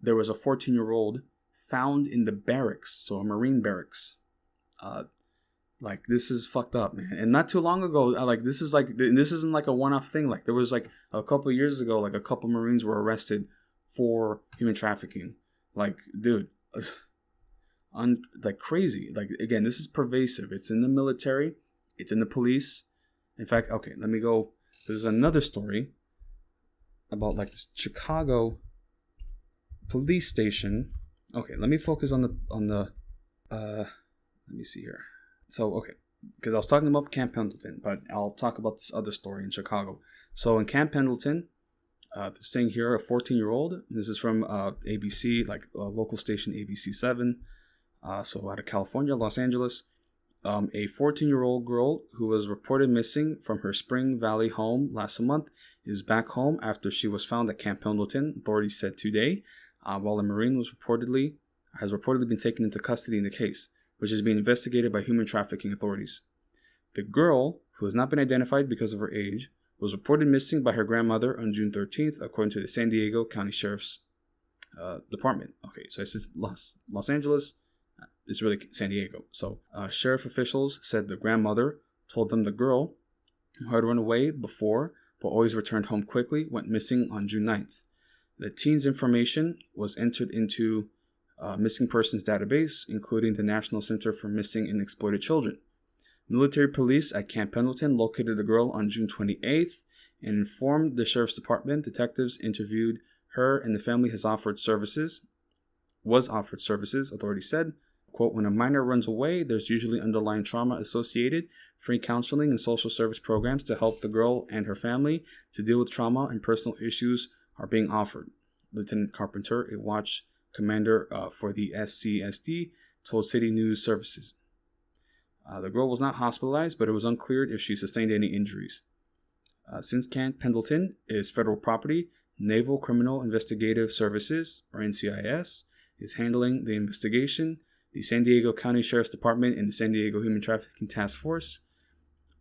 there was a 14-year-old found in the barracks, so a Marine barracks. Like, this is fucked up, man. And not too long ago, this isn't like a one-off thing. Like, there was like a couple of years ago, like a couple Marines were arrested for human trafficking. Like, dude, like crazy. Like, again, this is pervasive. It's in the military. It's in the police. In fact, okay, let me go. There's another story about like this Chicago police station. Okay, let me focus on the let me see here. So, okay, because I was talking about Camp Pendleton, but I'll talk about this other story in Chicago. So in Camp Pendleton, They're saying here a 14-year-old. This is from ABC, like local station ABC7. So out of California, Los Angeles. A 14-year-old girl who was reported missing from her Spring Valley home last month is back home after she was found at Camp Pendleton, authorities said today, while a Marine has reportedly been taken into custody in the case, which is being investigated by human trafficking authorities. The girl, who has not been identified because of her age, was reported missing by her grandmother on June 13th, according to the San Diego County Sheriff's Department. Okay, so it's Los Angeles. It's really San Diego. So sheriff officials said the grandmother told them the girl, who had run away before but always returned home quickly, went missing on June 9th. The teen's information was entered into missing persons database, including the National Center for Missing and Exploited Children. Military police at Camp Pendleton located the girl on June 28th and informed the sheriff's department. Detectives interviewed her and the family was offered services, authorities said. Quote, when a minor runs away, there's usually underlying trauma associated. Free counseling and social service programs to help the girl and her family to deal with trauma and personal issues are being offered. Lieutenant Carpenter, a watch commander for the SCSD, told City News Services. The girl was not hospitalized, but it was unclear if she sustained any injuries. Since Camp Pendleton is federal property, Naval Criminal Investigative Services, or NCIS, is handling the investigation. The San Diego County Sheriff's Department and the San Diego Human Trafficking Task Force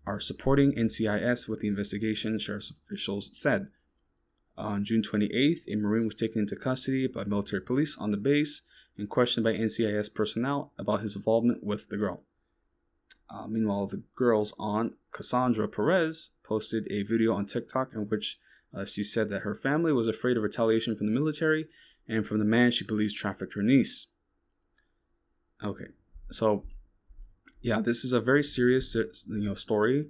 are supporting NCIS with the investigation, sheriff's officials said. On June 28th, a Marine was taken into custody by military police on the base and questioned by NCIS personnel about his involvement with the girl. Meanwhile, the girl's aunt, Cassandra Perez, posted a video on TikTok in which she said that her family was afraid of retaliation from the military and from the man she believes trafficked her niece. Okay, so yeah, this is a very serious, story.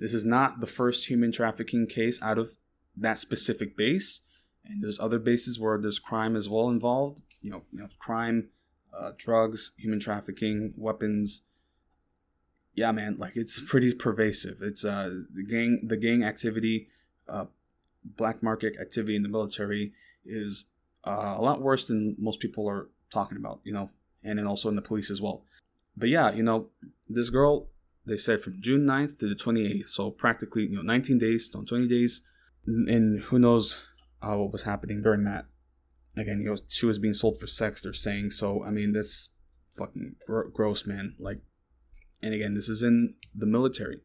This is not the first human trafficking case out of that specific base, and there's other bases where there's crime as well involved. Crime, drugs, human trafficking, weapons. Yeah, man, like it's pretty pervasive. It's the gang activity, black market activity in the military is a lot worse than most people are talking about. And then also in the police as well. But yeah, this girl, they said from June 9th to the 28th. So practically, 19 days, 20 days. And who knows what was happening during that. Again, she was being sold for sex, they're saying. So, I mean, that's fucking gross, man. Like, and again, this is in the military.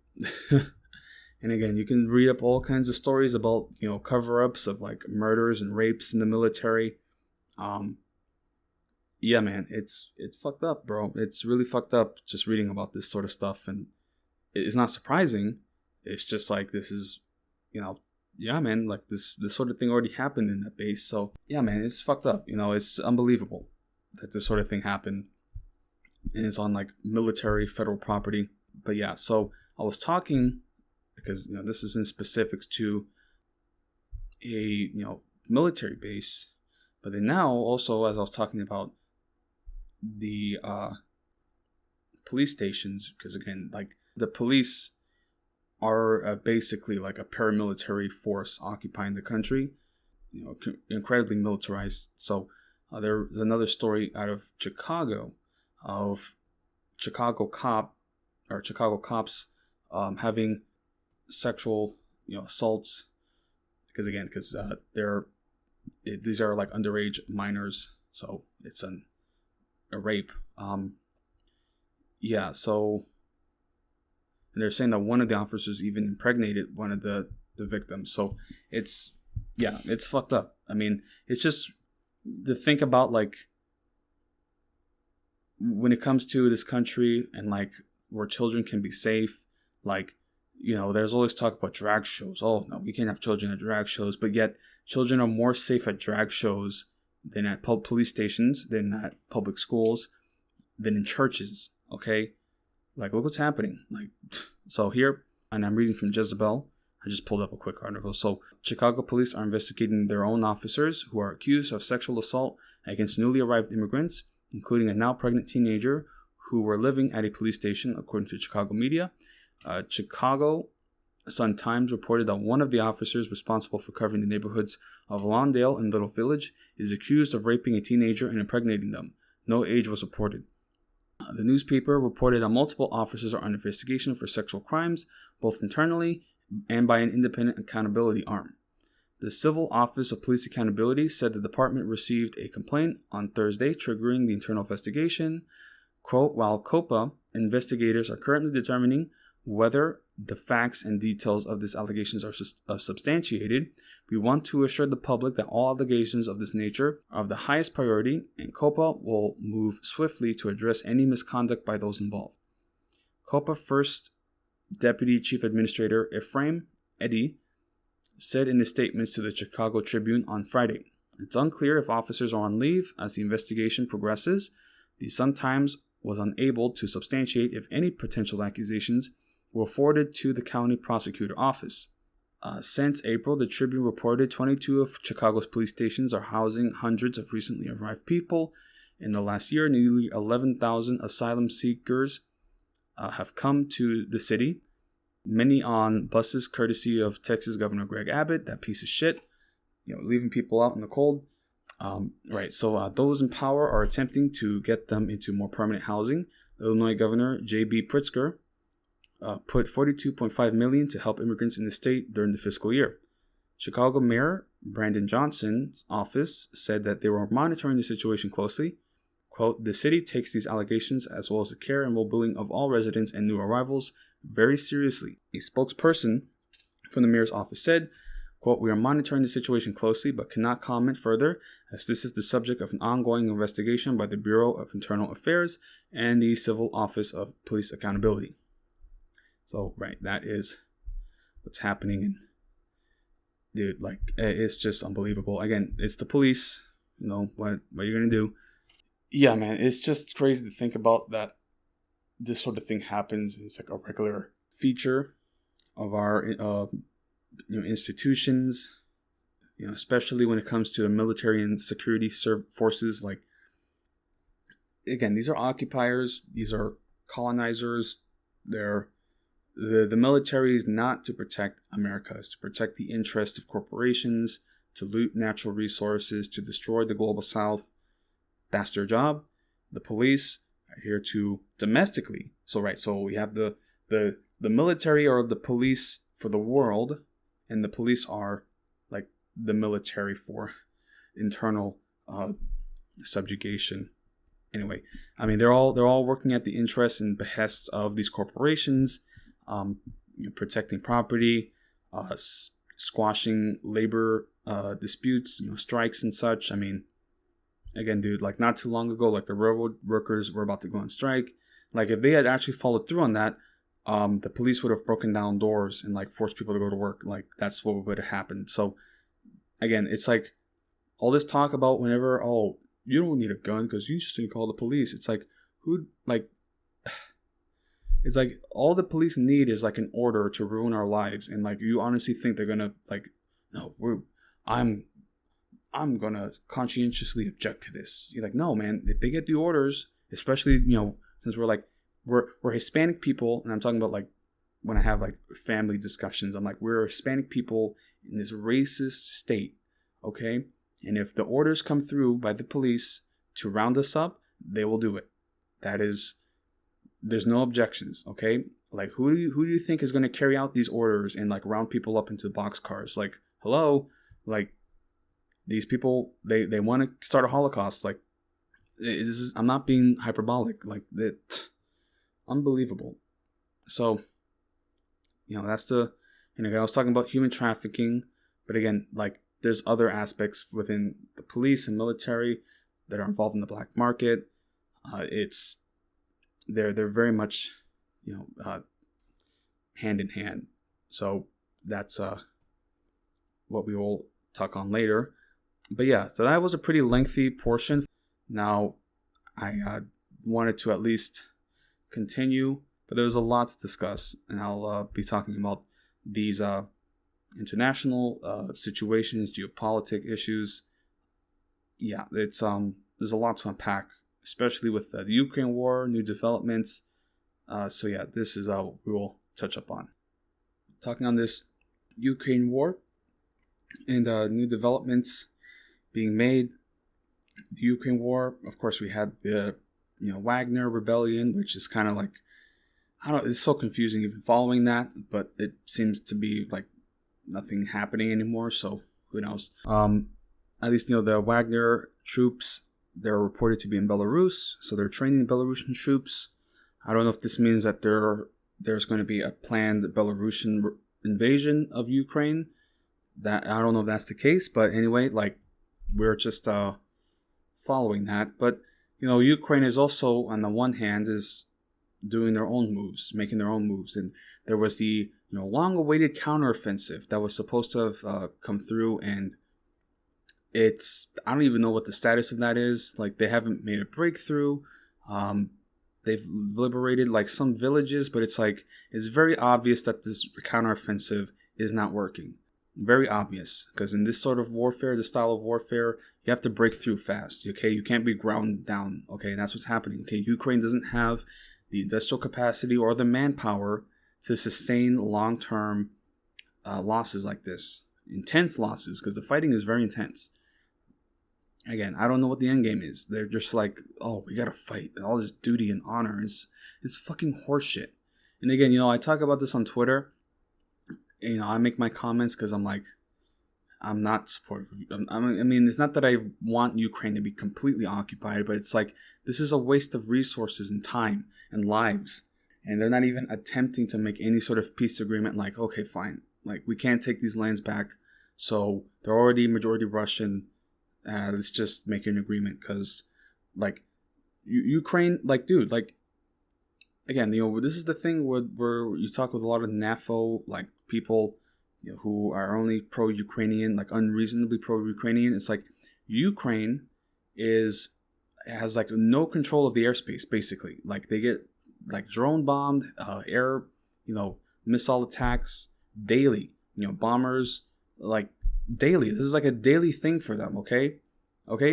And again, you can read up all kinds of stories about, cover-ups of like murders and rapes in the military. Yeah, man, it's fucked up, bro. It's really fucked up just reading about this sort of stuff. And it's not surprising. It's just like, this is, yeah, man, like this sort of thing already happened in that base. So, yeah, man, it's fucked up. It's unbelievable that this sort of thing happened. And it's on like military federal property. But yeah, so I was talking, because, this is in specifics to a, military base. But then now also, as I was talking about the police stations, because again, like the police are basically like a paramilitary force occupying the country, incredibly militarized. So there's another story out of Chicago of Chicago cops having sexual assaults, because these are like underage minors, so it's a rape. Yeah, so, and they're saying that one of the officers even impregnated one of the victims. So it's fucked up. I mean, it's just to think about, like, when it comes to this country and like where children can be safe, like, there's always talk about drag shows. Oh no, we can't have children at drag shows, but yet children are more safe at drag shows than at police stations, than at public schools, than in churches. Okay, like, look what's happening. Like, so here, and I'm reading from Jezebel. I just pulled up a quick article. So, Chicago police are investigating their own officers who are accused of sexual assault against newly arrived immigrants, including a now pregnant teenager who were living at a police station, according to Chicago media. Chicago Sun-Times reported that one of the officers responsible for covering the neighborhoods of Lawndale and Little Village is accused of raping a teenager and impregnating them. No age was reported. The newspaper reported that multiple officers are under investigation for sexual crimes, both internally and by an independent accountability arm. The Civil Office of Police Accountability said the department received a complaint on Thursday triggering the internal investigation. Quote, while COPA investigators are currently determining whether the facts and details of these allegations are substantiated, we want to assure the public that all allegations of this nature are of the highest priority, and COPA will move swiftly to address any misconduct by those involved. COPA First Deputy Chief Administrator Ephraim Eddy said in his statements to the Chicago Tribune on Friday, it's unclear if officers are on leave as the investigation progresses. The Sun-Times was unable to substantiate if any potential accusations were forwarded to the county prosecutor office. Since April, the Tribune reported 22 of Chicago's police stations are housing hundreds of recently arrived people. In the last year, nearly 11,000 asylum seekers have come to the city, many on buses courtesy of Texas Governor Greg Abbott, that piece of shit, leaving people out in the cold. So those in power are attempting to get them into more permanent housing. Illinois Governor J.B. Pritzker put $42.5 million to help immigrants in the state during the fiscal year. Chicago Mayor Brandon Johnson's office said that they were monitoring the situation closely. Quote, the city takes these allegations as well as the care and well-being of all residents and new arrivals very seriously. A spokesperson from the mayor's office said, quote, we are monitoring the situation closely but cannot comment further as this is the subject of an ongoing investigation by the Bureau of Internal Affairs and the Civil Office of Police Accountability. So, that is what's happening. And dude, it's just unbelievable. Again, it's the police. What you're going to do. Yeah, man, it's just crazy to think about that this sort of thing happens. It's like a regular feature of our institutions, especially when it comes to the military and security forces. Again, these are occupiers. These are colonizers. The military is not to protect America. It's to protect the interest of corporations, to loot natural resources, to destroy the global south. That's their job. The police are here to domestically. So we have the military are the police for the world, and the police are like the military for internal subjugation. Anyway, they're all working at the interests and behests of these corporations. Protecting property, squashing labor disputes, strikes and such. Again, dude, not too long ago, the railroad workers were about to go on strike. If they had actually followed through on that, the police would have broken down doors and forced people to go to work. That's what would have happened. So, again, it's all this talk about whenever, you don't need a gun because you just need to call the police. It's it's all the police need is an order to ruin our lives, and you honestly think they're gonna no, I'm gonna conscientiously object to this. You're no, man. If they get the orders, especially since we're Hispanic people, and I'm talking about when I have family discussions, I'm we're Hispanic people in this racist state, okay? And if the orders come through by the police to round us up, they will do it. There's no objections, okay? Who do you think is going to carry out these orders and round people up into boxcars? Hello? These people, they want to start a Holocaust. I'm not being hyperbolic. Unbelievable. So, that's I was talking about human trafficking, but again, there's other aspects within the police and military that are involved in the black market. They're very much, hand in hand. So that's what we will talk on later. But yeah, so that was a pretty lengthy portion. Now, I wanted to at least continue, but there was a lot to discuss, and I'll be talking about these international situations, geopolitical issues. Yeah, it's there's a lot to unpack, especially with the Ukraine war, new developments. So yeah, this is what we will touch upon. talking on this Ukraine war and new developments being made. The Ukraine war, of course, we had the Wagner rebellion, which is kind of like, I don't know, it's so confusing even following that, but it seems to be like nothing happening anymore, so who knows. At least, the Wagner troops, they're reported to be in Belarus, so they're training Belarusian troops. I don't know if this means that there's going to be a planned Belarusian invasion of Ukraine. That I don't know if that's the case, but anyway, like, we're just following that. But Ukraine is also, on the one hand, is doing their own moves, making their own moves, and there was the long-awaited counteroffensive that was supposed to have come through, and I don't even know what the status of that is. Like, they haven't made a breakthrough. They've liberated like some villages, but it's very obvious that this counteroffensive is not working. Very obvious, because in this sort of warfare, this style of warfare, you have to break through fast. Okay, you can't be ground down. Okay, and that's what's happening. Okay, Ukraine doesn't have the industrial capacity or the manpower to sustain long-term losses like this, intense losses, because the fighting is very intense. Again, I don't know what the end game is. They're just like, oh, we gotta fight, and all this duty and honor. It's fucking horseshit. And again, I talk about this on Twitter. I make my comments because I'm like, I'm not supportive. I mean, it's not that I want Ukraine to be completely occupied, but it's like, this is a waste of resources and time and lives. And they're not even attempting to make any sort of peace agreement. Like, okay, fine. Like, we can't take these lands back. So they're already majority Russian. Let's just make an agreement, because like Ukraine, like, dude, like, again, this is the thing where you talk with a lot of NAFO like people who are only pro-Ukrainian, like unreasonably pro-Ukrainian. It's like Ukraine has like no control of the airspace, basically. Like, they get like drone bombed, air, missile attacks daily, bombers, like, daily. This is like a daily thing for them. Okay,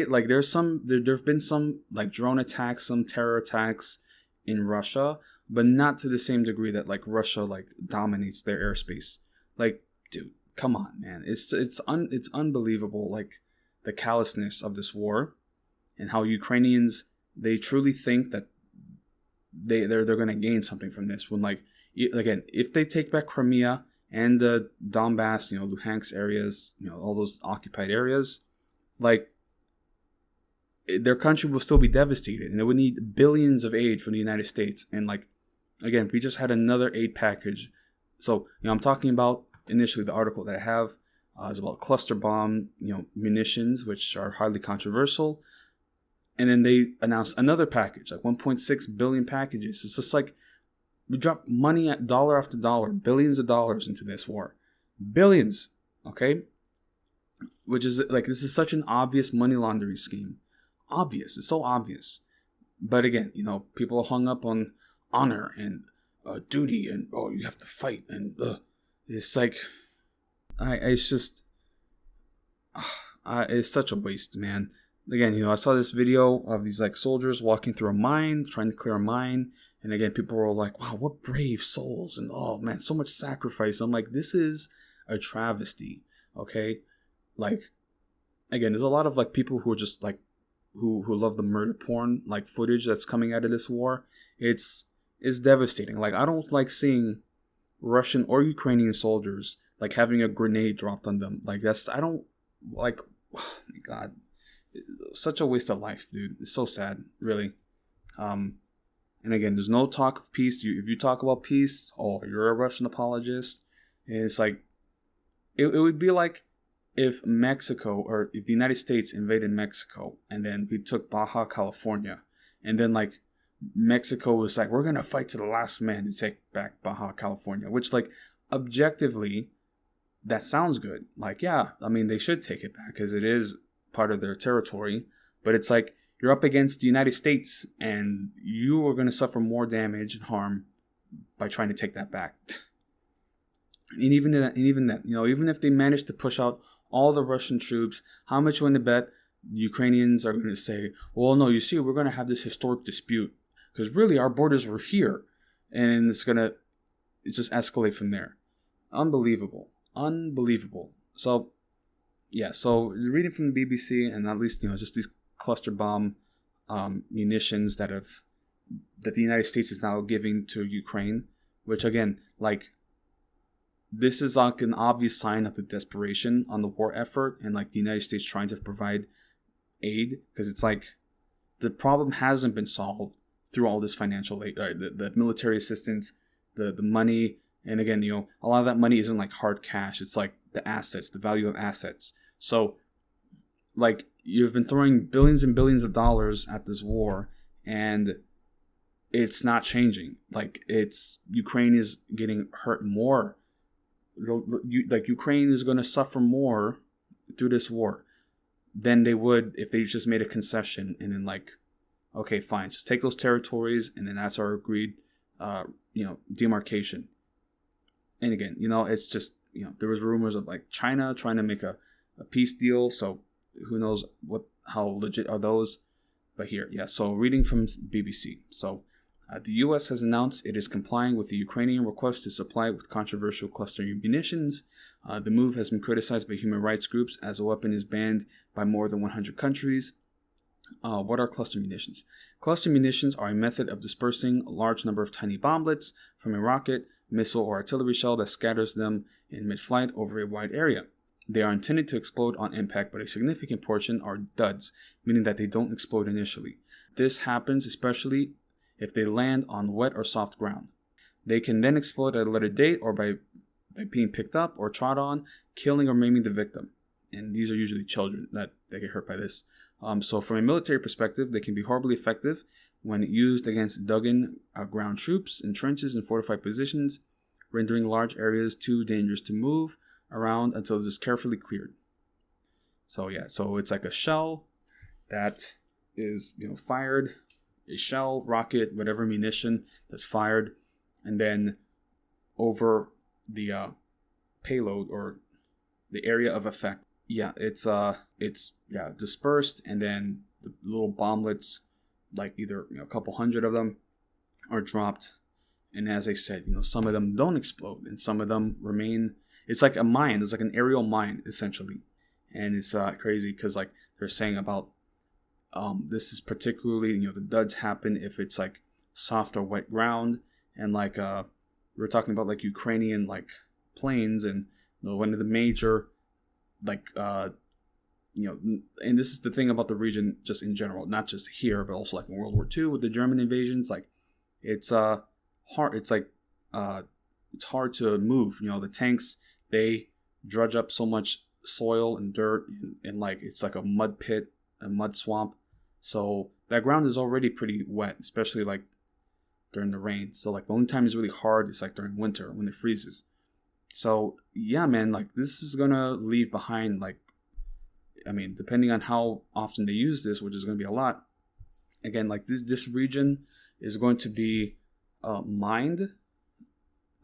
like, there've been some like drone attacks, some terror attacks in Russia, but not to the same degree that like Russia like dominates their airspace. Like, dude, come on, man. It's unbelievable, like, the callousness of this war, and how Ukrainians, they truly think that they're going to gain something from this, when, like, again, if they take back Crimea and the Donbass, Luhansk areas, all those occupied areas, like, their country will still be devastated, and it would need billions of aid from the United States. And like, again, we just had another aid package. So, I'm talking about initially the article that I have is about cluster bomb, munitions, which are highly controversial. And then they announced another package, like 1.6 billion packages. It's just like, we drop money at dollar after dollar, billions of dollars into this war. Billions, okay? Which is like, this is such an obvious money laundering scheme. Obvious. It's so obvious. But again, people are hung up on honor and duty, and you have to fight, and it's like, it's just, it's such a waste, man. Again, I saw this video of these like soldiers walking through a mine, trying to clear a mine, and again, people were like, wow, what brave souls, and oh man, so much sacrifice. I'm like, this is a travesty. Okay, like, again, there's a lot of like people who are just like, who love the murder porn like footage that's coming out of this war. It's devastating. Like, I don't like seeing Russian or Ukrainian soldiers like having a grenade dropped on them. Like, I don't like, oh my God, such a waste of life, dude. It's so sad, really. And again, there's no talk of peace. If you talk about peace, you're a Russian apologist. And it's like, it would be like if Mexico, or if the United States invaded Mexico, and then we took Baja California, and then like Mexico was like, we're gonna fight to the last man to take back Baja California, which, like, objectively, that sounds good. Like, yeah, I mean, they should take it back because it is part of their territory, but it's like, you're up against the United States, and you are going to suffer more damage and harm by trying to take that back. And even that, even if they manage to push out all the Russian troops, how much you want to bet the Ukrainians are going to say, well, no, you see, we're going to have this historic dispute because really our borders were here, and it's just escalate from there. Unbelievable. So, yeah, so reading from the BBC, and at least, just these cluster bomb munitions that the United States is now giving to Ukraine, which again, like, this is like an obvious sign of the desperation on the war effort, and like the United States trying to provide aid, because it's like the problem hasn't been solved through all this financial aid, the military assistance, the money. And again, a lot of that money isn't like hard cash. It's like the assets, the value of assets. So, like, you've been throwing billions and billions of dollars at this war, and it's not changing. Like, Ukraine is getting hurt more. Like, Ukraine is going to suffer more through this war than they would if they just made a concession and then, like, okay, fine, just take those territories, and then that's our agreed, demarcation. And again, it's just, there was rumors of like China trying to make a peace deal. So who knows how legit are those? But here, yeah. So reading from BBC. So the U.S. has announced it is complying with the Ukrainian request to supply it with controversial cluster munitions. The move has been criticized by human rights groups as the weapon is banned by more than 100 countries. What are cluster munitions? Cluster munitions are a method of dispersing a large number of tiny bomblets from a rocket, missile, or artillery shell that scatters them in mid-flight over a wide area. They are intended to explode on impact, but a significant portion are duds, meaning that they don't explode initially. This happens especially if they land on wet or soft ground. They can then explode at a later date or by being picked up or trod on, killing or maiming the victim. And these are usually children that get hurt by this. So from a military perspective, they can be horribly effective when used against dug-in ground troops in trenches and fortified positions, rendering large areas too dangerous to move around until it is carefully cleared. So yeah, so it's like a shell that is fired, a shell, rocket, whatever munition that's fired, and then over the payload or the area of effect. Yeah, it's dispersed, and then the little bomblets, like either a couple hundred of them, are dropped. And as I said, some of them don't explode, and some of them remain. It's like a mine. It's like an aerial mine essentially, and it's crazy because like they're saying about this is particularly the duds happen if it's like soft or wet ground, and like we're talking about like Ukrainian like plains, and one of the major like and this is the thing about the region just in general, not just here but also like in World War II with the German invasions. Like it's hard. It's like it's hard to move. The tanks, they drudge up so much soil and dirt, and like it's like a mud pit, a mud swamp. So that ground is already pretty wet, especially like during the rain. So like the only time it's really hard is like during winter when it freezes. So yeah, man, like this is gonna leave behind, like, I mean, depending on how often they use this, which is gonna be a lot. Again, like this region is going to be mined.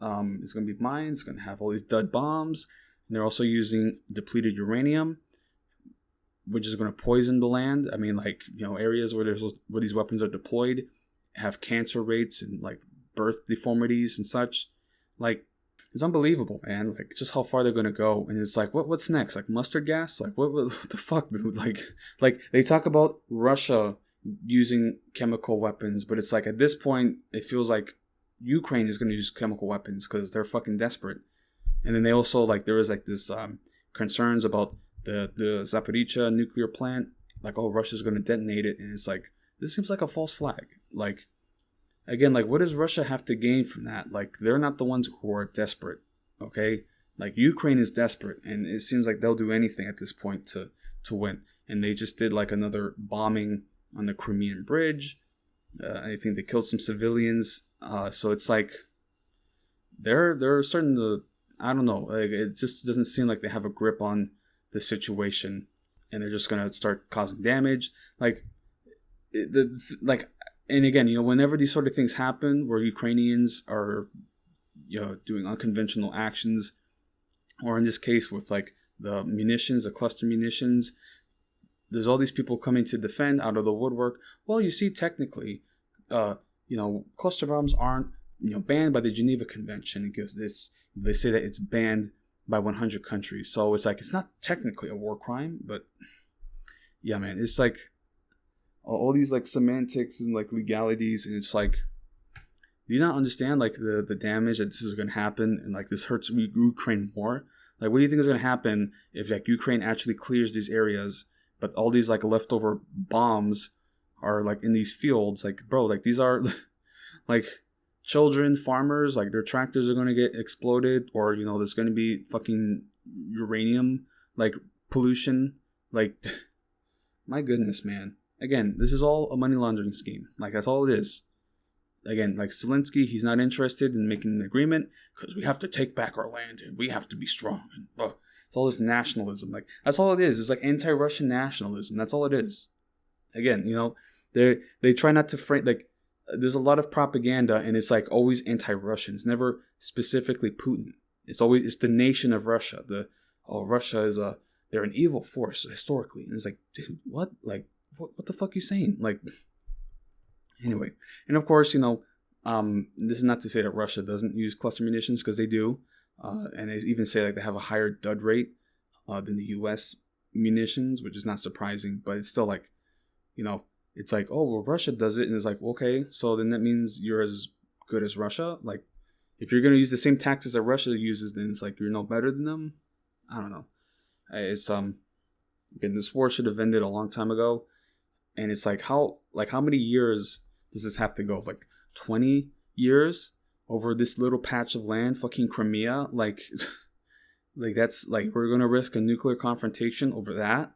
It's gonna be mined. It's gonna have all these dud bombs, and they're also using depleted uranium, which is gonna poison the land. I mean, like areas where these weapons are deployed have cancer rates and like birth deformities and such. Like, it's unbelievable, man. Like, just how far they're gonna go, and it's like, what's next? Like mustard gas? Like, what the fuck, dude? Like they talk about Russia using chemical weapons, but it's like at this point, it feels like Ukraine is gonna use chemical weapons because they're fucking desperate. And then they also there was like this concerns about the Zaporizhzhia nuclear plant. Like, oh, Russia's gonna detonate it, and it's like this seems like a false flag. Like, again, like, what does Russia have to gain from that? Like, they're not the ones who are desperate, okay? Like, Ukraine is desperate, and it seems like they'll do anything at this point to win. And they just did, like, another bombing on the Crimean Bridge. I think they killed some civilians. So it's like, they're starting to, I don't know, like, it just doesn't seem like they have a grip on the situation, and they're just going to start causing damage. And again, whenever these sort of things happen where Ukrainians are, doing unconventional actions, or in this case with like the munitions, the cluster munitions, there's all these people coming to defend out of the woodwork. Well, you see, technically, cluster bombs aren't banned by the Geneva Convention because they say that it's banned by 100 countries. So it's like, it's not technically a war crime, but yeah, man, it's like all these like semantics and like legalities, and it's like, do you not understand like the damage that this is going to happen, and like this hurts Ukraine more? Like, what do you think is going to happen if like Ukraine actually clears these areas, but all these like leftover bombs are like in these fields? Like, bro, like these are like children, farmers, like their tractors are going to get exploded, or there's going to be fucking uranium like pollution. Like, my goodness, man. Again, this is all a money laundering scheme. Like, that's all it is. Again, like Zelensky, he's not interested in making an agreement because we have to take back our land and we have to be strong. And it's all this nationalism. Like, that's all it is. It's like anti-Russian nationalism. That's all it is. Again, they try not to frame, like, there's a lot of propaganda, and it's like always anti-Russian. It's never specifically Putin. It's the nation of Russia. Russia is they're an evil force historically. And it's like, dude, what? Like, what the fuck are you saying? Like, anyway. And of course, this is not to say that Russia doesn't use cluster munitions, because they do. And they even say like they have a higher dud rate than the US munitions, which is not surprising, but it's still like, it's like, oh, well, Russia does it. And it's like, okay, so then that means you're as good as Russia. Like, if you're going to use the same tactics that Russia uses, then it's like you're no better than them. I don't know. It's again, this war should have ended a long time ago. And it's like, how many years does this have to go? Like 20 years over this little patch of land, fucking Crimea? Like that's like, we're going to risk a nuclear confrontation over that?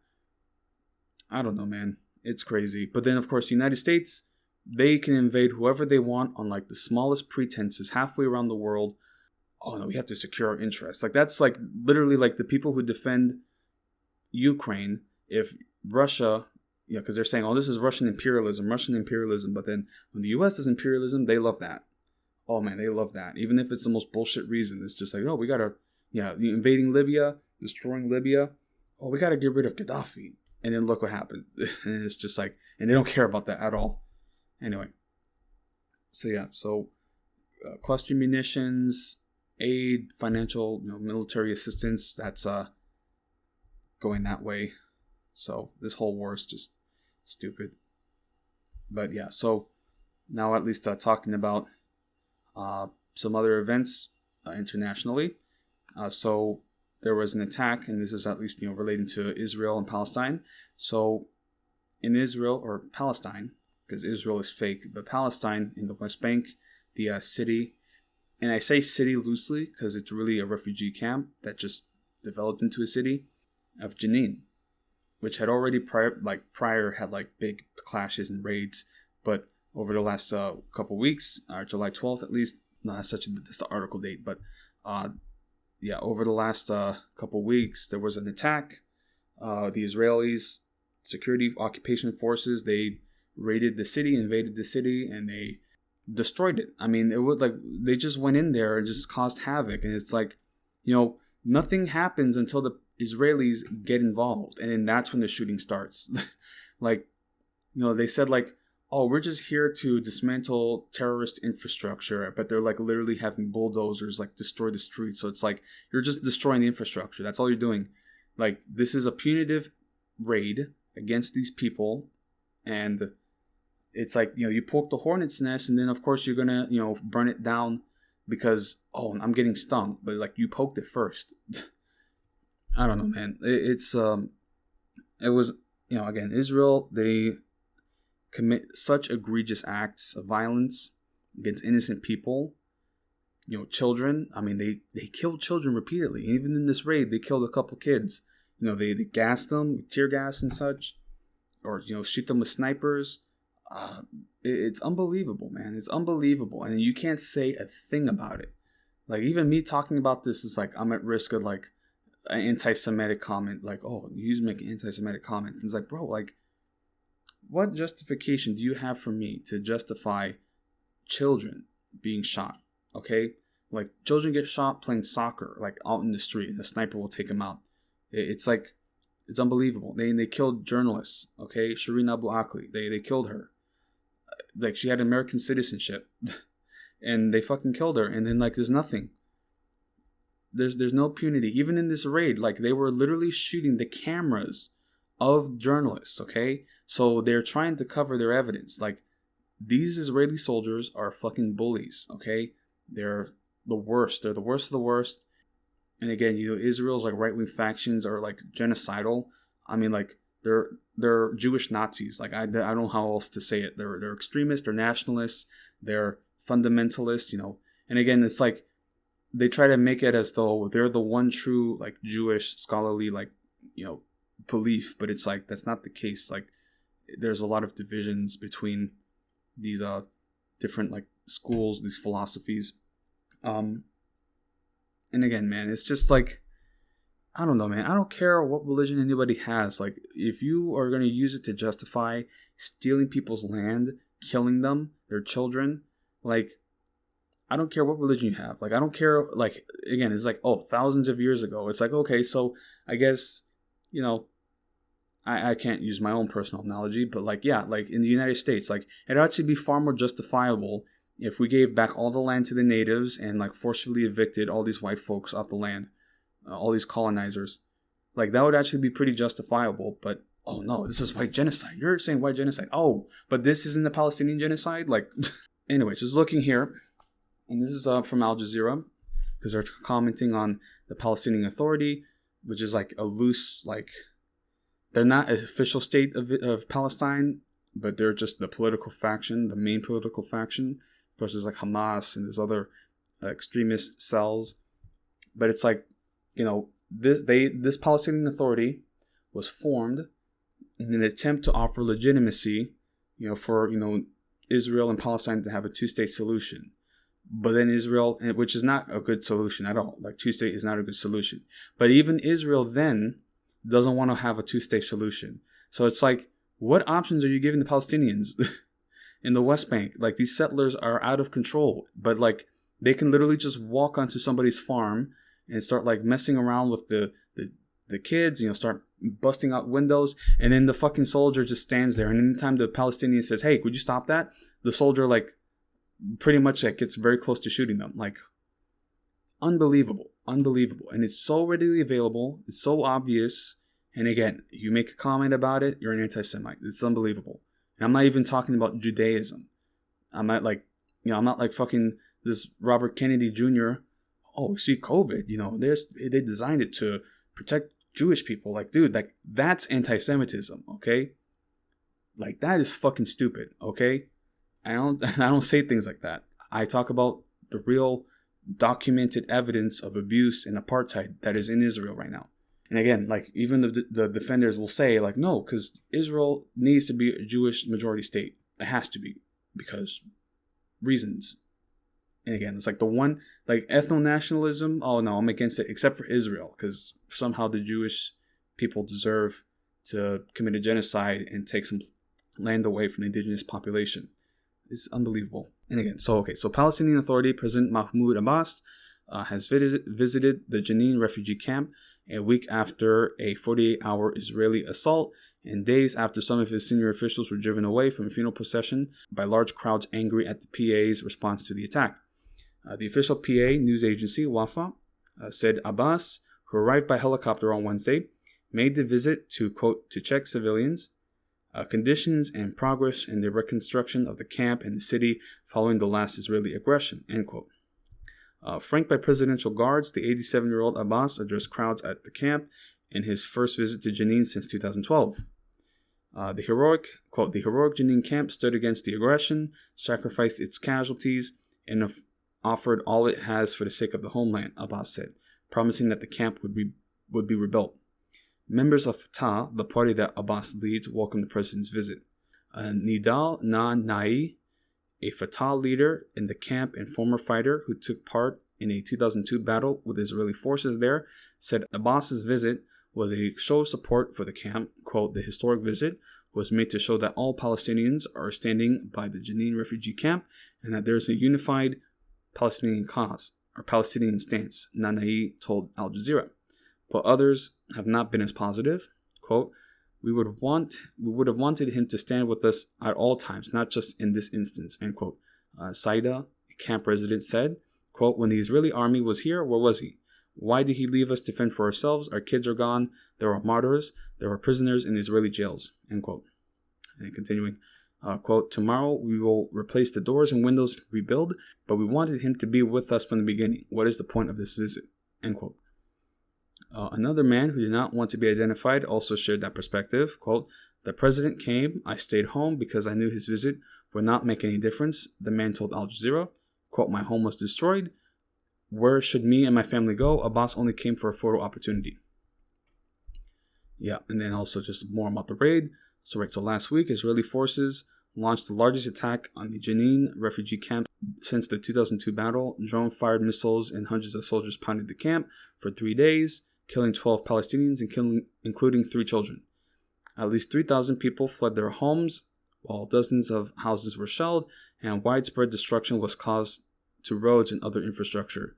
I don't know, man. It's crazy. But then, of course, the United States, they can invade whoever they want on like the smallest pretenses halfway around the world. Oh no, we have to secure our interests. Like, that's like literally like the people who defend Ukraine. If Russia, because they're saying, oh, this is Russian imperialism. But then when the US does imperialism, they love that. Oh man, they love that. Even if it's the most bullshit reason. It's just like, oh, we gotta, invading Libya, destroying Libya. Oh, we gotta get rid of Gaddafi. And then look what happened. And it's just like, and they don't care about that at all. Anyway. So yeah, cluster munitions, aid, financial, military assistance, that's going that way. So this whole war is just stupid. But yeah, so now at least talking about some other events internationally. So there was an attack, and this is at least relating to Israel and Palestine. So in Israel, or Palestine, because Israel is fake, but Palestine in the West Bank, the city, and I say city loosely because it's really a refugee camp that just developed into a city, of Jenin, which had already prior had like big clashes and raids, but over the last couple weeks, July 12th at least, not such just the article date, but over the last couple weeks, there was an attack. The Israelis security occupation forces, they raided the city, invaded the city, and they destroyed it. I mean, it would they just went in there and just caused havoc, and it's like, nothing happens until the Israelis get involved, and then that's when the shooting starts. They said oh, we're just here to dismantle terrorist infrastructure, but they're literally having bulldozers destroy the streets. So it's you're just destroying the infrastructure. That's all you're doing. This is a punitive raid against these people, and it's you poke the hornet's nest, and then of course you're gonna burn it down because, oh, I'm getting stung, but you poked it first. I don't know, man. It was again, Israel, they commit such egregious acts of violence against innocent people, children. I mean, they killed children repeatedly. Even in this raid, they killed a couple kids. They gassed them with tear gas and such, or shoot them with snipers. It's unbelievable, man. It's unbelievable, and you can't say a thing about it. Even me talking about this is I'm at risk of an anti-Semitic comment, oh, he's making anti-Semitic comments. And it's bro, what justification do you have for me to justify children being shot? Okay, children get shot playing soccer, out in the street, and the sniper will take them out. It's it's unbelievable. They killed journalists. Okay, Shireen Abu Akleh, they killed her. She had American citizenship. and they fucking killed her, and then like there's nothing. There's no impunity. Even in this raid, like they were literally shooting the cameras of journalists, okay? So they're trying to cover their evidence. Like, these Israeli soldiers are fucking bullies, okay? They're the worst. They're the worst of the worst. And again, Israel's like right-wing factions are like genocidal. I mean, like they're Jewish Nazis. Like I don't know how else to say it. They're extremists. They're nationalists. They're fundamentalists. And again, it's like they try to make it as though they're the one true like Jewish scholarly like belief, but it's like that's not the case. Like there's a lot of divisions between these different like schools, these philosophies. And again, man, it's just like, I don't know, man. I don't care what religion anybody has. Like, if you are going to use it to justify stealing people's land, killing them, their children, like, I don't care what religion you have. Like, I don't care, like, again, it's like, oh, thousands of years ago. It's like, okay, so I guess, I can't use my own personal analogy, but like, yeah, like in the United States, like, it'd actually be far more justifiable if we gave back all the land to the natives and like forcefully evicted all these white folks off the land, all these colonizers. Like, that would actually be pretty justifiable. But oh no, this is white genocide. You're saying white genocide. Oh, but this isn't the Palestinian genocide. Like, anyways, just looking here, and this is from Al Jazeera, because they're commenting on the Palestinian Authority, which is like a loose, like, they're not an official state of Palestine, but they're just the political faction, the main political faction. Of course, there's like Hamas and there's other extremist cells. But it's like, this Palestinian Authority was formed in an attempt to offer legitimacy, for, Israel and Palestine to have a two-state solution. But then Israel, which is not a good solution at all. Like, two-state is not a good solution. But even Israel then doesn't want to have a two-state solution. So it's like, what options are you giving the Palestinians in the West Bank? Like, these settlers are out of control, but like they can literally just walk onto somebody's farm and start like messing around with the kids, start busting out windows, and then the fucking soldier just stands there. And anytime the Palestinian says, "Hey, could you stop that?" the soldier like pretty much like gets very close to shooting them. Like, unbelievable. And it's so readily available. It's so obvious. And again, you make a comment about it, you're an anti-Semite. It's unbelievable. And I'm not even talking about Judaism. I'm not like fucking this Robert Kennedy Jr. Oh, see, COVID, they designed it to protect Jewish people. Like, dude, like, that's anti-Semitism, okay? Like, that is fucking stupid, okay? I don't say things like that. I talk about the real documented evidence of abuse and apartheid that is in Israel right now. And again, like, even the defenders will say, like, no, because Israel needs to be a Jewish majority state. It has to be, because reasons. And again, it's like the one, like, ethno-nationalism, oh no, I'm against it, except for Israel, because somehow the Jewish people deserve to commit a genocide and take some land away from the indigenous population. It's unbelievable. And again, so Palestinian Authority President Mahmoud Abbas has visited the Jenin refugee camp a week after a 48-hour Israeli assault, and days after some of his senior officials were driven away from a funeral procession by large crowds angry at the PA's response to the attack. The official PA news agency, Wafa, said Abbas, who arrived by helicopter on Wednesday, made the visit to, quote, to check civilians, conditions and progress in the reconstruction of the camp and the city following the last Israeli aggression, end quote. Flanked by presidential guards, the 87-year-old Abbas addressed crowds at the camp in his first visit to Jenin since 2012. The heroic Jenin camp stood against the aggression, sacrificed its casualties, and offered all it has for the sake of the homeland, Abbas said, promising that the camp would be rebuilt. Members of Fatah, the party that Abbas leads, welcomed the president's visit. Nidal Na-Nai, a Fatah leader in the camp and former fighter who took part in a 2002 battle with Israeli forces there, said Abbas's visit was a show of support for the camp. Quote, the historic visit was made to show that all Palestinians are standing by the Jenin refugee camp and that there is a unified Palestinian cause, or Palestinian stance, Nanai told Al Jazeera. But others have not been as positive. Quote, we would have wanted him to stand with us at all times, not just in this instance, end quote. Saida, a camp resident, said, quote, "When the Israeli army was here, where was he? Why did he leave us to fend for ourselves? Our kids are gone. There are martyrs. There are prisoners in Israeli jails," end quote. And continuing, quote, "Tomorrow we will replace the doors and windows we build, but we wanted him to be with us from the beginning. What is the point of this visit?" End quote. Another man who did not want to be identified also shared that perspective. Quote, "The president came. I stayed home because I knew his visit would not make any difference." The man told Al Jazeera, quote, "My home was destroyed. Where should me and my family go? Abbas only came for a photo opportunity." Yeah, and then also just more about the raid. So last week, Israeli forces launched the largest attack on the Jenin refugee camp since the 2002 battle. Drone-fired missiles and hundreds of soldiers pounded the camp for 3 days, killing 12 Palestinians and including 3 children. At least 3,000 people fled their homes, while dozens of houses were shelled, and widespread destruction was caused to roads and other infrastructure.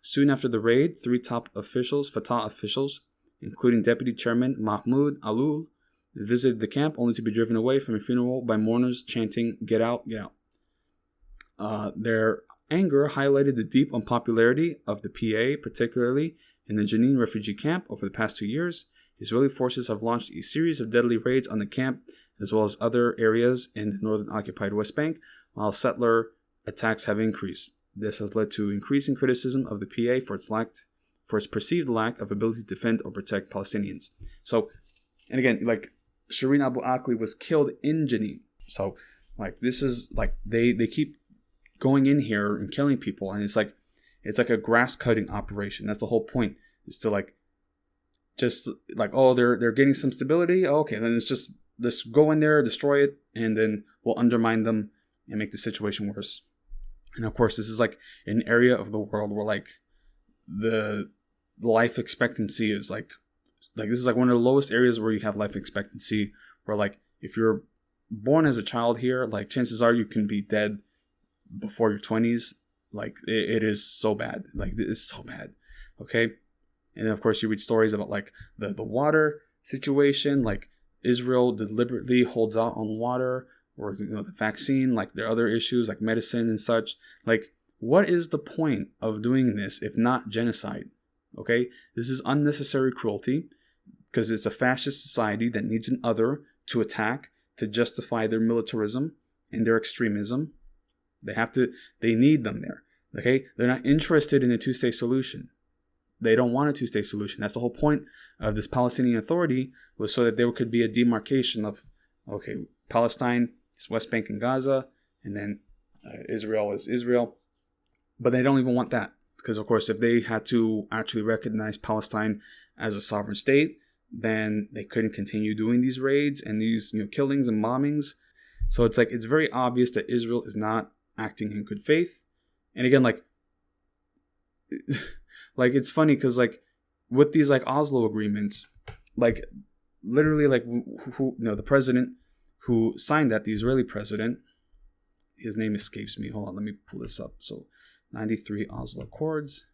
Soon after the raid, 3 top officials, Fatah officials, including Deputy Chairman Mahmoud Alul, visited the camp only to be driven away from a funeral by mourners chanting, "Get out, get out." Their anger highlighted the deep unpopularity of the PA, particularly in the Jenin refugee camp. Over the past 2 years, Israeli forces have launched a series of deadly raids on the camp, as well as other areas in the northern occupied West Bank, while settler attacks have increased. This has led to increasing criticism of the PA for its perceived lack of ability to defend or protect Palestinians. So, and again, like, Shireen Abu Akleh was killed in Jenin. So, like, this is like they keep going in here and killing people, and it's like a grass cutting operation. That's the whole point. Is to like just like, oh, they're getting some stability. Oh, okay, then it's just let's go in there, destroy it, and then we'll undermine them and make the situation worse. And of course, this is like an area of the world where like the life expectancy is like this is like one of the lowest areas where you have life expectancy, where like if you're born as a child here, like chances are you can be dead before your 20s. Like it is so bad. Like it's so bad. Okay. And then of course you read stories about like the water situation, like Israel deliberately holds out on water, or the vaccine, like there are other issues like medicine and such. Like, what is the point of doing this if not genocide? Okay, this is unnecessary cruelty because it's a fascist society that needs an other to attack to justify their militarism and their extremism. They need them there. Okay, they're not interested in a 2-state solution. They don't want a 2-state solution. That's the whole point of this Palestinian Authority, was so that there could be a demarcation of, okay, Palestine is West Bank and Gaza, and then Israel is Israel. But they don't even want that, because of course if they had to actually recognize Palestine as a sovereign state, then they couldn't continue doing these raids and these killings and bombings. So it's like it's very obvious that Israel is not acting in good faith. And again, like like it's funny because like with these like Oslo agreements, like literally like the president who signed that, the Israeli president, his name escapes me. Hold on, let me pull this up. So 93 Oslo Accords.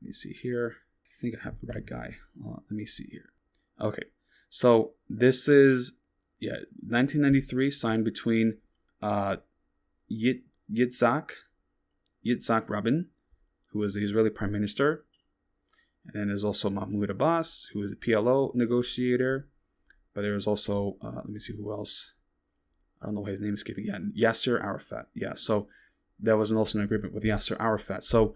Let me see here. I think I have the right guy. Let me see here. Okay, so this is 1993, signed between Yitzhak Rabin, who was the Israeli prime minister, and then there's also Mahmoud Abbas, who is a PLO negotiator. But there was also let me see who else. I don't know why his name is escaping. Yeah, Yasser Arafat. Yeah, so there was also an agreement with Yasser Arafat. So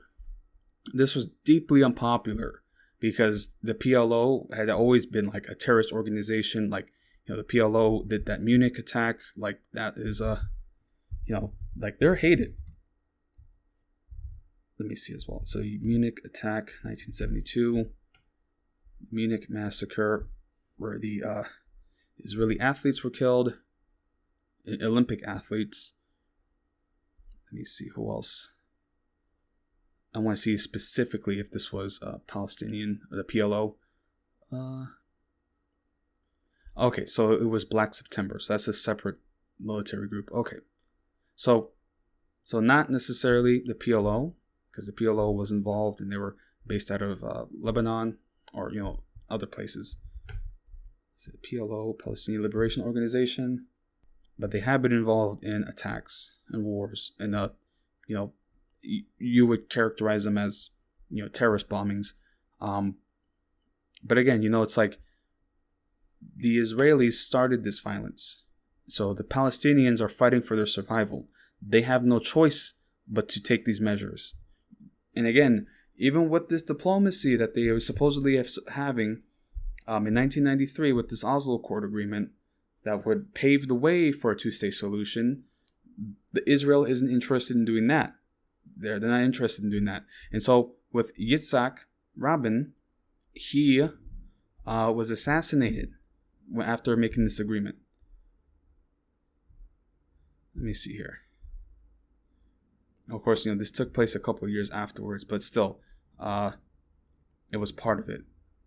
this was deeply unpopular because the PLO had always been like a terrorist organization. Like, the PLO did that Munich attack. Like that is like they're hated. Let me see as well. So Munich attack, 1972, Munich massacre, where the Israeli athletes were killed, Olympic athletes. Let me see who else. I want to see specifically if this was Palestinian, or the PLO. Okay, so it was Black September. So that's a separate military group. Okay, so not necessarily the PLO, because the PLO was involved and they were based out of Lebanon or other places. So the PLO, Palestinian Liberation Organization, but they have been involved in attacks and wars and you would characterize them as, terrorist bombings. But again, it's like the Israelis started this violence. So the Palestinians are fighting for their survival. They have no choice but to take these measures. And again, even with this diplomacy that they are supposedly having in 1993 with this Oslo Accord agreement that would pave the way for a two-state solution, Israel isn't interested in doing that. They're not interested in doing that. And so with Yitzhak Rabin, he was assassinated after making this agreement. Let me see here. Of course, this took place a couple of years afterwards, but still, it was part of it.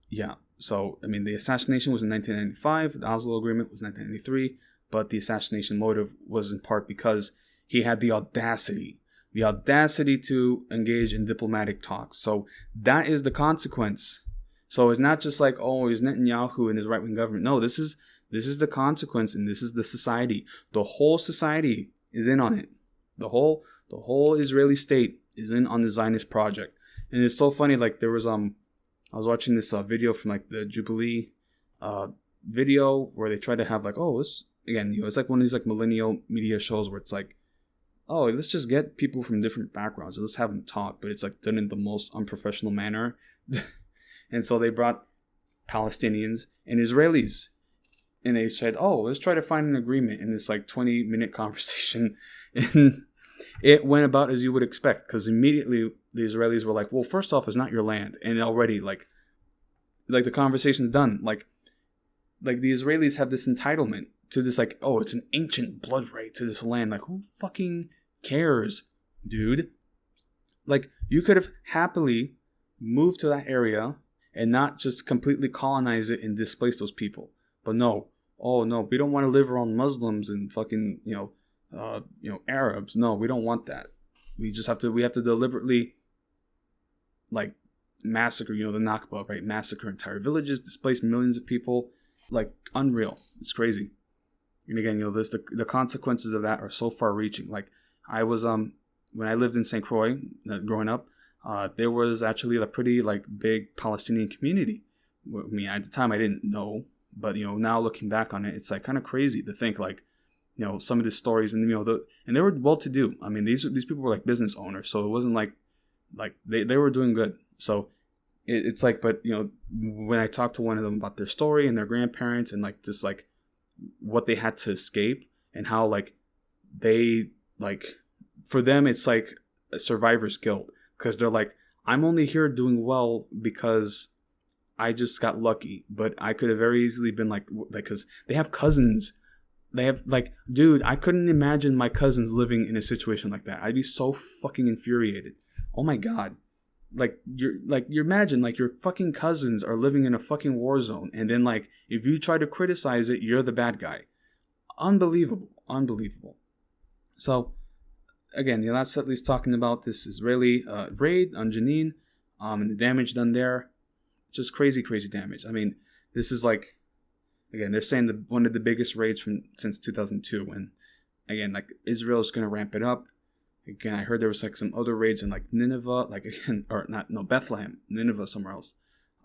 Yeah. So, the assassination was in 1995. The Oslo Agreement was 1993. But the assassination motive was in part because he had the audacity to engage in diplomatic talks. So that is the consequence. So it's not just like, oh, it's Netanyahu and his right-wing government. No, this is the consequence, and this is the society. The whole society is in on it. The whole Israeli state is in on the Zionist project. And it's so funny, like there was I was watching this video from like the Jubilee video where they try to have like, oh, this again, it's like one of these like millennial media shows where it's like, oh, let's just get people from different backgrounds and let's have them talk, but it's like done in the most unprofessional manner. And so they brought Palestinians and Israelis, and they said, oh, let's try to find an agreement in this like 20-minute conversation. And it went about as you would expect, because immediately the Israelis were like, well, first off, it's not your land. And already like the conversation's done. Like the Israelis have this entitlement to this, like, oh, it's an ancient blood right to this land. Like, who fucking cares, dude? Like, you could have happily moved to that area and not just completely colonize it and displace those people. But no, oh no, we don't want to live around Muslims and fucking, Arabs. No, we don't want that. We have to deliberately, like, massacre, the Nakba, right? Massacre entire villages, displace millions of people. Like, unreal. It's crazy. And again, the consequences of that are so far reaching. Like, I was, when I lived in St. Croix, growing up, there was actually a pretty, like, big Palestinian community. I mean, at the time I didn't know, but, now looking back on it, it's, like, kind of crazy to think, like, some of the stories, and, and they were well-to-do. I mean, these people were, like, business owners, so it wasn't like they were doing good. So it's like, but, when I talked to one of them about their story and their grandparents and, like, just, like, what they had to escape and how, like, they, like, for them, it's like a survivor's guilt, because they're like, I'm only here doing well because I just got lucky, but I could have very easily been like, because they have cousins. They have, like, dude, I couldn't imagine my cousins living in a situation like that. I'd be so fucking infuriated. Oh my God. You imagine, like, your fucking cousins are living in a fucking war zone, and then, like, if you try to criticize it, you're the bad guy. Unbelievable. So, again, that's at least talking about this Israeli raid on Jenin, and the damage done there. Just crazy damage. I mean, this is like, again, they're saying that one of the biggest raids since 2002, and again, like, Israel's going to ramp it up. Again, I heard there was, like, some other raids in, like, Nineveh, like, again, Bethlehem, Nineveh, somewhere else.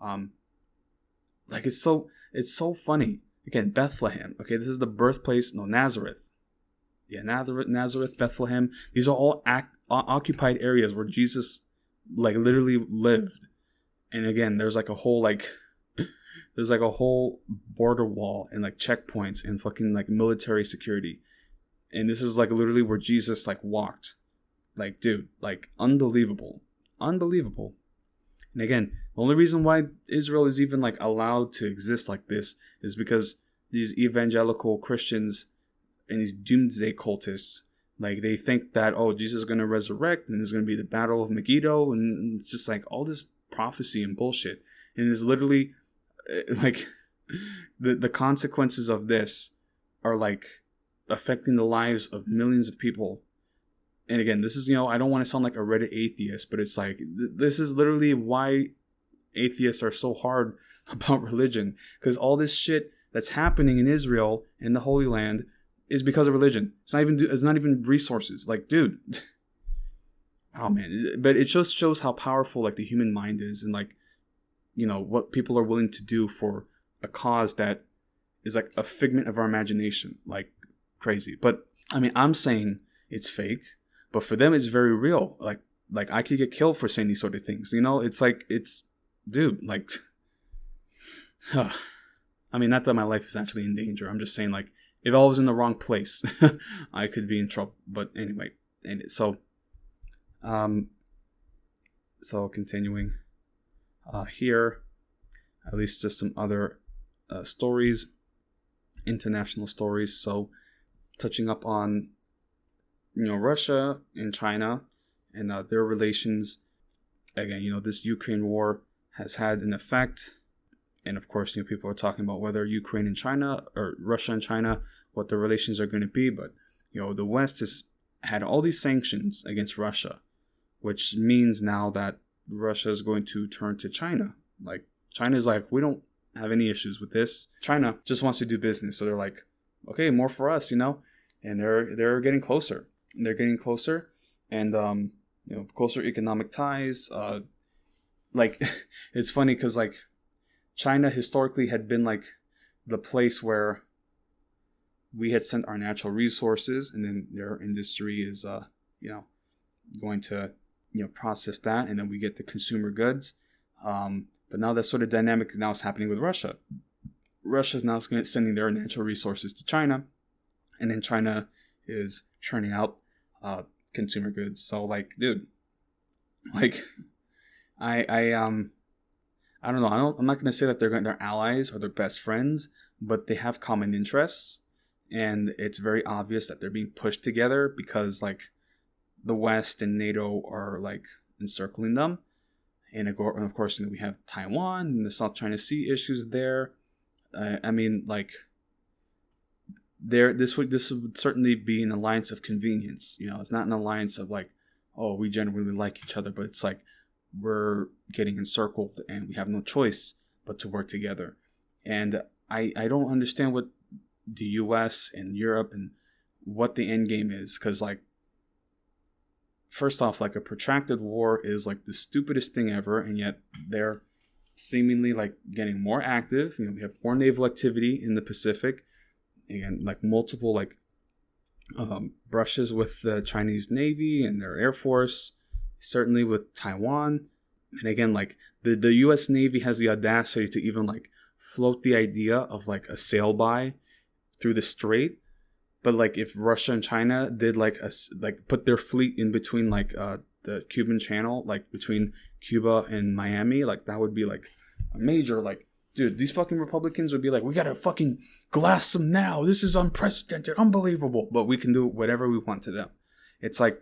Like, it's so funny. Again, Bethlehem. Okay, this is the birthplace. Nazareth. Yeah, Nazareth, Bethlehem. These are all occupied areas where Jesus, like, literally lived. And again, there's like a whole border wall and, like, checkpoints and fucking, like, military security. And this is, like, literally where Jesus, like, walked. Like, dude, like, unbelievable. And again, the only reason why Israel is even, like, allowed to exist like this is because these evangelical Christians and these doomsday cultists, like, they think that, oh, Jesus is going to resurrect and there's going to be the Battle of Megiddo, and it's just, like, all this prophecy and bullshit. And it's literally, like, the consequences of this are, like, affecting the lives of millions of people. And again, this is, I don't want to sound like a Reddit atheist, but it's like, this is literally why atheists are so hard about religion. Because all this shit that's happening in Israel and the Holy Land is because of religion. It's not even resources. Like, dude, oh man, but it just shows how powerful like the human mind is, and like, you know, what people are willing to do for a cause that is like a figment of our imagination, like crazy. But I mean, I'm saying it's fake, but for them it's very real. Like I could get killed for saying these sort of things, you know? It's like, dude, like, I mean, not that my life is actually in danger. I'm just saying, like, if I was in the wrong place, I could be in trouble. But anyway, and so continuing here, at least just some other stories, international stories. So touching up on, you know, Russia and China and their relations. Again, you know, this Ukraine war has had an effect. And of course, you know, people are talking about whether Ukraine and China or Russia and China, what the relations are going to be. But, you know, the West has had all these sanctions against Russia, which means now that Russia is going to turn to China. Like, China's like, we don't have any issues with this. China just wants to do business. So they're like, okay, more for us, you know? And they're getting closer. They're getting closer. And, you know, closer economic ties. Like, it's funny because, like, China historically had been, like, the place where we had sent our natural resources, and then their industry is, you know, going to, you know, process that, and then we get the consumer goods. But now that sort of dynamic now is happening with Russia. Russia's now sending their natural resources to China, and then China is churning out consumer goods. So, like, dude, like, I don't know. I'm not going to say that they're allies or they're best friends, but they have common interests, and it's very obvious that they're being pushed together because, like, the West and NATO are, like, encircling them. And of course, you know, we have Taiwan and the South China Sea issues there. I mean, like, this would certainly be an alliance of convenience. You know, it's not an alliance of, like, oh, we genuinely like each other, but it's like we're getting encircled and we have no choice but to work together. And I don't understand what the US and Europe and what the end game is, because, like, first off, like, a protracted war is, like, the stupidest thing ever, and yet they're seemingly, like, getting more active. You know, we have more naval activity in the Pacific. Again, like, multiple, like, brushes with the Chinese Navy and their Air Force, certainly with Taiwan. And again, like, the US Navy has the audacity to even, like, float the idea of, like, a sail-by through the strait. But, like, if Russia and China did, like, put their fleet in between, like, the Cuban Channel, like, between Cuba and Miami, like, that would be, like, a major, like, dude, these fucking Republicans would be like, we gotta fucking glass them now. This is unprecedented, unbelievable. But we can do whatever we want to them. It's like,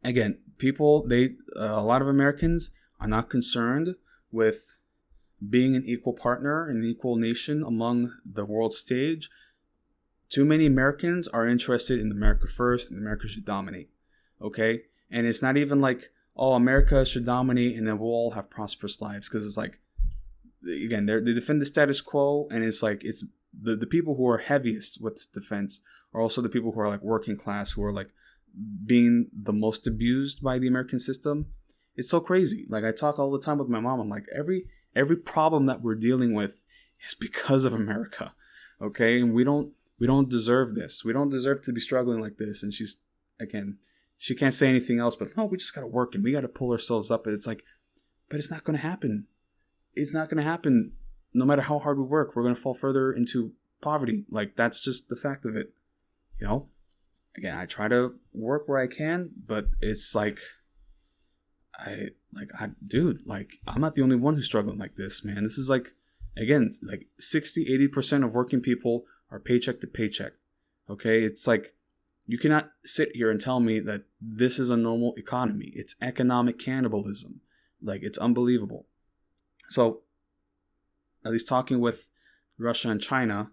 again, a lot of Americans are not concerned with being an equal partner, an equal nation among the world stage. Too many Americans are interested in America first, and America should dominate. Okay? And it's not even like, oh, America should dominate and then we'll all have prosperous lives. Because it's like, again, they defend the status quo, and it's like, it's the people who are heaviest with this defense are also the people who are, like, working class, who are, like, being the most abused by the American system. It's so crazy. Like, I talk all the time with my mom. I'm like, every problem that we're dealing with is because of America. Okay? And we don't deserve this. We don't deserve to be struggling like this. And she's, again, she can't say anything else but, no, we just got to work and we got to pull ourselves up. But it's like, but it's not going to happen. It's not going to happen. No matter how hard we work, we're going to fall further into poverty. Like, that's just the fact of it. You know? Again, I try to work where I can, but it's like, dude, like, I'm not the only one who's struggling like this, man. This is like, again, like 60-80% of working people are paycheck to paycheck. Okay? It's like, you cannot sit here and tell me that this is a normal economy. It's economic cannibalism. Like, it's unbelievable. So, at least talking with Russia and China,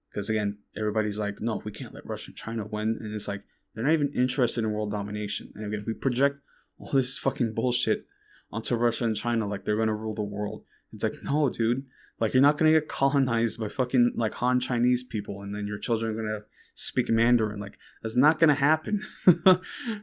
because, again, everybody's like, no, we can't let Russia and China win. And it's like, they're not even interested in world domination. And again, we project all this fucking bullshit onto Russia and China like they're going to rule the world. It's like, no, dude. Like, you're not going to get colonized by fucking, like, Han Chinese people, and then your children are going to speak Mandarin. Like, that's not gonna happen.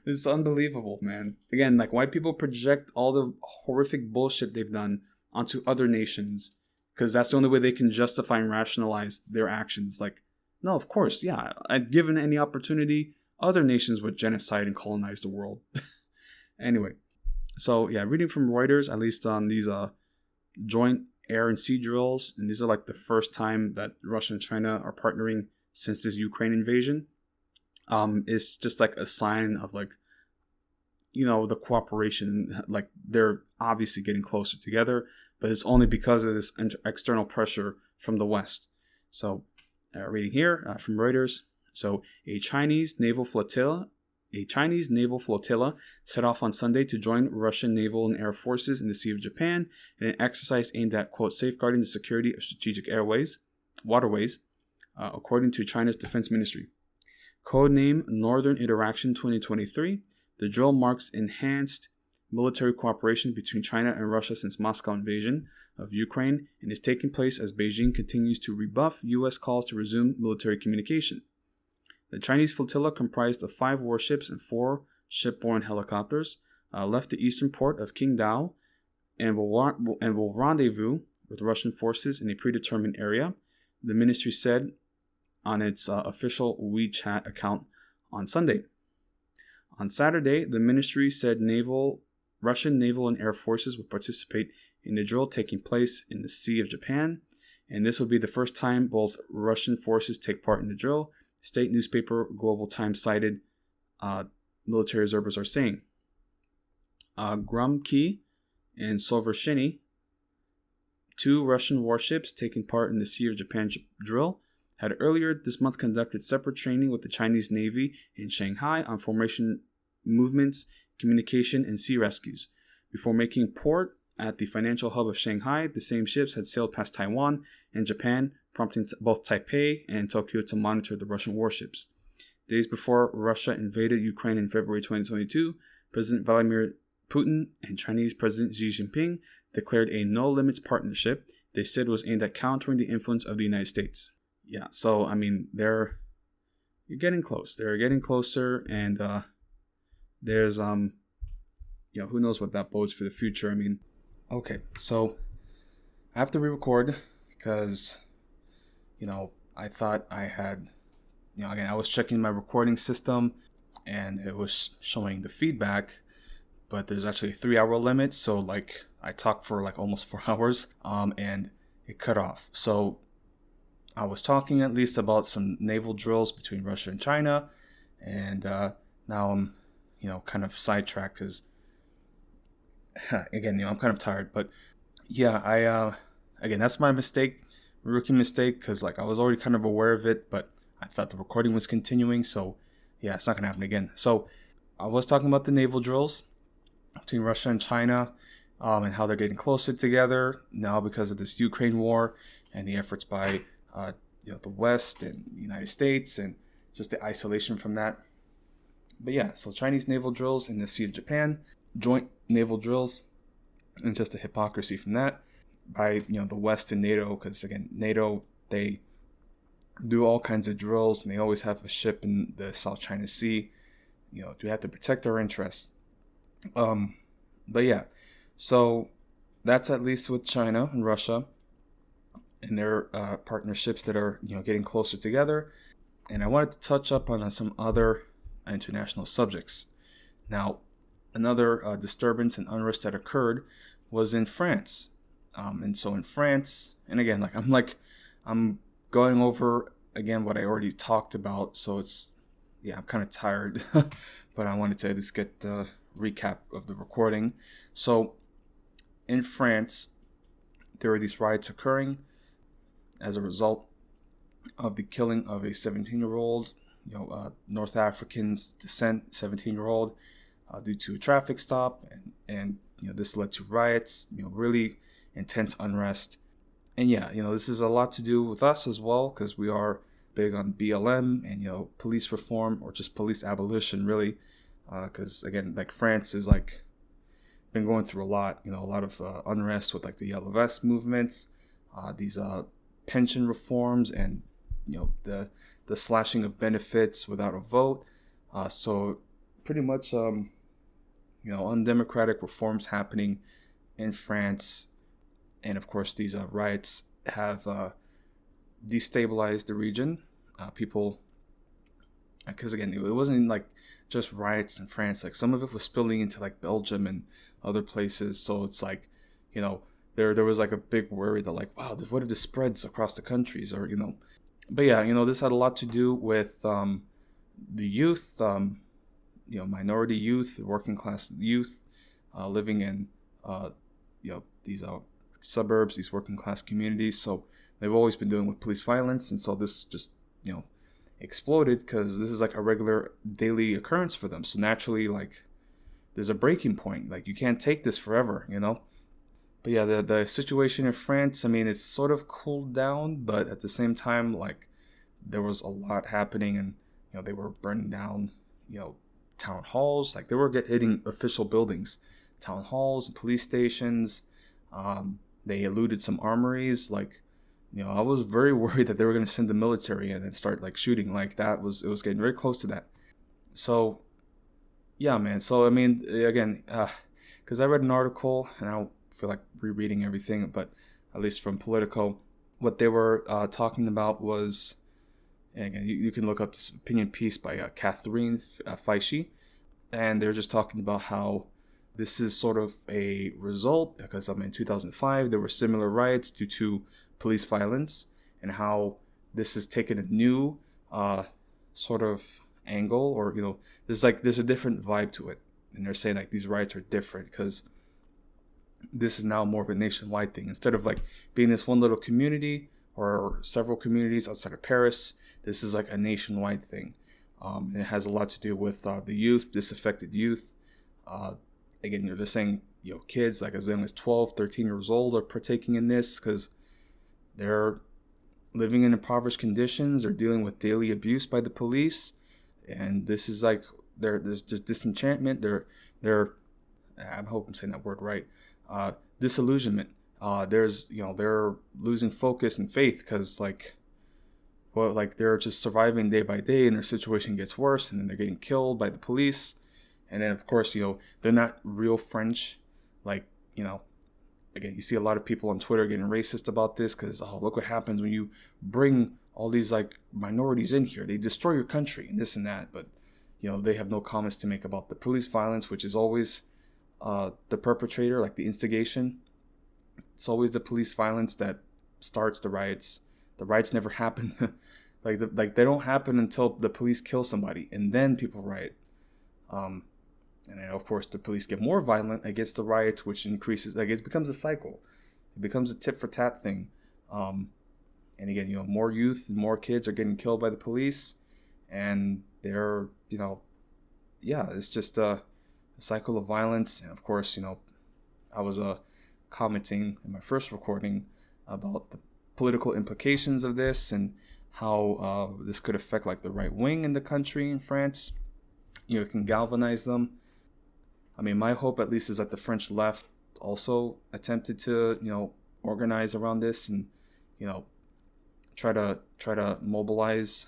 It's unbelievable, man. Again, like, why people project all the horrific bullshit they've done onto other nations, because that's the only way they can justify and rationalize their actions. Like, no, of course, yeah, given any opportunity, other nations would genocide and colonize the world. Anyway, so yeah, reading from Reuters, at least on these joint air and sea drills, and these are like the first time that Russia and China are partnering since this Ukraine invasion. It's just like a sign of, like, you know, the cooperation. Like, they're obviously getting closer together, but it's only because of this external pressure from the West. So, reading here from Reuters. So, a Chinese naval flotilla set off on Sunday to join Russian naval and air forces in the Sea of Japan in an exercise aimed at, quote, safeguarding the security of strategic waterways, according to China's defense ministry. Codename Northern Interaction 2023, the drill marks enhanced military cooperation between China and Russia since Moscow invasion of Ukraine, and is taking place as Beijing continues to rebuff U.S. calls to resume military communication. The Chinese flotilla, comprised of 5 warships and 4 shipborne helicopters, left the eastern port of Qingdao and will rendezvous with Russian forces in a predetermined area, the ministry said on its official WeChat account on Sunday. On Saturday, the ministry said Russian naval and air forces will participate in the drill taking place in the Sea of Japan, and this will be the first time both Russian forces take part in the drill. State newspaper Global Times cited military observers are saying. Grumki and Sovershiny, 2 Russian warships taking part in the Sea of Japan drill, had earlier this month conducted separate training with the Chinese Navy in Shanghai on formation movements, communication, and sea rescues. Before making port at the financial hub of Shanghai, the same ships had sailed past Taiwan and Japan, prompting both Taipei and Tokyo to monitor the Russian warships. Days before Russia invaded Ukraine in February 2022, President Vladimir Putin and Chinese President Xi Jinping declared a no-limits partnership they said was aimed at countering the influence of the United States. Yeah, so, I mean, you're getting close. They're getting closer, and there's, who knows what that bodes for the future. I mean, okay, so I have to re-record because, I thought I had, again, I was checking my recording system and it was showing the feedback, but there's actually a 3-hour limit. So, like, I talked for like almost 4 hours, and it cut off. So I was talking at least about some naval drills between Russia and China, and now I'm, kind of sidetracked because, again, I'm kind of tired. But yeah, again, that's my mistake, rookie mistake, because like I was already kind of aware of it, but I thought the recording was continuing. So yeah, it's not gonna happen again. So I was talking about the naval drills between Russia and China, and how they're getting closer together now because of this Ukraine war and the efforts by the West and the United States and just the isolation from that. But yeah, so Chinese naval drills in the Sea of Japan, joint naval drills, and just the hypocrisy from that by the West and NATO, because again, NATO, they do all kinds of drills and they always have a ship in the South China Sea, to have to protect our interests. But yeah, so that's at least with China and Russia and their partnerships that are getting closer together. And I wanted to touch up on some other international subjects. Now, another disturbance and unrest that occurred was in France. And so in France, and again, I'm going over again what I already talked about. So I'm kind of tired, but I wanted to at least get the recap of the recording. So in France, there were these riots occurring as a result of the killing of a 17-year-old, North African descent 17-year-old, due to a traffic stop, and this led to riots, really intense unrest. And this is a lot to do with us as well, because we are big on BLM and police reform, or just police abolition, really, because again, like France is like been going through a lot of unrest with like the Yellow Vest movements, these pension reforms, and the the slashing of benefits without a vote. So pretty much, undemocratic reforms happening in France. And of course, these riots have destabilized the region. People, because again, it wasn't like just riots in France. Like some of it was spilling into like Belgium and other places. So it's like, there was like a big worry that like, wow, what if this spreads across the countries, or But yeah, this had a lot to do with the youth, minority youth, working class youth, living in these suburbs, these working class communities. So they've always been dealing with police violence, and so this just exploded because this is like a regular daily occurrence for them. So naturally, like, there's a breaking point. Like, you can't take this forever, But yeah, the situation in France, I mean, it's sort of cooled down, but at the same time, like, there was a lot happening, and they were burning down town halls. Like, they were hitting official buildings, town halls, police stations. They eluded some armories. Like, I was very worried that they were going to send the military in and start like shooting. Like, it was getting very close to that. So yeah, man. So I mean, again, because I read an article, and I don't feel like rereading everything, but at least from Politico, what they were talking about was, and again, you can look up this opinion piece by Catherine Feishi, and they're just talking about how this is sort of a result, because in 2005 there were similar riots due to police violence, and how this has taken a new sort of angle, or there's a different vibe to it, and they're saying like these riots are different because this is now more of a nationwide thing. Instead of like being this one little community or several communities outside of Paris, this is like a nationwide thing. And it has a lot to do with the youth, disaffected youth. Again, they're saying kids like as young as 12, 13 years old are partaking in this because they're living in impoverished conditions. They're dealing with daily abuse by the police, and this is like there's disenchantment. They're I hope I'm saying that word right. Disillusionment. They're losing focus and faith because they're just surviving day by day, and their situation gets worse, and then they're getting killed by the police. And then of course, they're not real French. Like, again, you see a lot of people on Twitter getting racist about this because, oh, look what happens when you bring all these like minorities in here. They destroy your country and this and that. But, they have no comments to make about the police violence, which is always the perpetrator, like the instigation. It's always the police violence that starts the riots. The riots never happen. like they don't happen until the police kill somebody, and then people riot. And then, of course, the police get more violent against the riots, which increases. Like, it becomes a cycle. It becomes a tit for tat thing. And again, more youth and more kids are getting killed by the police, and they're, it's just a cycle of violence. And of course, I was commenting in my first recording about the political implications of this and how this could affect like the right wing in the country in France. It can galvanize them. I mean, my hope at least is that the French left also attempted to, organize around this and, try to mobilize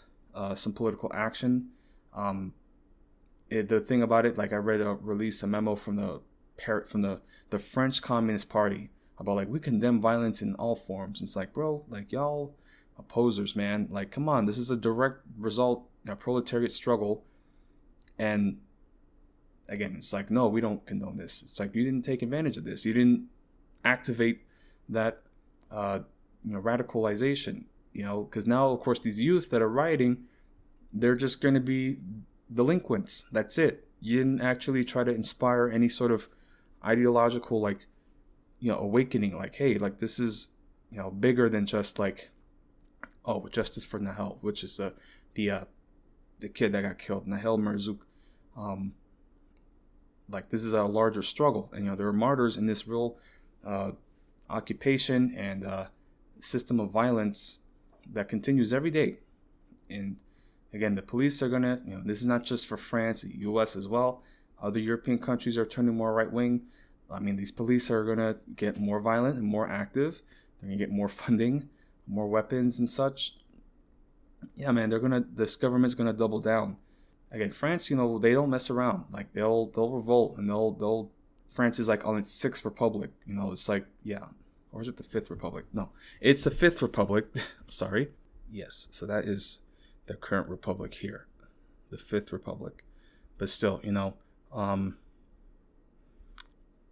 some political action. The thing about it, like I read a memo from the French Communist Party about like we condemn violence in all forms. It's like, bro, like y'all opposers, man. Like, come on, this is a direct result of proletariat struggle. And again, it's like, no, we don't condone this. It's like, you didn't take advantage of this. You didn't activate that, radicalization, because now, of course, these youth that are rioting, they're just going to be delinquents. That's it. You didn't actually try to inspire any sort of ideological, like, awakening. Like, hey, like, this is, bigger than just like, oh, justice for Nahel, which is the kid that got killed, Nahel Merzouk. Like, this is a larger struggle, and there are martyrs in this real occupation and system of violence that continues every day. And again, the police are gonna, this is not just for France, the U.S. as well. Other European countries are turning more right wing. I mean, these police are gonna get more violent and more active. They're gonna get more funding, more weapons and such. yeah, man, this government's gonna double down. Again, France, they don't mess around. Like they'll revolt, and they'll France is like on its sixth republic. It's like, yeah, or is it the fifth republic? No, it's the fifth republic. Sorry. Yes, so that is the current republic here, the fifth republic. But still,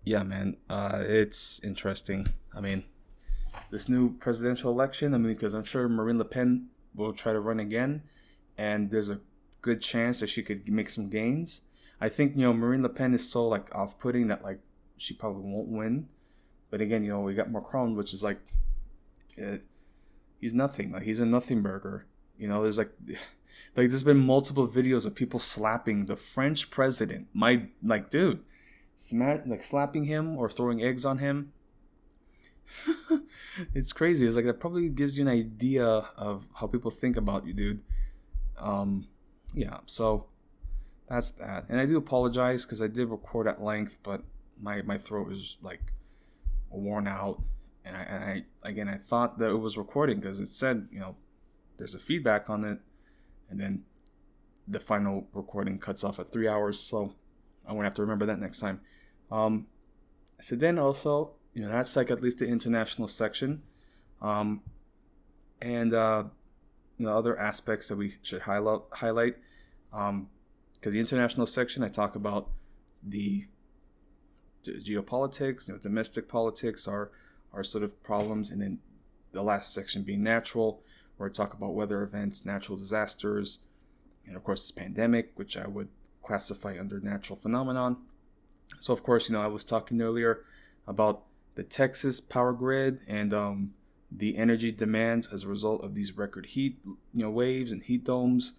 yeah, man, it's interesting. I mean, this new presidential election. I mean, because I'm sure Marine Le Pen will try to run again, and there's a good chance that she could make some gains. I think Marine Le Pen is so like off-putting that like she probably won't win. But again, we got Macron, which is like he's nothing. Like he's a nothing burger. There's like there's been multiple videos of people slapping the French president. My like dude, slapping him or throwing eggs on him. It's crazy. It's like that probably gives you an idea of how people think about you, dude. Yeah, so that's that. And I do apologize because I did record at length, but my throat is like worn out. And I thought that it was recording because it said, there's a feedback on it, and then the final recording cuts off at 3 hours. So I'm gonna have to remember that next time. So then also, that's like at least the international section, and other aspects that we should highlight. Because the international section, I talk about the geopolitics, domestic politics, our sort of problems, and then the last section being natural, where I talk about weather events, natural disasters, and of course this pandemic, which I would classify under natural phenomenon. So of course, I was talking earlier about the Texas power grid and the energy demands as a result of these record heat waves and heat domes.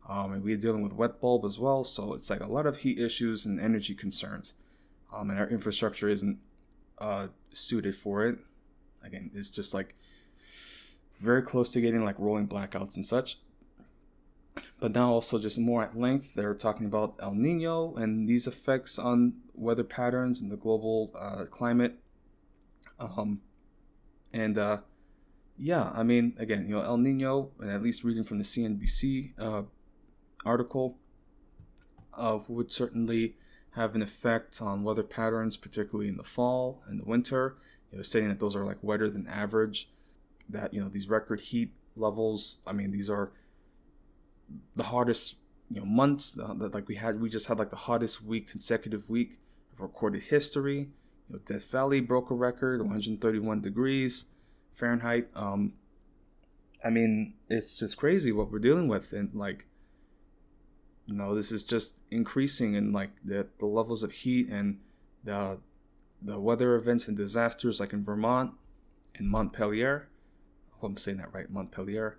And we're dealing with wet bulb as well, so it's like a lot of heat issues and energy concerns. And our infrastructure isn't suited for it. Again, it's just like very close to getting like rolling blackouts and such. But now also just more at length, they're talking about El Nino and these effects on weather patterns and the global climate. Yeah, I mean, again, El Nino, and at least reading from the CNBC article, would certainly have an effect on weather patterns, particularly in the fall and the winter. Saying that those are like wetter than average, that these record heat levels. I mean, these are the hottest months that like we just had like the hottest consecutive week of recorded history. Death Valley broke a record, 131 degrees Fahrenheit. I mean, it's just crazy what we're dealing with, and like this is just increasing in like the levels of heat and the weather events and disasters, like in Vermont and Montpelier. I hope I'm saying that right, Montpelier,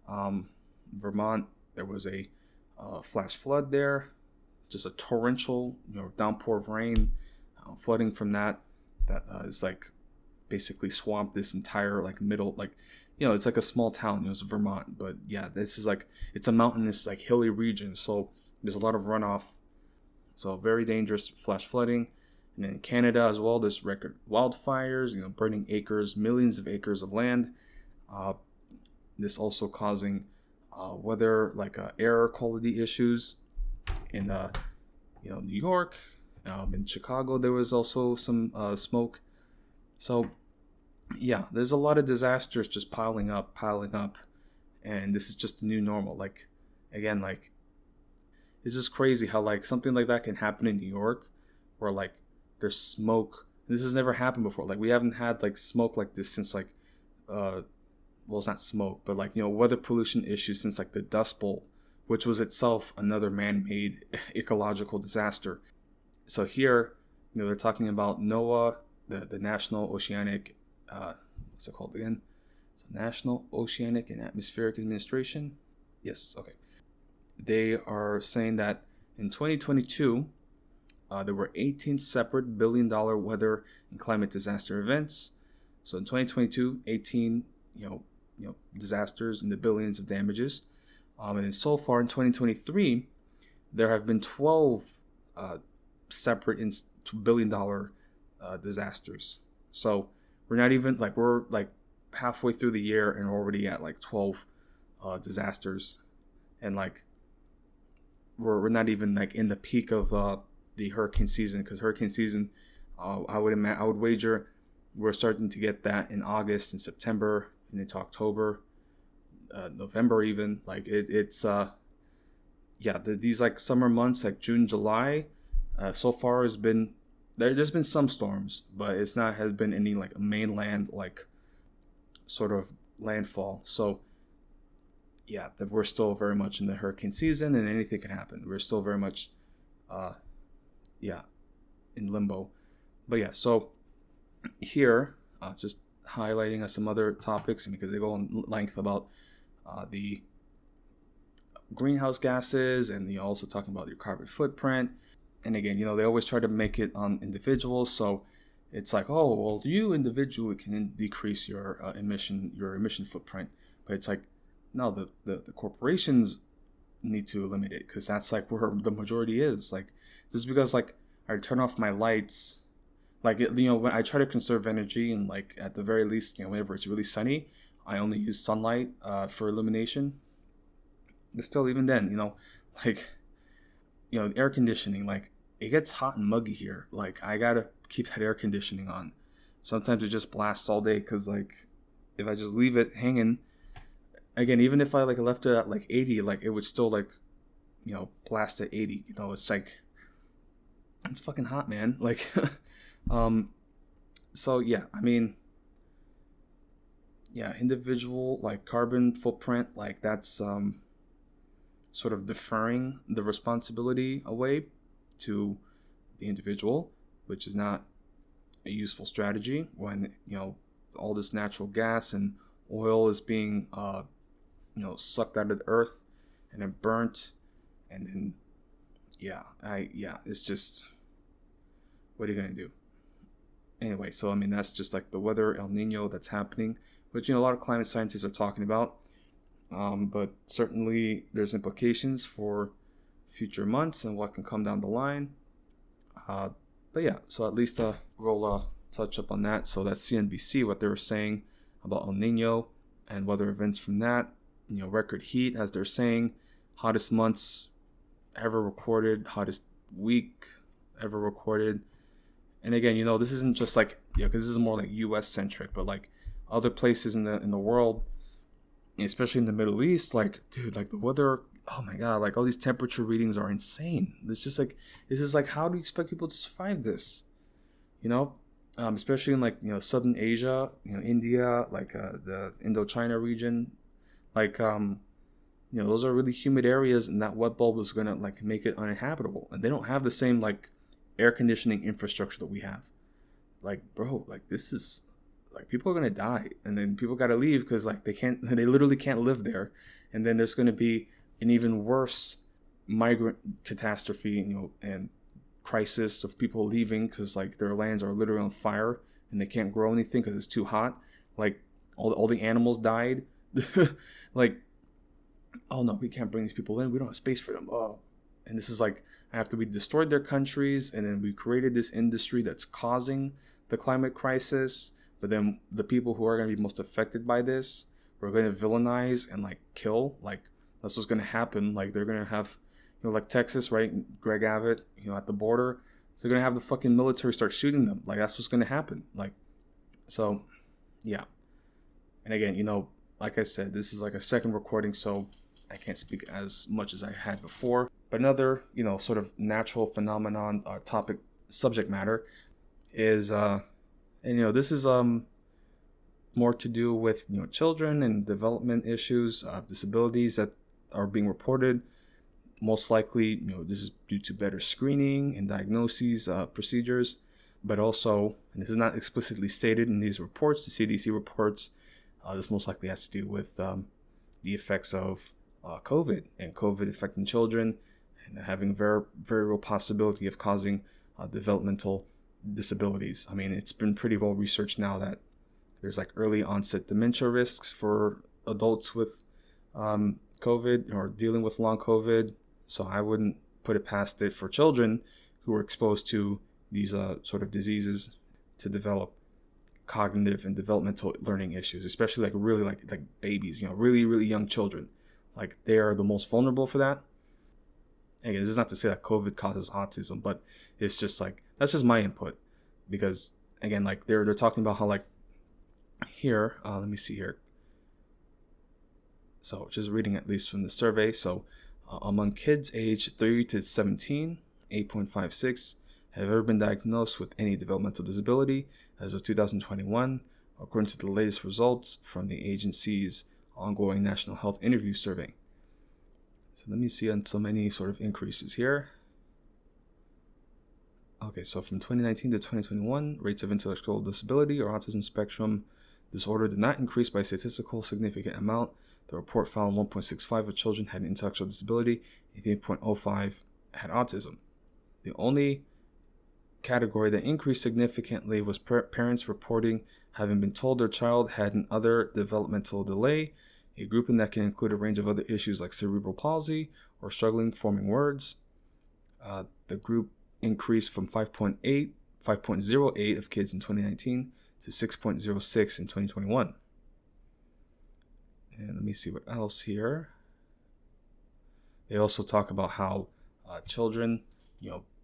Vermont. There was a flash flood there, just a torrential downpour of rain, flooding from that is like basically swamped this entire like middle, like it's like a small town. It's Vermont, but yeah, this is like it's a mountainous like hilly region, so there's a lot of runoff, so very dangerous flash flooding. And in Canada as well, there's record wildfires, burning millions of acres of land. This also causing weather like air quality issues in New York. In Chicago, there was also some smoke. So yeah, there's a lot of disasters just piling up, and this is just the new normal. Like, again, like it's just crazy how like something like that can happen in New York, where like there's smoke. This has never happened before. Like we haven't had like smoke like this since like well, it's not smoke, but like weather pollution issues since like the Dust Bowl, which was itself another man-made ecological disaster. So here, they're talking about NOAA, the National Oceanic, what's it called again? So National Oceanic and Atmospheric Administration. Yes, okay. They are saying that in 2022, there were 18 separate billion-dollar weather and climate disaster events. So in 2022, 18, disasters and the billions of damages. And then so far in 2023, there have been 12 separate billion-dollar disasters. So we're not even like we're like halfway through the year and already at like 12 disasters, and like we're not even like in the peak of the hurricane season, because hurricane season, I would wager we're starting to get that in August and September and into October, November even. Like it's these like summer months like June, July, so far has been there's been some storms, but it's not has been any like mainland like sort of landfall. So yeah, that we're still very much in the hurricane season, and anything can happen. We're still very much in limbo. But yeah, so here just highlighting some other topics, because they go in length about the greenhouse gases, and also talking about your carbon footprint. And again, they always try to make it on individuals. So it's like, oh, well, you individually can decrease your emission footprint. But it's like, no, the corporations need to eliminate it, because that's like where the majority is. Like, just because like I turn off my lights, like when I try to conserve energy, and like at the very least, whenever it's really sunny, I only use sunlight for illumination. But still, even then, air conditioning, like it gets hot and muggy here. Like I gotta keep that air conditioning on. Sometimes it just blasts all day, because like if I just leave it hanging, again, even if I like left it at like 80, like it would still like blast at 80. It's like, it's fucking hot, man. Like so yeah, I mean, yeah, individual like carbon footprint, like that's sort of deferring the responsibility away to the individual, which is not a useful strategy when all this natural gas and oil is being sucked out of the earth and then burnt, and then it's just, what are you gonna do anyway? So I mean, that's just like the weather, El Nino, that's happening, which a lot of climate scientists are talking about. But certainly there's implications for future months and what can come down the line. But yeah, so at least we'll touch up on that. So that's CNBC, what they were saying about El Nino and weather events from that. Record heat, as they're saying, hottest months ever recorded, hottest week ever recorded. And again, this isn't just like, because this is more like U.S. centric, but like other places in the world, especially in the Middle East, like, dude, like the weather, oh my god, like all these temperature readings are insane. It's just like, this is like, how do you expect people to survive this? Especially in like Southern Asia, India, like the Indochina region, like those are really humid areas, and that wet bulb is gonna like make it uninhabitable, and they don't have the same like air conditioning infrastructure that we have. Like, bro, like this is like, people are gonna die, and then people gotta leave because like they literally can't live there, and then there's gonna be an even worse migrant catastrophe, and crisis of people leaving because like their lands are literally on fire and they can't grow anything because it's too hot. Like all the animals died. Like, oh no, we can't bring these people in. We don't have space for them. Oh, and this is like, after we destroyed their countries, and then we created this industry that's causing the climate crisis. But then the people who are going to be most affected by this, we're going to villainize and like kill. Like that's what's going to happen. Like they're going to have, like Texas, right? Greg Abbott, at the border. So they're going to have the fucking military start shooting them. Like that's what's going to happen. Like, so yeah. And again, like I said, this is like a second recording, so I can't speak as much as I had before. But another, sort of natural phenomenon, topic, subject matter is, and this is more to do with children and development issues, disabilities that are being reported. Most likely, this is due to better screening and diagnoses procedures, but also, and this is not explicitly stated in these reports, the CDC reports, this most likely has to do with the effects of COVID, and COVID affecting children, and having very, very real possibility of causing developmental disabilities. I mean, it's been pretty well researched now that there's like early onset dementia risks for adults with COVID or dealing with long COVID. So I wouldn't put it past it for children who are exposed to these sort of diseases to develop cognitive and developmental learning issues, especially like really like babies, really, really young children. Like they are the most vulnerable for that. Again, this is not to say that COVID causes autism, but it's just like, that's just my input. Because again, like they're talking about how like here, let me see here. So just reading at least from the survey. So among kids aged 3 to 17, 8.56 have ever been diagnosed with any developmental disability as of 2021, according to the latest results from the agency's ongoing National Health Interview Survey. So let me see on so many sort of increases here. Okay, so from 2019 to 2021, rates of intellectual disability or autism spectrum disorder did not increase by a statistical significant amount. The report found 1.65 of children had an intellectual disability, 18.05 had autism. The only category that increased significantly was parents reporting having been told their child had an other developmental delay, a grouping that can include a range of other issues like cerebral palsy or struggling forming words. The group increased from 5.08 of kids in 2019 to 6.06 in 2021. And let me see what else here. They also talk about how children,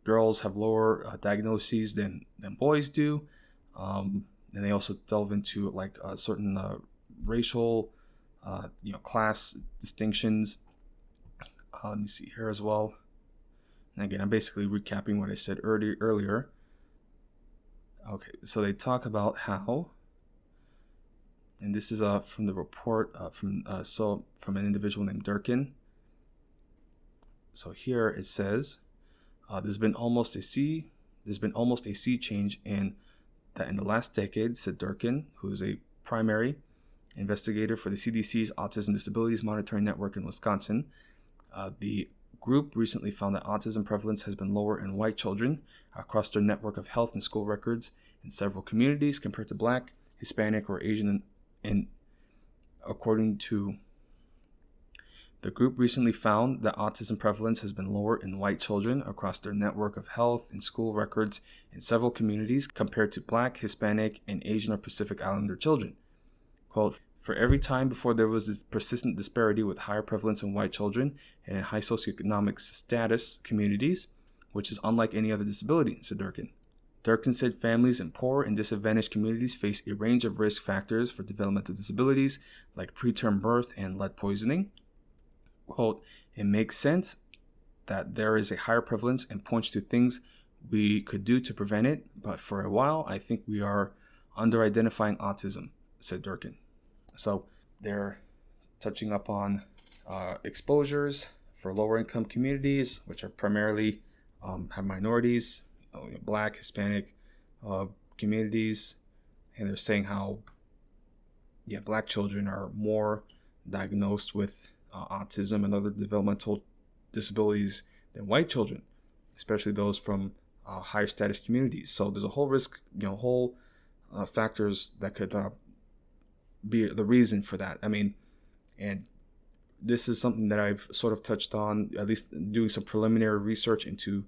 girls have lower diagnoses than boys do. And they also delve into like certain racial, class distinctions. Let me see here as well. And again, I'm basically recapping what I said earlier. Okay, so they talk about how, and this is from the report from an individual named Durkin. So here it says, there's been almost a sea change in the last decade, said Durkin, who is a primary investigator for the CDC's Autism Disabilities Monitoring Network in Wisconsin. The group recently found that autism prevalence has been lower in white children across their network of health and school records in several communities compared to Black, Hispanic, or Asian. And according to the group recently found that autism prevalence has been lower in white children across their network of health and school records in several communities compared to Black, Hispanic, and Asian or Pacific Islander children. Quote, for every time before there was this persistent disparity with higher prevalence in white children and in high socioeconomic status communities, which is unlike any other disability, said Durkin. Durkin said families in poor and disadvantaged communities face a range of risk factors for developmental disabilities like preterm birth and lead poisoning. Quote, it makes sense that there is a higher prevalence and points to things we could do to prevent it, but for a while I think we are under-identifying autism, said Durkin. So they're touching up on exposures for lower income communities, which are primarily have minorities, Black, Hispanic communities, and they're saying how Black children are more diagnosed with autism and other developmental disabilities than white children, especially those from higher status communities. So there's a whole risk, factors that could be the reason for that. I mean, and this is something that I've sort of touched on, at least doing some preliminary research into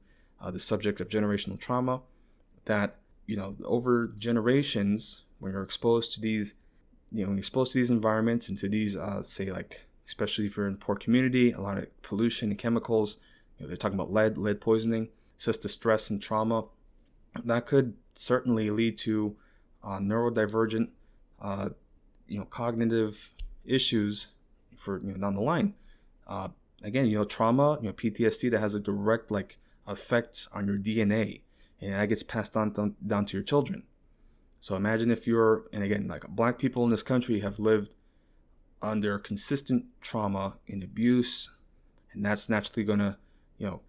the subject of generational trauma, that, over generations, when you're exposed to these, environments and to these, say like, especially if you're in a poor community, a lot of pollution and chemicals, they're talking about lead poisoning, it's just the stress and trauma that could certainly lead to neurodivergent, cognitive issues for down the line. Again, trauma, PTSD that has a direct effect on your DNA, and that gets passed on down to your children. So imagine if and again, Black people in this country have lived under consistent trauma and abuse, and that's naturally gonna, the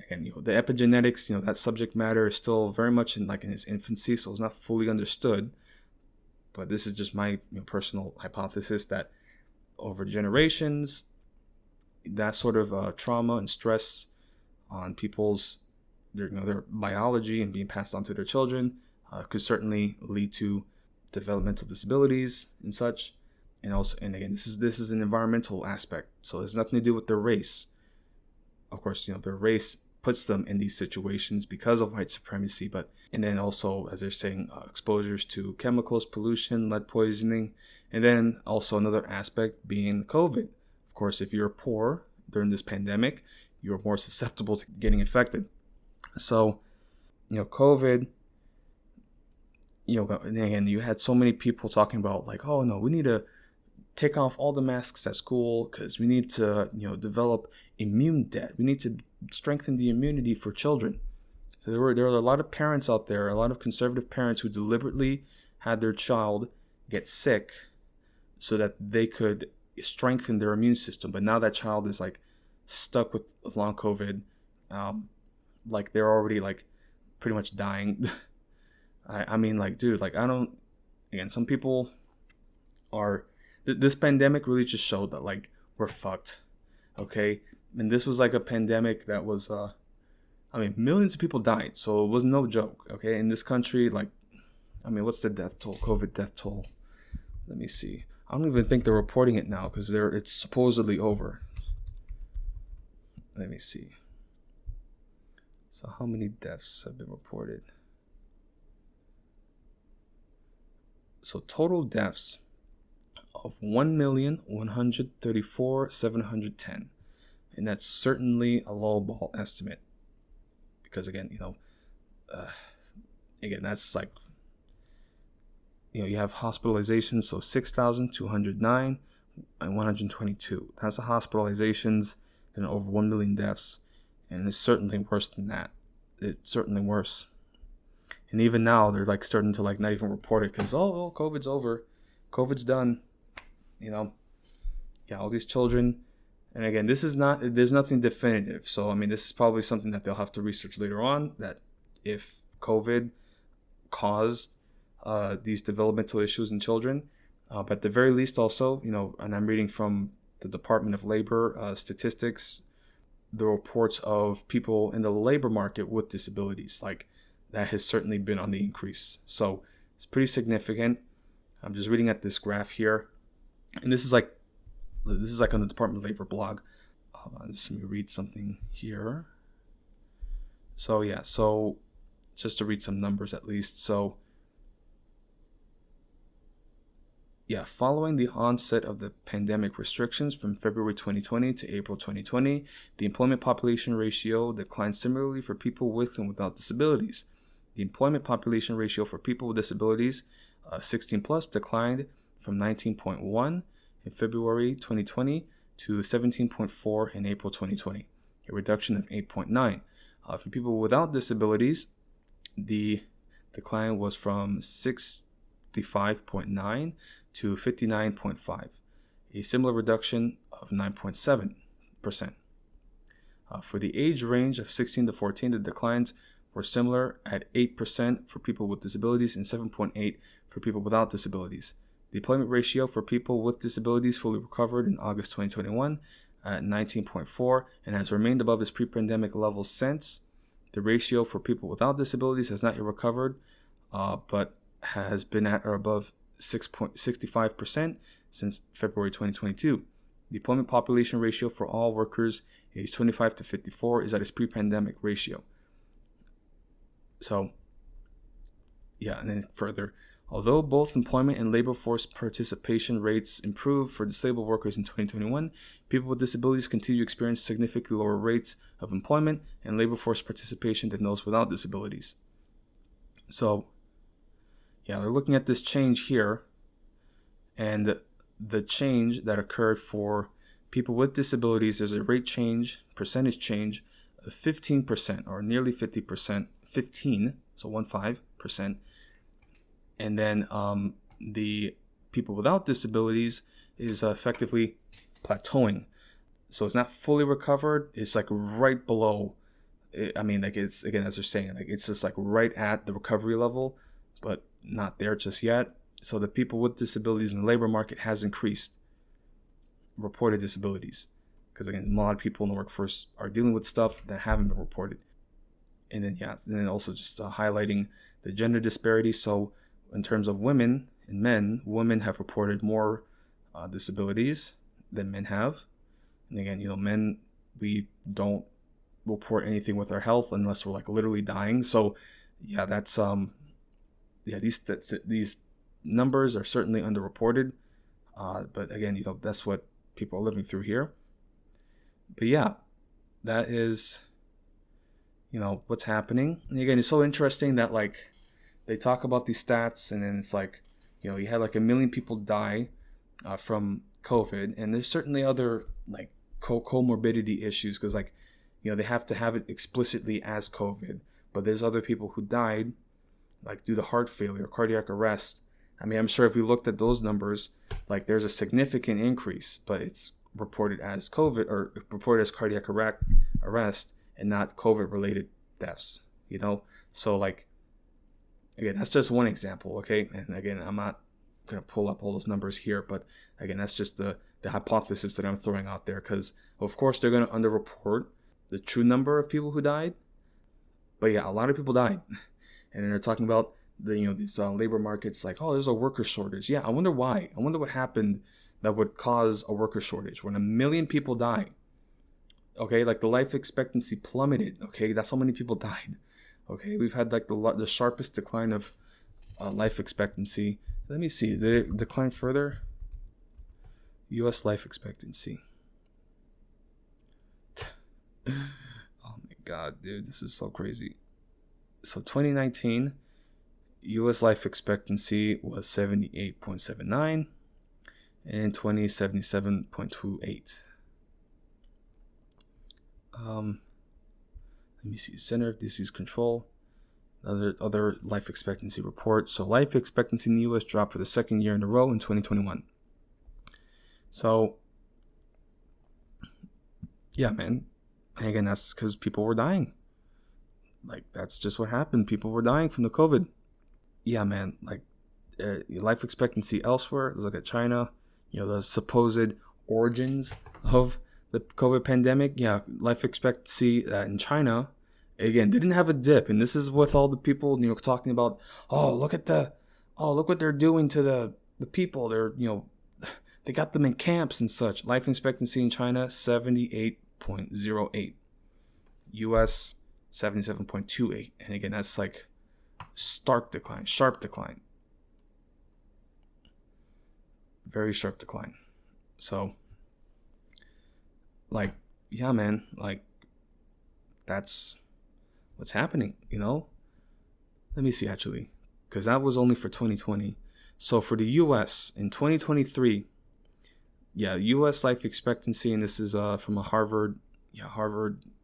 epigenetics, that subject matter is still very much in its infancy, so it's not fully understood. But this is just my personal hypothesis that over generations, that sort of trauma and stress on people's their biology and being passed on to their children could certainly lead to developmental disabilities and such. And again, this is an environmental aspect, so it has nothing to do with their race. Of course, their race puts them in these situations because of white supremacy. And then also, as they're saying, exposures to chemicals, pollution, lead poisoning, and then also another aspect being COVID. Of course, if you're poor during this pandemic, you're more susceptible to getting infected. So, COVID, and again, you had so many people talking about like, oh no, we need to take off all the masks at school because we need to, develop immune debt. We need to strengthen the immunity for children. So there were a lot of parents out there, a lot of conservative parents who deliberately had their child get sick so that they could strengthen their immune system. But now that child is like stuck with long COVID, like they're already like pretty much dying. I mean, like, dude, like some people are, this pandemic really just showed that like we're fucked. Okay. And this was like a pandemic that was, millions of people died. So it was no joke. Okay. In this country, like, what's the death toll, COVID death toll? Let me see. I don't even think they're reporting it now because it's supposedly over. Let me see. So how many deaths have been reported? So total deaths of 1,134,710. And that's certainly a lowball estimate. Because again, that's like, you have hospitalizations, so 6,209 and 122. That's the hospitalizations and over 1 million deaths. And it's certainly worse than that. It's certainly worse. And even now, they're like starting to like not even report it because, COVID's over. COVID's done. All these children. And again, there's nothing definitive. So, this is probably something that they'll have to research later on, that if COVID caused these developmental issues in children. But at the very least also, and I'm reading from the Department of Labor statistics, the reports of people in the labor market with disabilities, like that has certainly been on the increase. So it's pretty significant. I'm just reading at this graph here. And this is like on the Department of Labor blog. Hold on, just let me read something here. So just to read some numbers at least. So following the onset of the pandemic restrictions from February 2020 to April 2020, the employment population ratio declined similarly for people with and without disabilities. The employment population ratio for people with disabilities 16 plus declined from 19.1 in February 2020 to 17.4 in April 2020, a reduction of 8.9. For people without disabilities, the decline was from 65.9 to 59.5, a similar reduction of 9.7%. For the age range of 16 to 14, the declines were similar at 8% for people with disabilities and 7.8% for people without disabilities. The employment ratio for people with disabilities fully recovered in August 2021 at 19.4 and has remained above its pre-pandemic levels since. The ratio for people without disabilities has not yet recovered, but has been at or above 6.65% since February 2022. The employment population ratio for all workers aged 25 to 54 is at its pre-pandemic ratio. So, and then further, although both employment and labor force participation rates improved for disabled workers in 2021, people with disabilities continue to experience significantly lower rates of employment and labor force participation than those without disabilities. So, they're looking at this change here, and the change that occurred for people with disabilities, there's a rate change, percentage change of 15% or nearly 50%, 15%, and then the people without disabilities is effectively plateauing. So it's not fully recovered. It's like right below. It's, again, as they're saying, like it's just like right at the recovery level, but not there just yet. So the people with disabilities in the labor market has increased reported disabilities. Because again, a lot of people in the workforce are dealing with stuff that haven't been reported. And then also just highlighting the gender disparity. So in terms of women and men, women have reported more disabilities than men have. And again, men, we don't report anything with our health unless we're like literally dying. So yeah, that's these numbers are certainly underreported. But again, that's what people are living through here. But yeah, that is, what's happening. And again, it's so interesting that like they talk about these stats, and then it's like, you had like 1 million people die from COVID, and there's certainly other like comorbidity issues, because like, they have to have it explicitly as COVID, but there's other people who died like due to heart failure, cardiac arrest. I mean, I'm sure if we looked at those numbers, like there's a significant increase, but it's reported as COVID or reported as cardiac arrest and not COVID related deaths, So like, again, that's just one example, okay? And again, I'm not going to pull up all those numbers here, but again, that's just the hypothesis that I'm throwing out there, because of course they're going to underreport the true number of people who died. But yeah, a lot of people died. And then they're talking about these labor markets, like, oh, there's a worker shortage. Yeah, I wonder why. I wonder what happened that would cause a worker shortage when 1 million people die. Okay, like the life expectancy plummeted. Okay, that's how many people died. Okay, we've had like the sharpest decline of life expectancy. Let me see, did it decline further? U.S. life expectancy. Oh my God, dude, this is so crazy. So 2019, U.S. life expectancy was 78.79, and 2020, 77.28. Let me see, Center of Disease Control, other life expectancy reports. So life expectancy in the U.S. dropped for the second year in a row in 2021. So, yeah, man. And again, that's because people were dying. Like, that's just what happened. People were dying from the COVID. Yeah, man. Like, life expectancy elsewhere. Look at China. The supposed origins of the COVID pandemic. Yeah, life expectancy in China, again, didn't have a dip. And this is with all the people, talking about, look what they're doing to the people. They're, they got them in camps and such. Life expectancy in China, 78.08. US, 77.28. And again, that's like sharp decline. Very sharp decline. So, like, yeah, man, like, that's what's happening, Let me see, actually, because that was only for 2020. So for the U.S. in 2023, yeah, U.S. life expectancy, and this is from a Harvard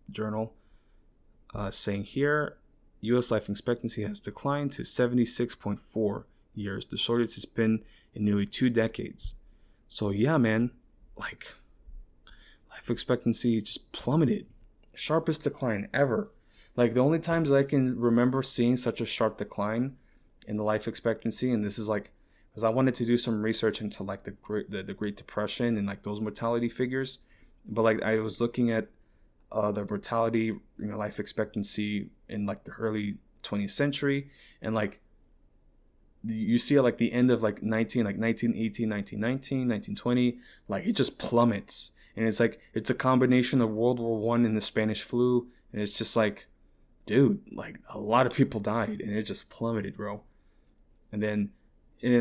journal, saying here, U.S. life expectancy has declined to 76.4 years. The shortest it's been in nearly 2 decades. So yeah, man, like, life expectancy just plummeted. Sharpest decline ever. Like, the only times I can remember seeing such a sharp decline in the life expectancy, and this is like, because I wanted to do some research into like the Great Depression and like those mortality figures, but like I was looking at the mortality, life expectancy in like the early 20th century, and like you see at like the end of like 1918, 1919, 1920, like it just plummets. And it's like, it's a combination of World War I and the Spanish flu. And it's just like, dude, like a lot of people died and it just plummeted, bro. And then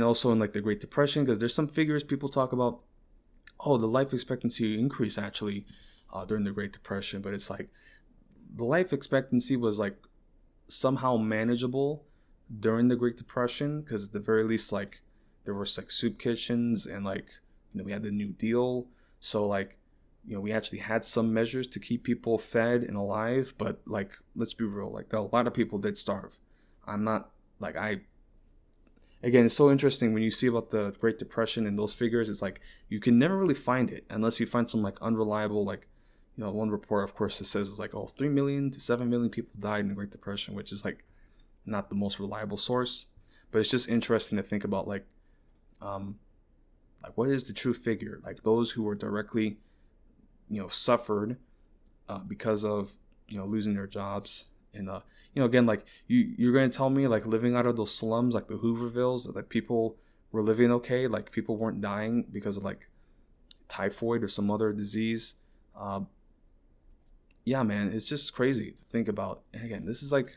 also in like the Great Depression, because there's some figures people talk about, the life expectancy increased actually during the Great Depression. But it's like, the life expectancy was like somehow manageable during the Great Depression, because at the very least, like, there was like soup kitchens, and like, we had the New Deal. So like, we actually had some measures to keep people fed and alive, but like, let's be real, like a lot of people did starve. Again, it's so interesting when you see about the Great Depression and those figures. It's like, you can never really find it unless you find some like unreliable, like, one report, of course, it says it's like, 3 million to 7 million people died in the Great Depression, which is like not the most reliable source. But it's just interesting to think about, like what is the true figure? Like, those who were directly, suffered because of, losing their jobs. And, again, like, you're going to tell me, like, living out of those slums, like the Hoovervilles, that like, people were living okay, like people weren't dying because of like typhoid or some other disease. yeah, man, it's just crazy to think about. And again, this is like,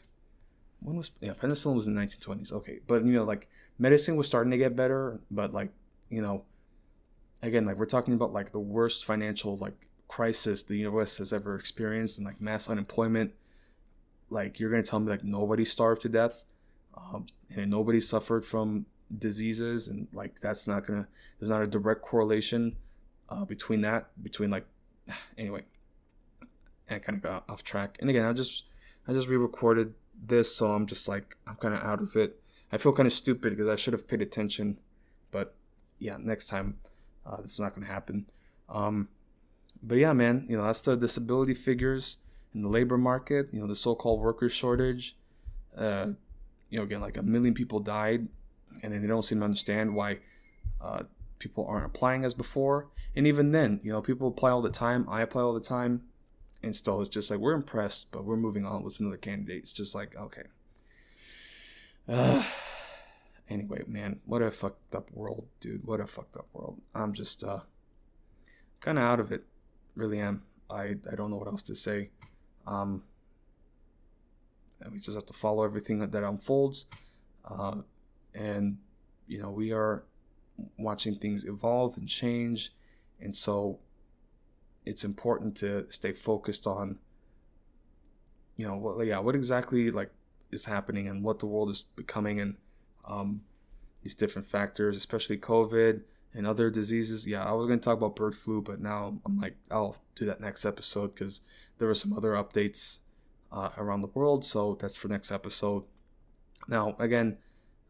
penicillin was in the 1920s. Okay, but like medicine was starting to get better, but like, again, like we're talking about like the worst financial like crisis the U.S. has ever experienced, and like mass unemployment. Like you're gonna tell me like nobody starved to death, and nobody suffered from diseases, and like there's not a direct correlation between like anyway. And I kind of got off track. And again, I just re-recorded this, so I'm just like I'm kind of out of it. I feel kind of stupid because I should have paid attention, but yeah, next time this is not going to happen. But yeah, man, that's the disability figures in the labor market. The so-called worker shortage. Again, like 1 million people died, and then they don't seem to understand why people aren't applying as before. And even then, people apply all the time. I apply all the time, and still, it's just like we're impressed, but we're moving on with another candidate. It's just like okay. Anyway, man, what a fucked up world, dude. What a fucked up world. I'm just kind of out of it. Really am. I don't know what else to say. And we just have to follow everything that unfolds. And, we are watching things evolve and change. And so it's important to stay focused on, what exactly like is happening and what the world is becoming, and these different factors, especially COVID and other diseases. Yeah, I was going to talk about bird flu, but now I'm like, I'll do that next episode because there were some other updates around the world. So that's for next episode. Now, again,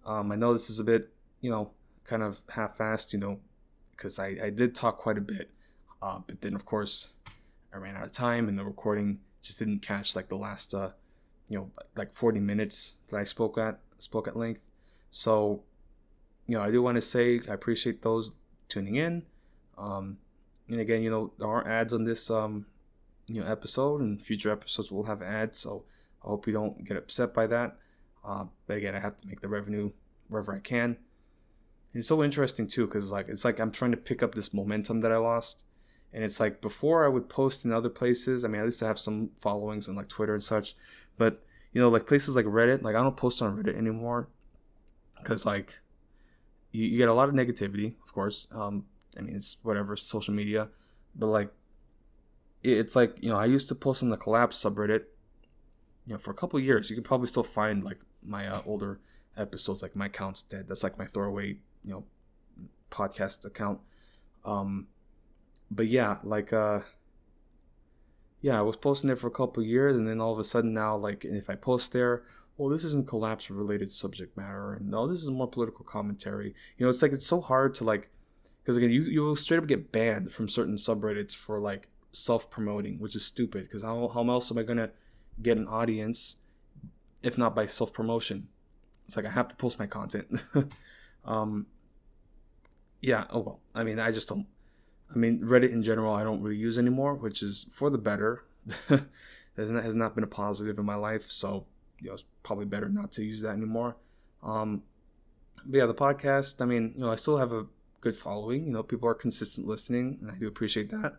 I know this is a bit, kind of half-assed, because I did talk quite a bit. But then, of course, I ran out of time and the recording just didn't catch like the last, like 40 minutes that I spoke at length. So, I do want to say I appreciate those tuning in. And again, there are ads on this, episode, and future episodes will have ads. So I hope you don't get upset by that. But again, I have to make the revenue wherever I can. And it's so interesting too, because it's like I'm trying to pick up this momentum that I lost. And it's like before I would post in other places. I mean, at least I have some followings on like Twitter and such. But like places like Reddit, like I don't post on Reddit anymore because like you get a lot of negativity, of course. I mean, it's whatever, social media. But like it's like I used to post on the Collapse subreddit. For a couple of years, you could probably still find like my older episodes. Like my account's dead. That's like my throwaway podcast account. But yeah, like I was posting there for a couple of years, and then all of a sudden now, like if I post there, well, this isn't collapse related subject matter, and no, this is more political commentary. It's like it's so hard to like, because again, you will straight up get banned from certain subreddits for like self-promoting, which is stupid. Because how else am I gonna get an audience if not by self-promotion? It's like I have to post my content. Yeah. Oh well. I mean, I just don't. I mean, Reddit in general, I don't really use anymore, which is for the better. Has not been a positive in my life, so it's probably better not to use that anymore. But yeah, the podcast. I mean, I still have a good following. People are consistent listening, and I do appreciate that.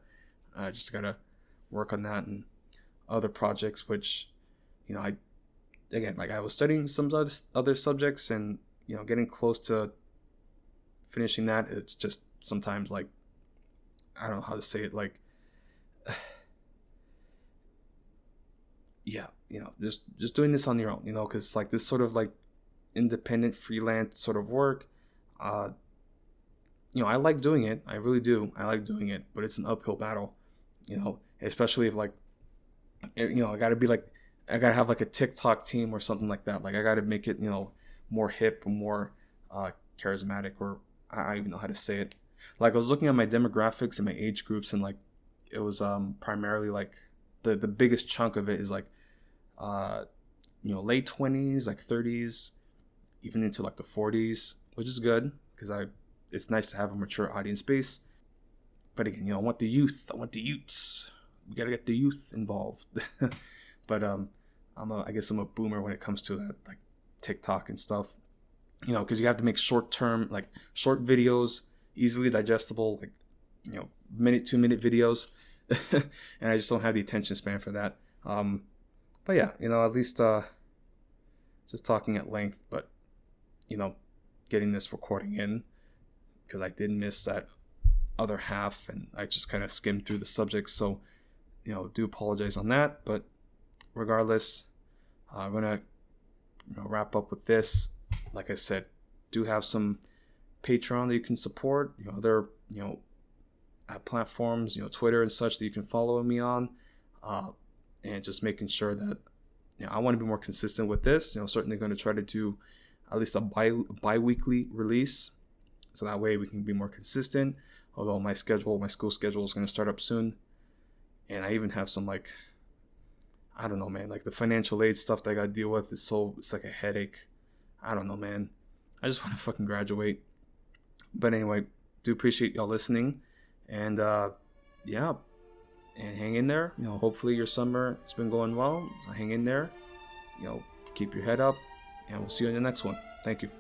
I just gotta work on that and other projects, which I was studying some other subjects, and getting close to finishing that. It's just sometimes like I don't know how to say it, like yeah, just doing this on your own, because like this sort of like independent freelance sort of work, I like doing it. I really do. I like doing it, but it's an uphill battle, especially if like I gotta have like a TikTok team or something like that. Like I gotta make it, more hip and more charismatic, or I don't even know how to say it. Like I was looking at my demographics and my age groups, and like it was primarily like the biggest chunk of it is like late 20s, like 30s, even into like the 40s, which is good because it's nice to have a mature audience base. But again, I want the youth. I want the youths. We gotta get the youth involved. But I guess I'm a boomer when it comes to that, like TikTok and stuff. Because you have to make short videos, easily digestible, like minute, 2 minute videos. and I just don't have the attention span for that. But yeah, at least just talking at length, but getting this recording in, because I did miss that other half and I just kind of skimmed through the subject, so do apologize on that. But regardless, I'm gonna wrap up with this. Like I said, do have some Patreon that you can support, other platforms, Twitter and such that you can follow me on, and just making sure that I want to be more consistent with this. Certainly going to try to do at least a bi-weekly release, so that way we can be more consistent. Although my school schedule is going to start up soon, and I even have some I don't know, man, the financial aid stuff that I got to deal with it's like a headache. I don't know, man. I just want to fucking graduate. But anyway, do appreciate y'all listening, and yeah, and hang in there. Hopefully your summer has been going well. So hang in there. Keep your head up, and we'll see you in the next one. Thank you.